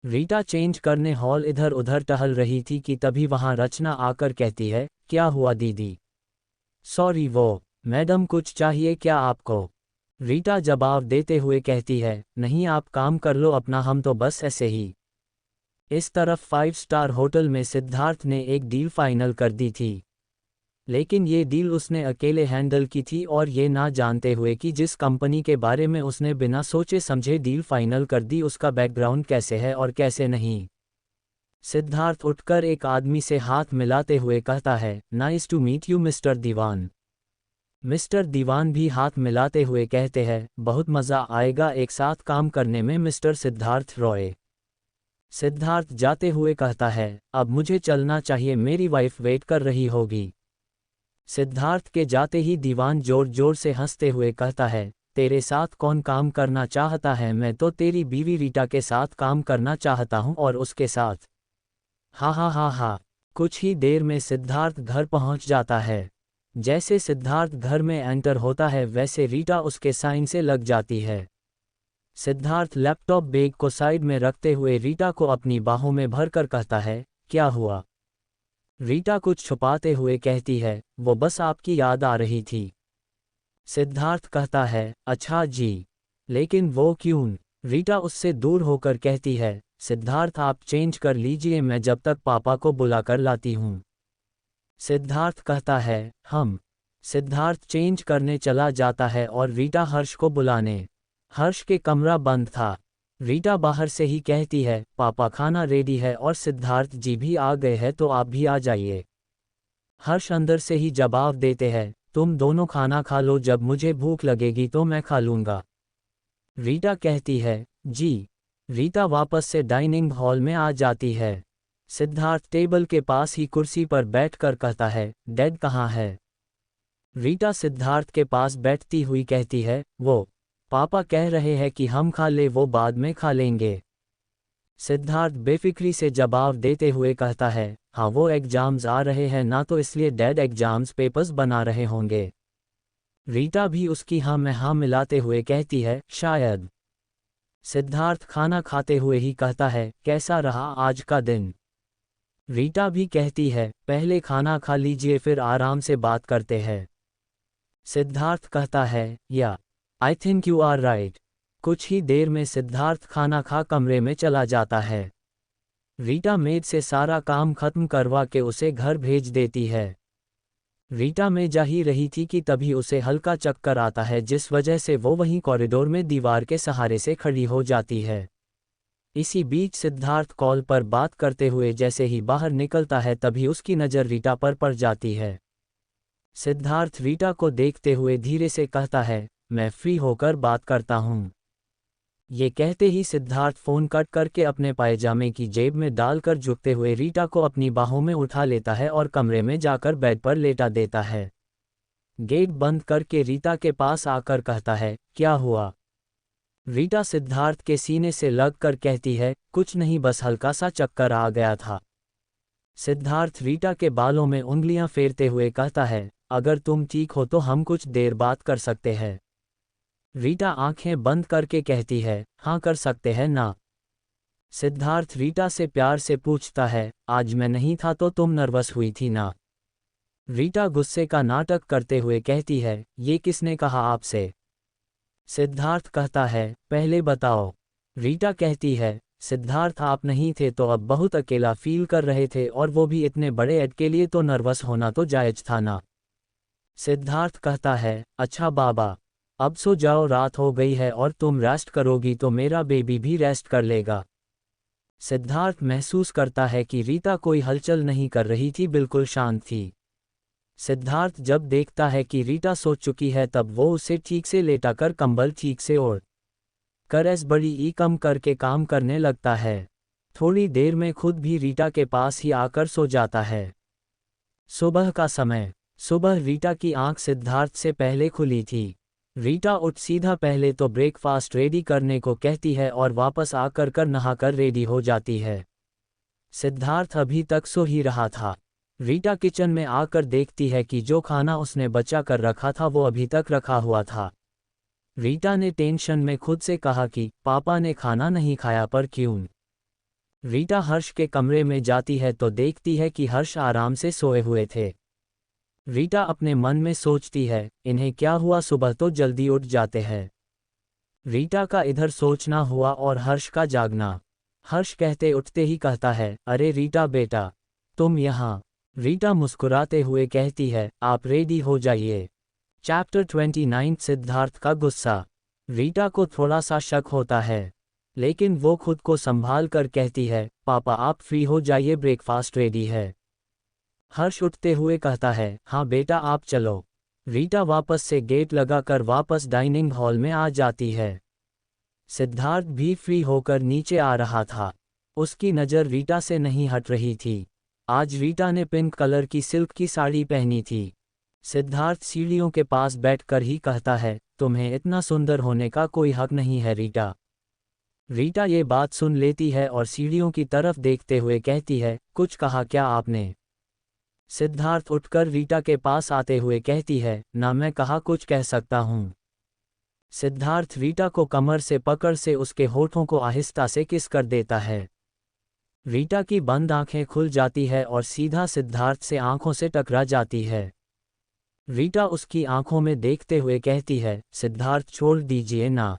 रीटा चेंज करने हॉल इधर उधर टहल रही थी कि तभी वहां रचना आकर कहती है, क्या हुआ दीदी? सॉरी वो, मैडम कुछ चाहिए क्या आपको? रीटा जवाब देते हुए कहती है, नहीं आप काम कर लो अपना, हम तो बस ऐसे ही। इस तरफ 5 स्टार होटल में सिद्धार्थ ने एक डील फाइनल कर दी थी, लेकिन ये डील उसने अकेले हैंडल की थी और ये ना जानते हुए कि जिस कंपनी के बारे में उसने बिना सोचे समझे डील फाइनल कर दी उसका बैकग्राउंड कैसे है और कैसे नहीं। सिद्धार्थ उठकर एक आदमी से हाथ मिलाते हुए कहता है, nice to meet you mister Diwan. Mister Diwan भी हाथ मिलाते हुए कहते हैं, बहुत मज़ा आएगा एक साथ काम करने में मिस्टर सिद्धार्थ रॉय। सिद्धार्थ जाते हुए कहता है, अब मुझे चलना चाहिए, मेरी वाइफ वेट कर रही होगी। सिद्धार्थ के जाते ही दीवान जोर जोर से हंसते हुए कहता है, तेरे साथ कौन काम करना चाहता है? मैं तो तेरी बीवी रीटा के साथ काम करना चाहता हूँ और उसके साथ। हा हा हा हा। कुछ ही देर में सिद्धार्थ घर पहुँच जाता है। जैसे सिद्धार्थ घर में एंटर होता है वैसे रीटा उसके साइन से लग जाती है। सिद्धार्थ लैपटॉप बैग को साइड में रखते हुए रीटा को अपनी बाहों में भरकर कहता है, क्या हुआ? रीटा कुछ छुपाते हुए कहती है, वो बस आपकी याद आ रही थी। सिद्धार्थ कहता है, अच्छा जी, लेकिन वो क्यों? रीटा उससे दूर होकर कहती है, सिद्धार्थ आप चेंज कर लीजिए, मैं जब तक पापा को बुलाकर लाती हूँ। सिद्धार्थ कहता है, हम। सिद्धार्थ चेंज करने चला जाता है और रीटा हर्ष को बुलाने। हर्ष के कमरा बंद था। रीटा बाहर से ही कहती है, पापा खाना रेडी है और सिद्धार्थ जी भी आ गए हैं तो आप भी आ जाइए। हर्ष अंदर से ही जवाब देते हैं, तुम दोनों खाना खा लो, जब मुझे भूख लगेगी तो मैं खा लूँगा। रीटा कहती है, जी। रीटा वापस से डाइनिंग हॉल में आ जाती है। सिद्धार्थ टेबल के पास ही कुर्सी पर बैठकर कहता है, डैड कहाँ है? रीटा सिद्धार्थ के पास बैठती हुई कहती है, वो पापा कह रहे हैं कि हम खा ले, वो बाद में खा लेंगे। सिद्धार्थ बेफिक्री से जवाब देते हुए कहता है, हाँ वो एग्जाम्स आ रहे हैं ना, तो इसलिए डैड एग्जाम्स पेपर्स बना रहे होंगे। रीटा भी उसकी हाँ में हाँ मिलाते हुए कहती है, शायद। सिद्धार्थ खाना खाते हुए ही कहता है, कैसा रहा आज का दिन? रीटा भी कहती है, पहले खाना खा लीजिए फिर आराम से बात करते हैं। सिद्धार्थ कहता है, yeah I think you are right. कुछ ही देर में सिद्धार्थ खाना खा कमरे में चला जाता है। रीटा मेड से सारा काम खत्म करवा के उसे घर भेज देती है। रीटा में जा ही रही थी कि तभी उसे हल्का चक्कर आता है, जिस वजह से वो वहीं कॉरिडोर में दीवार के सहारे से खड़ी हो जाती है। इसी बीच सिद्धार्थ कॉल पर बात करते हुए जैसे ही बाहर निकलता है तभी उसकी नज़र रीटा पर पड़ जाती है। सिद्धार्थ रीटा को देखते हुए धीरे से कहता है, मैं फ्री होकर बात करता हूँ। ये कहते ही सिद्धार्थ फ़ोन कट करके अपने पायजामे की जेब में डालकर झुकते हुए रीटा को अपनी बाहों में उठा लेता है और कमरे में जाकर बेड पर लेटा देता है। गेट बंद करके रीटा के पास आकर कहता है, क्या हुआ? रीटा सिद्धार्थ के सीने से लगकर कहती है, कुछ नहीं, बस हल्का सा चक्कर आ गया था। सिद्धार्थ रीटा के बालों में उंगलियां फेरते हुए कहता है, अगर तुम ठीक हो तो हम कुछ देर बात कर सकते हैं। रीटा आंखें बंद करके कहती है, हाँ कर सकते हैं ना। सिद्धार्थ रीटा से प्यार से पूछता है, आज मैं नहीं था तो तुम नर्वस हुई थी ना? रीटा गुस्से का नाटक करते हुए कहती है, ये किसने कहा आपसे? सिद्धार्थ कहता है, पहले बताओ। रीटा कहती है, सिद्धार्थ आप नहीं थे तो अब बहुत अकेला फील कर रहे थे, और वो भी इतने बड़े ऐड के लिए, तो नर्वस होना तो जायज था ना। सिद्धार्थ कहता है, अच्छा बाबा, अब सो जाओ, रात हो गई है और तुम रेस्ट करोगी तो मेरा बेबी भी रेस्ट कर लेगा। सिद्धार्थ महसूस करता है कि रीता कोई हलचल नहीं कर रही थी, बिल्कुल शांत थी। सिद्धार्थ जब देखता है कि रीटा सो चुकी है तब वो उसे ठीक से लेटाकर कंबल ठीक से ओढ़ कर एस बड़ी ई कम करके काम करने लगता है। थोड़ी देर में खुद भी रीटा के पास ही आकर सो जाता है। सुबह का समय। सुबह रीटा की आंख सिद्धार्थ से पहले खुली थी। रीटा उठ सीधा पहले तो ब्रेकफास्ट रेडी करने को कहती है और वापस आकर नहाकर रेडी हो जाती है। सिद्धार्थ अभी तक सो ही रहा था। रीटा किचन में आकर देखती है कि जो खाना उसने बचा कर रखा था वो अभी तक रखा हुआ था। रीटा ने टेंशन में खुद से कहा कि पापा ने खाना नहीं खाया पर क्यों। रीटा हर्ष के कमरे में जाती है तो देखती है कि हर्ष आराम से सोए हुए थे। रीटा अपने मन में सोचती है, इन्हें क्या हुआ, सुबह तो जल्दी उठ जाते हैं। रीटा का इधर सोचना हुआ और हर्ष का जागना। हर्ष कहते उठते ही कहता है, अरे रीटा बेटा, तुम यहाँ। रीटा मुस्कुराते हुए कहती है, आप रेडी हो जाइए। चैप्टर 29 सिद्धार्थ का गुस्सा। रीटा को थोड़ा सा शक होता है, लेकिन वो खुद को संभाल कर कहती है, पापा आप फ्री हो जाइए, ब्रेकफास्ट रेडी है। हर्ष उठते हुए कहता है, हाँ बेटा आप चलो। रीटा वापस से गेट लगाकर वापस डाइनिंग हॉल में आ जाती है। सिद्धार्थ भी फ्री होकर नीचे आ रहा था। उसकी नज़र रीटा से नहीं हट रही थी। आज रीटा ने पिंक कलर की सिल्क की साड़ी पहनी थी। सिद्धार्थ सीढ़ियों के पास बैठकर ही कहता है, तुम्हें इतना सुंदर होने का कोई हक नहीं है रीटा। रीटा ये बात सुन लेती है और सीढ़ियों की तरफ देखते हुए कहती है, कुछ कहा क्या आपने? सिद्धार्थ उठकर रीटा के पास आते हुए कहती है, ना मैं कहा कुछ कह सकता हूँ। सिद्धार्थ रीटा को कमर से पकड़ से उसके होठों को आहिस्ता से किस कर देता है। रीटा की बंद आंखें खुल जाती है और सीधा सिद्धार्थ से आंखों से टकरा जाती है। रीटा उसकी आंखों में देखते हुए कहती है, सिद्धार्थ छोड़ दीजिए ना,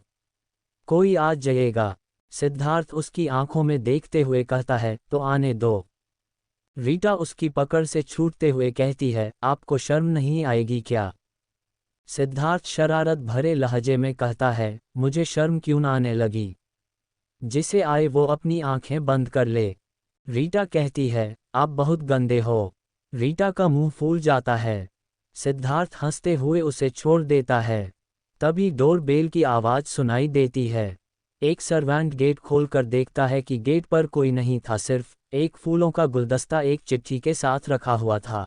कोई आज जाएगा। सिद्धार्थ उसकी आंखों में देखते हुए कहता है, तो आने दो। रीटा उसकी पकड़ से छूटते हुए कहती है, आपको शर्म नहीं आएगी क्या? सिद्धार्थ शरारत भरे लहजे में कहता है, मुझे शर्म क्यों ना आने लगी? जिसे आए वो अपनी आंखें बंद कर ले। रीटा कहती है, आप बहुत गंदे हो। रीटा का मुंह फूल जाता है। सिद्धार्थ हंसते हुए उसे छोड़ देता है। तभी डोर बेल की आवाज़ सुनाई देती है। एक सर्वेंट गेट खोलकर देखता है कि गेट पर कोई नहीं था, सिर्फ एक फूलों का गुलदस्ता एक चिट्ठी के साथ रखा हुआ था।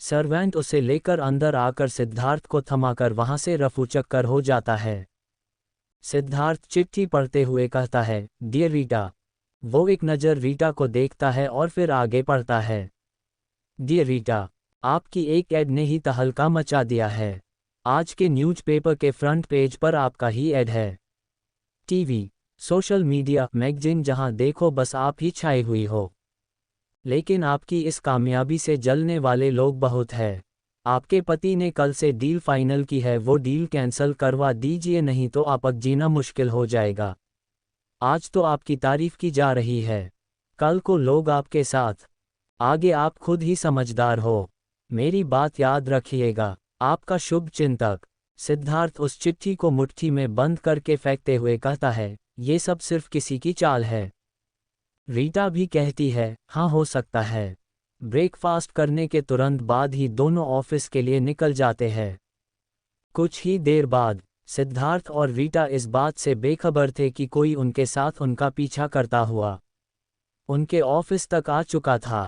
सर्वेंट उसे लेकर अंदर आकर सिद्धार्थ को थमाकर वहां से रफूचक्कर हो जाता है। सिद्धार्थ चिट्ठी पढ़ते हुए कहता है, डियर रीटा। वो एक नज़र रीटा को देखता है और फिर आगे पढ़ता है, डियर रीटा, आपकी एक ऐड ने ही तहलका मचा दिया है। आज के न्यूज़पेपर के फ्रंट पेज पर आपका ही ऐड है। टीवी, सोशल मीडिया, मैगजीन, जहां देखो बस आप ही छाई हुई हो। लेकिन आपकी इस कामयाबी से जलने वाले लोग बहुत हैं। आपके पति ने कल से डील फाइनल की है, वो डील कैंसिल करवा दीजिए, नहीं तो आपक जीना मुश्किल हो जाएगा। आज तो आपकी तारीफ की जा रही है, कल को लोग आपके साथ। आगे आप खुद ही समझदार हो, मेरी बात याद रखिएगा। आपका शुभ चिंतक। सिद्धार्थ उस चिट्ठी को मुट्ठी में बंद करके फेंकते हुए कहता है, ये सब सिर्फ किसी की चाल है। रीटा भी कहती है, हाँ हो सकता है। ब्रेकफास्ट करने के तुरंत बाद ही दोनों ऑफिस के लिए निकल जाते हैं। कुछ ही देर बाद सिद्धार्थ और रीटा इस बात से बेखबर थे कि कोई उनके साथ उनका पीछा करता हुआ उनके ऑफिस तक आ चुका था।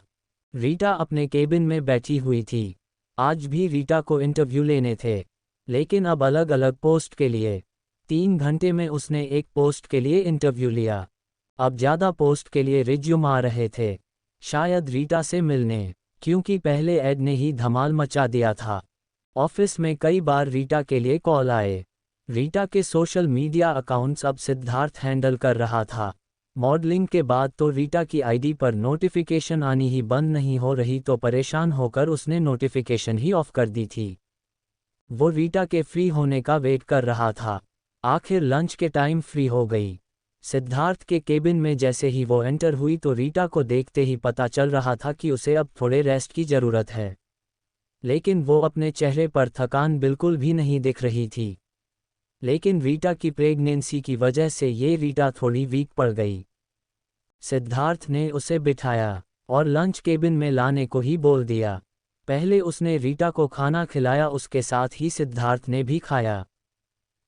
रीटा अपने केबिन में बैठी हुई थी। आज भी रीटा को इंटरव्यू लेने थे, लेकिन अब अलग अलग पोस्ट के लिए। 3 घंटे में उसने एक पोस्ट के लिए इंटरव्यू लिया। अब ज़्यादा पोस्ट के लिए रिज्यूम आ रहे थे, शायद रीटा से मिलने, क्योंकि पहले एड ने ही धमाल मचा दिया था। ऑफिस में कई बार रीटा के लिए कॉल आए। रीटा के सोशल मीडिया अकाउंट्स अब सिद्धार्थ हैंडल कर रहा था। मॉडलिंग के बाद तो रीटा की आईडी पर नोटिफिकेशन आनी ही बंद नहीं हो रही, तो परेशान होकर उसने नोटिफिकेशन ही ऑफ कर दी थी। वो रीटा के फ्री होने का वेट कर रहा था। आखिर लंच के टाइम फ्री हो गई। सिद्धार्थ के केबिन में जैसे ही वो एंटर हुई तो रीटा को देखते ही पता चल रहा था कि उसे अब थोड़े रेस्ट की ज़रूरत है, लेकिन वो अपने चेहरे पर थकान बिल्कुल भी नहीं दिख रही थी। लेकिन रीटा की प्रेगनेंसी की वजह से ये रीटा थोड़ी वीक पड़ गई। सिद्धार्थ ने उसे बिठाया और लंच केबिन में लाने को ही बोल दिया। पहले उसने रीटा को खाना खिलाया, उसके साथ ही सिद्धार्थ ने भी खाया।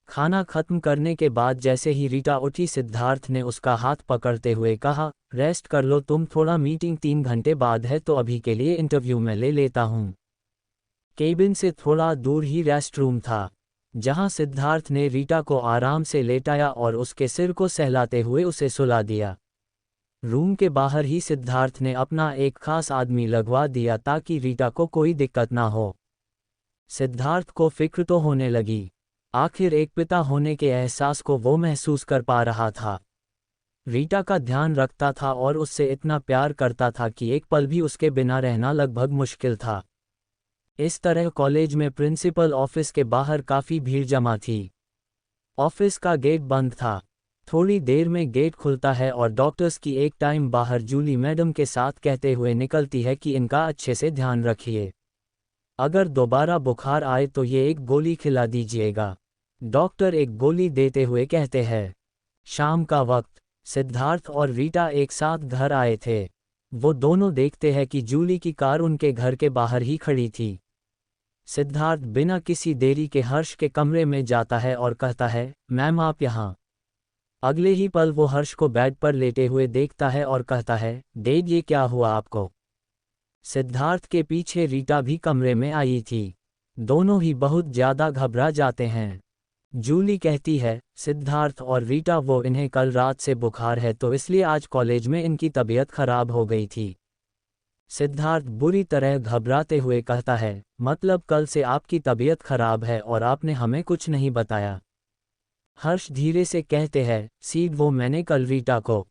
खाना खत्म करने के बाद जैसे ही रीटा उठी, सिद्धार्थ ने उसका हाथ पकड़ते हुए कहा, रेस्ट कर लो तुम, थोड़ा मीटिंग 3 घंटे बाद है तो अभी के लिए इंटरव्यू में ले लेता हूँ। केबिन से थोड़ा दूर ही रेस्ट रूम था, जहाँ सिद्धार्थ ने रीटा को आराम से लेटाया और उसके सिर को सहलाते हुए उसे सुला दिया। रूम के बाहर ही सिद्धार्थ ने अपना एक खास आदमी लगवा दिया ताकि रीटा को कोई दिक्कत ना हो। सिद्धार्थ को फिक्र तो होने लगी, आखिर एक पिता होने के एहसास को वो महसूस कर पा रहा था। रीटा का ध्यान रखता था और उससे इतना प्यार करता था कि एक पल भी उसके बिना रहना लगभग मुश्किल था। इस तरह कॉलेज में प्रिंसिपल ऑफिस के बाहर काफ़ी भीड़ जमा थी। ऑफिस का गेट बंद था। थोड़ी देर में गेट खुलता है और डॉक्टर्स की एक टाइम बाहर जूली मैडम के साथ कहते हुए निकलती है कि इनका अच्छे से ध्यान रखिए, अगर दोबारा बुखार आए तो ये एक गोली खिला दीजिएगा। डॉक्टर एक गोली देते हुए कहते हैं। शाम का वक्त, सिद्धार्थ और रीटा एक साथ घर आए थे। वो दोनों देखते हैं कि जूली की कार उनके घर के बाहर ही खड़ी थी। सिद्धार्थ बिना किसी देरी के हर्ष के कमरे में जाता है और कहता है, मैम आप यहाँ। अगले ही पल वो हर्ष को बेड पर लेटे हुए देखता है और कहता है, डैड ये क्या हुआ आपको? सिद्धार्थ के पीछे रीटा भी कमरे में आई थी। दोनों ही बहुत ज़्यादा घबरा जाते हैं। जूली कहती है, सिद्धार्थ और रीटा, वो इन्हें कल रात से बुखार है तो इसलिए आज कॉलेज में इनकी तबीयत खराब हो गई थी। सिद्धार्थ बुरी तरह घबराते हुए कहता है, मतलब कल से आपकी तबीयत खराब है और आपने हमें कुछ नहीं बताया? हर्ष धीरे से कहते हैं, सीड वो मैंने कल रीटा को।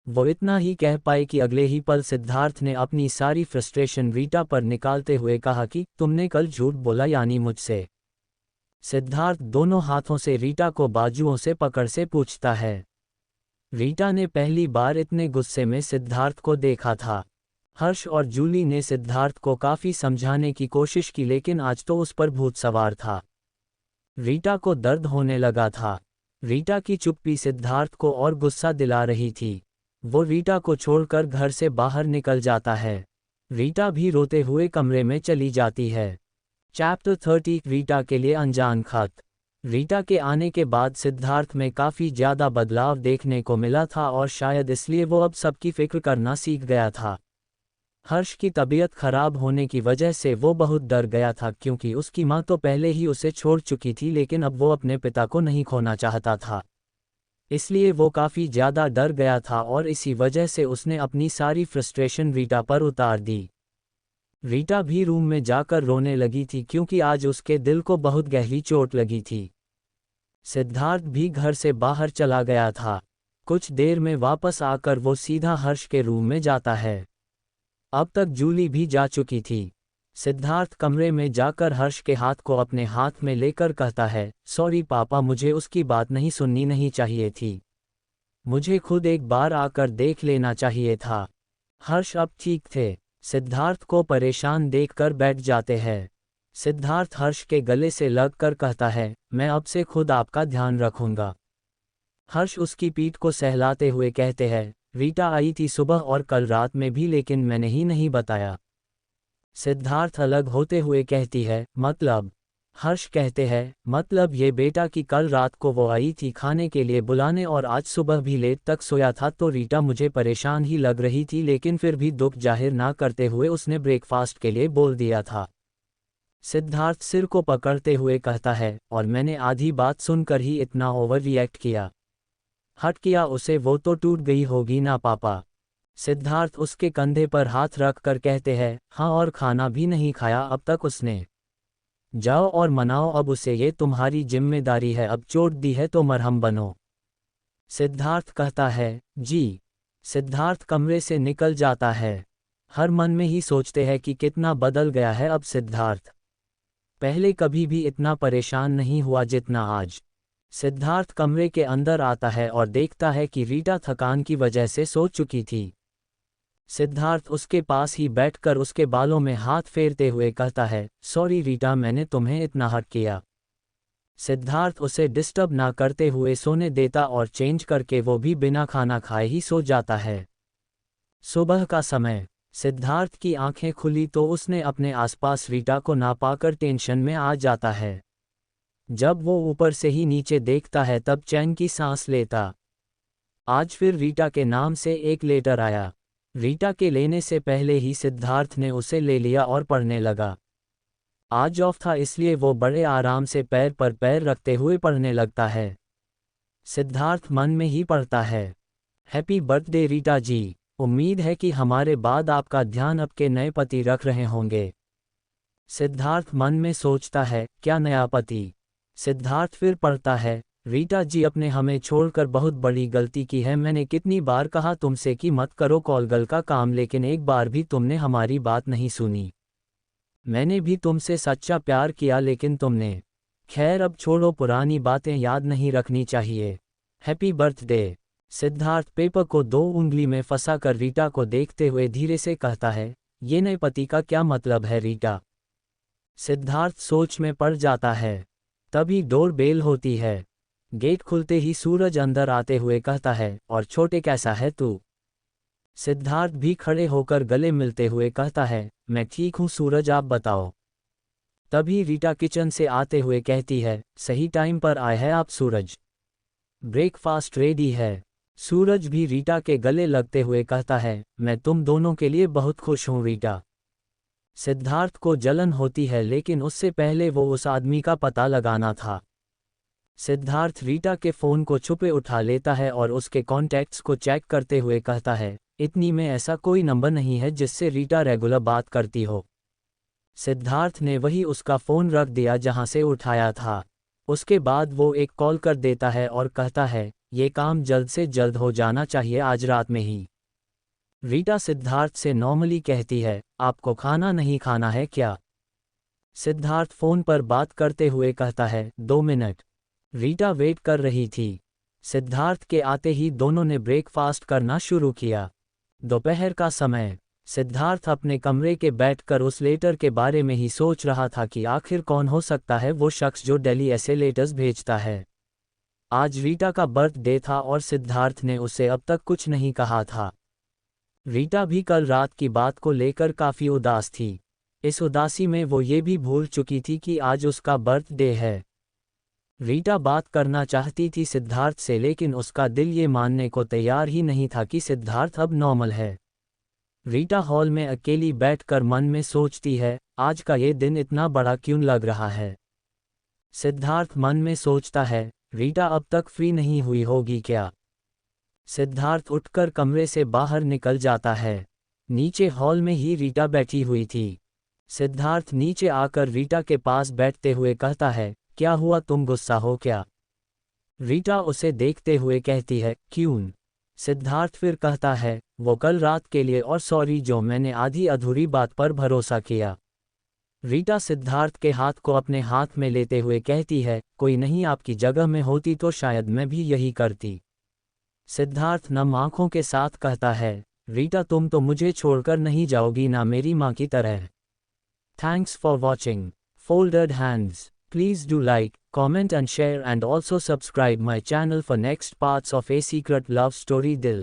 वो इतना ही कह पाए कि अगले ही पल सिद्धार्थ ने अपनी सारी फ्रस्ट्रेशन रीटा पर निकालते हुए कहा कि तुमने कल झूठ बोला, यानी मुझसे। सिद्धार्थ दोनों हाथों से रीटा को बाजुओं से पकड़ से पूछता है। रीटा ने पहली बार इतने गुस्से में सिद्धार्थ को देखा था। हर्ष और जूली ने सिद्धार्थ को काफ़ी समझाने की कोशिश की, लेकिन आज तो उस पर भूत सवार था। रीटा को दर्द होने लगा था। रीटा की चुप्पी सिद्धार्थ को और गुस्सा दिला रही थी। वो रीटा को छोड़कर घर से बाहर निकल जाता है। रीटा भी रोते हुए कमरे में चली जाती है। चैप्टर 30, रीटा के लिए अनजान खत। रीटा के आने के बाद सिद्धार्थ में काफ़ी ज़्यादा बदलाव देखने को मिला था और शायद इसलिए वो अब सबकी फिक्र करना सीख गया था। हर्ष की तबीयत खराब होने की वजह से वो बहुत डर गया था, क्योंकि उसकी माँ तो पहले ही उसे छोड़ चुकी थी, लेकिन अब वो अपने पिता को नहीं खोना चाहता था। इसलिए वो काफ़ी ज़्यादा डर गया था और इसी वजह से उसने अपनी सारी फ्रस्ट्रेशन रीटा पर उतार दी। रीटा भी रूम में जाकर रोने लगी थी, क्योंकि आज उसके दिल को बहुत गहरी चोट लगी थी। सिद्धार्थ भी घर से बाहर चला गया था। कुछ देर में वापस आकर वो सीधा हर्ष के रूम में जाता है। अब तक जूली भी जा चुकी थी। सिद्धार्थ कमरे में जाकर हर्ष के हाथ को अपने हाथ में लेकर कहता है, सॉरी पापा, मुझे उसकी बात नहीं सुननी नहीं चाहिए थी। मुझे खुद एक बार आकर देख लेना चाहिए था। हर्ष अब ठीक थे। सिद्धार्थ को परेशान देखकर बैठ जाते हैं। सिद्धार्थ हर्ष के गले से लगकर कहता है, मैं अब से खुद आपका ध्यान रखूंगा। हर्ष उसकी पीठ को सहलाते हुए कहते हैं, रीटा आई थी सुबह और कल रात में भी, लेकिन मैंने ही नहीं बताया। सिद्धार्थ अलग होते हुए कहती है, मतलब? हर्ष कहते हैं, मतलब ये बेटा कि कल रात को वो आई थी खाने के लिए बुलाने और आज सुबह भी लेट तक सोया था, तो रीटा मुझे परेशान ही लग रही थी, लेकिन फिर भी दुख जाहिर ना करते हुए उसने ब्रेकफास्ट के लिए बोल दिया था। सिद्धार्थ सिर को पकड़ते हुए कहता है, और मैंने आधी बात सुनकर ही इतना ओवर रिएक्ट किया। हट किया उसे, वो तो टूट गई होगी ना पापा। सिद्धार्थ उसके कंधे पर हाथ रख कर कहते हैं, हाँ, और खाना भी नहीं खाया अब तक उसने। जाओ और मनाओ अब उसे, ये तुम्हारी जिम्मेदारी है, अब चोट दी है तो मरहम बनो। सिद्धार्थ कहता है, जी। सिद्धार्थ कमरे से निकल जाता है। हर मन में ही सोचते हैं कि कितना बदल गया है अब सिद्धार्थ। पहले कभी भी इतना परेशान नहीं हुआ जितना आज। सिद्धार्थ कमरे के अंदर आता है और देखता है कि रीटा थकान की वजह से सो चुकी थी। सिद्धार्थ उसके पास ही बैठकर उसके बालों में हाथ फेरते हुए कहता है, सॉरी रीटा, मैंने तुम्हें इतना हर्ट किया। सिद्धार्थ उसे डिस्टर्ब ना करते हुए सोने देता और चेंज करके वो भी बिना खाना खाए ही सो जाता है। सुबह का समय। सिद्धार्थ की आंखें खुली तो उसने अपने आसपास रीटा को ना पाकर टेंशन में आ जाता है। जब वो ऊपर से ही नीचे देखता है तब चैन की सांस लेता। आज फिर रीटा के नाम से एक लेटर आया। रीटा के लेने से पहले ही सिद्धार्थ ने उसे ले लिया और पढ़ने लगा। आज ऑफ था इसलिए वो बड़े आराम से पैर पर पैर रखते हुए पढ़ने लगता है। सिद्धार्थ मन में ही पढ़ता है, हैप्पी बर्थडे रीटा जी, उम्मीद है कि हमारे बाद आपका ध्यान आपके नए पति रख रहे होंगे। सिद्धार्थ मन में सोचता है, क्या नया पति। सिद्धार्थ फिर पढ़ता है, रीटा जी अपने हमें छोड़कर बहुत बड़ी गलती की है। मैंने कितनी बार कहा तुमसे कि मत करो कॉलगल का काम, लेकिन एक बार भी तुमने हमारी बात नहीं सुनी। मैंने भी तुमसे सच्चा प्यार किया लेकिन तुमने। खैर अब छोड़ो, पुरानी बातें याद नहीं रखनी चाहिए। Happy birthday. सिद्धार्थ पेपर को 2 उंगली में फंसाकर रीटा को देखते हुए धीरे से कहता है, ये नए पति का क्या मतलब है रीटा। सिद्धार्थ सोच में पड़ जाता है। तभी डोर बेल होती है। गेट खुलते ही सूरज अंदर आते हुए कहता है, और छोटे कैसा है तू। सिद्धार्थ भी खड़े होकर गले मिलते हुए कहता है, मैं ठीक हूँ सूरज, आप बताओ। तभी रीटा किचन से आते हुए कहती है, सही टाइम पर आए हैं आप सूरज, ब्रेकफास्ट रेडी है। सूरज भी रीटा के गले लगते हुए कहता है, मैं तुम दोनों के लिए बहुत खुश हूँ रीटा। सिद्धार्थ को जलन होती है लेकिन उससे पहले वो उस आदमी का पता लगाना था। सिद्धार्थ रीटा के फ़ोन को छुपे उठा लेता है और उसके कॉन्टैक्ट्स को चेक करते हुए कहता है, इतनी में ऐसा कोई नंबर नहीं है जिससे रीटा रेगुलर बात करती हो। सिद्धार्थ ने वही उसका फ़ोन रख दिया जहां से उठाया था। उसके बाद वो एक कॉल कर देता है और कहता है, ये काम जल्द से जल्द हो जाना चाहिए, आज रात में ही। रीटा सिद्धार्थ से नॉर्मली कहती है, आपको खाना नहीं खाना है क्या। सिद्धार्थ फ़ोन पर बात करते हुए कहता है, 2 मिनट। रीटा वेट कर रही थी। सिद्धार्थ के आते ही दोनों ने ब्रेकफास्ट करना शुरू किया। दोपहर का समय। सिद्धार्थ अपने कमरे के बैठकर उस लेटर के बारे में ही सोच रहा था कि आखिर कौन हो सकता है वो शख्स जो डेली ऐसे लेटर्स भेजता है। आज रीटा का बर्थडे था और सिद्धार्थ ने उसे अब तक कुछ नहीं कहा था। रीटा भी कल रात की बात को लेकर काफ़ी उदास थी। इस उदासी में वो ये भी भूल चुकी थी कि आज उसका बर्थडे है। रीटा बात करना चाहती थी सिद्धार्थ से लेकिन उसका दिल ये मानने को तैयार ही नहीं था कि सिद्धार्थ अब नॉर्मल है। रीटा हॉल में अकेली बैठकर मन में सोचती है, आज का ये दिन इतना बड़ा क्यों लग रहा है। सिद्धार्थ मन में सोचता है, रीटा अब तक फ्री नहीं हुई होगी क्या। सिद्धार्थ उठकर कमरे से बाहर निकल जाता है। नीचे हॉल में ही रीटा बैठी हुई थी। सिद्धार्थ नीचे आकर रीटा के पास बैठते हुए कहता है, क्या हुआ, तुम गुस्सा हो क्या। रीटा उसे देखते हुए कहती है, क्यों। सिद्धार्थ फिर कहता है, वो कल रात के लिए और सॉरी जो मैंने आधी अधूरी बात पर भरोसा किया। रीटा सिद्धार्थ के हाथ को अपने हाथ में लेते हुए कहती है, कोई नहीं, आपकी जगह में होती तो शायद मैं भी यही करती। सिद्धार्थ नम आंखों के साथ कहता है, रीटा तुम तो मुझे छोड़कर नहीं जाओगी ना मेरी माँ की तरह। Thanks for watching. Folded hands. Please do like, comment and share and also subscribe my channel for next parts of A Secret Love Story Dil.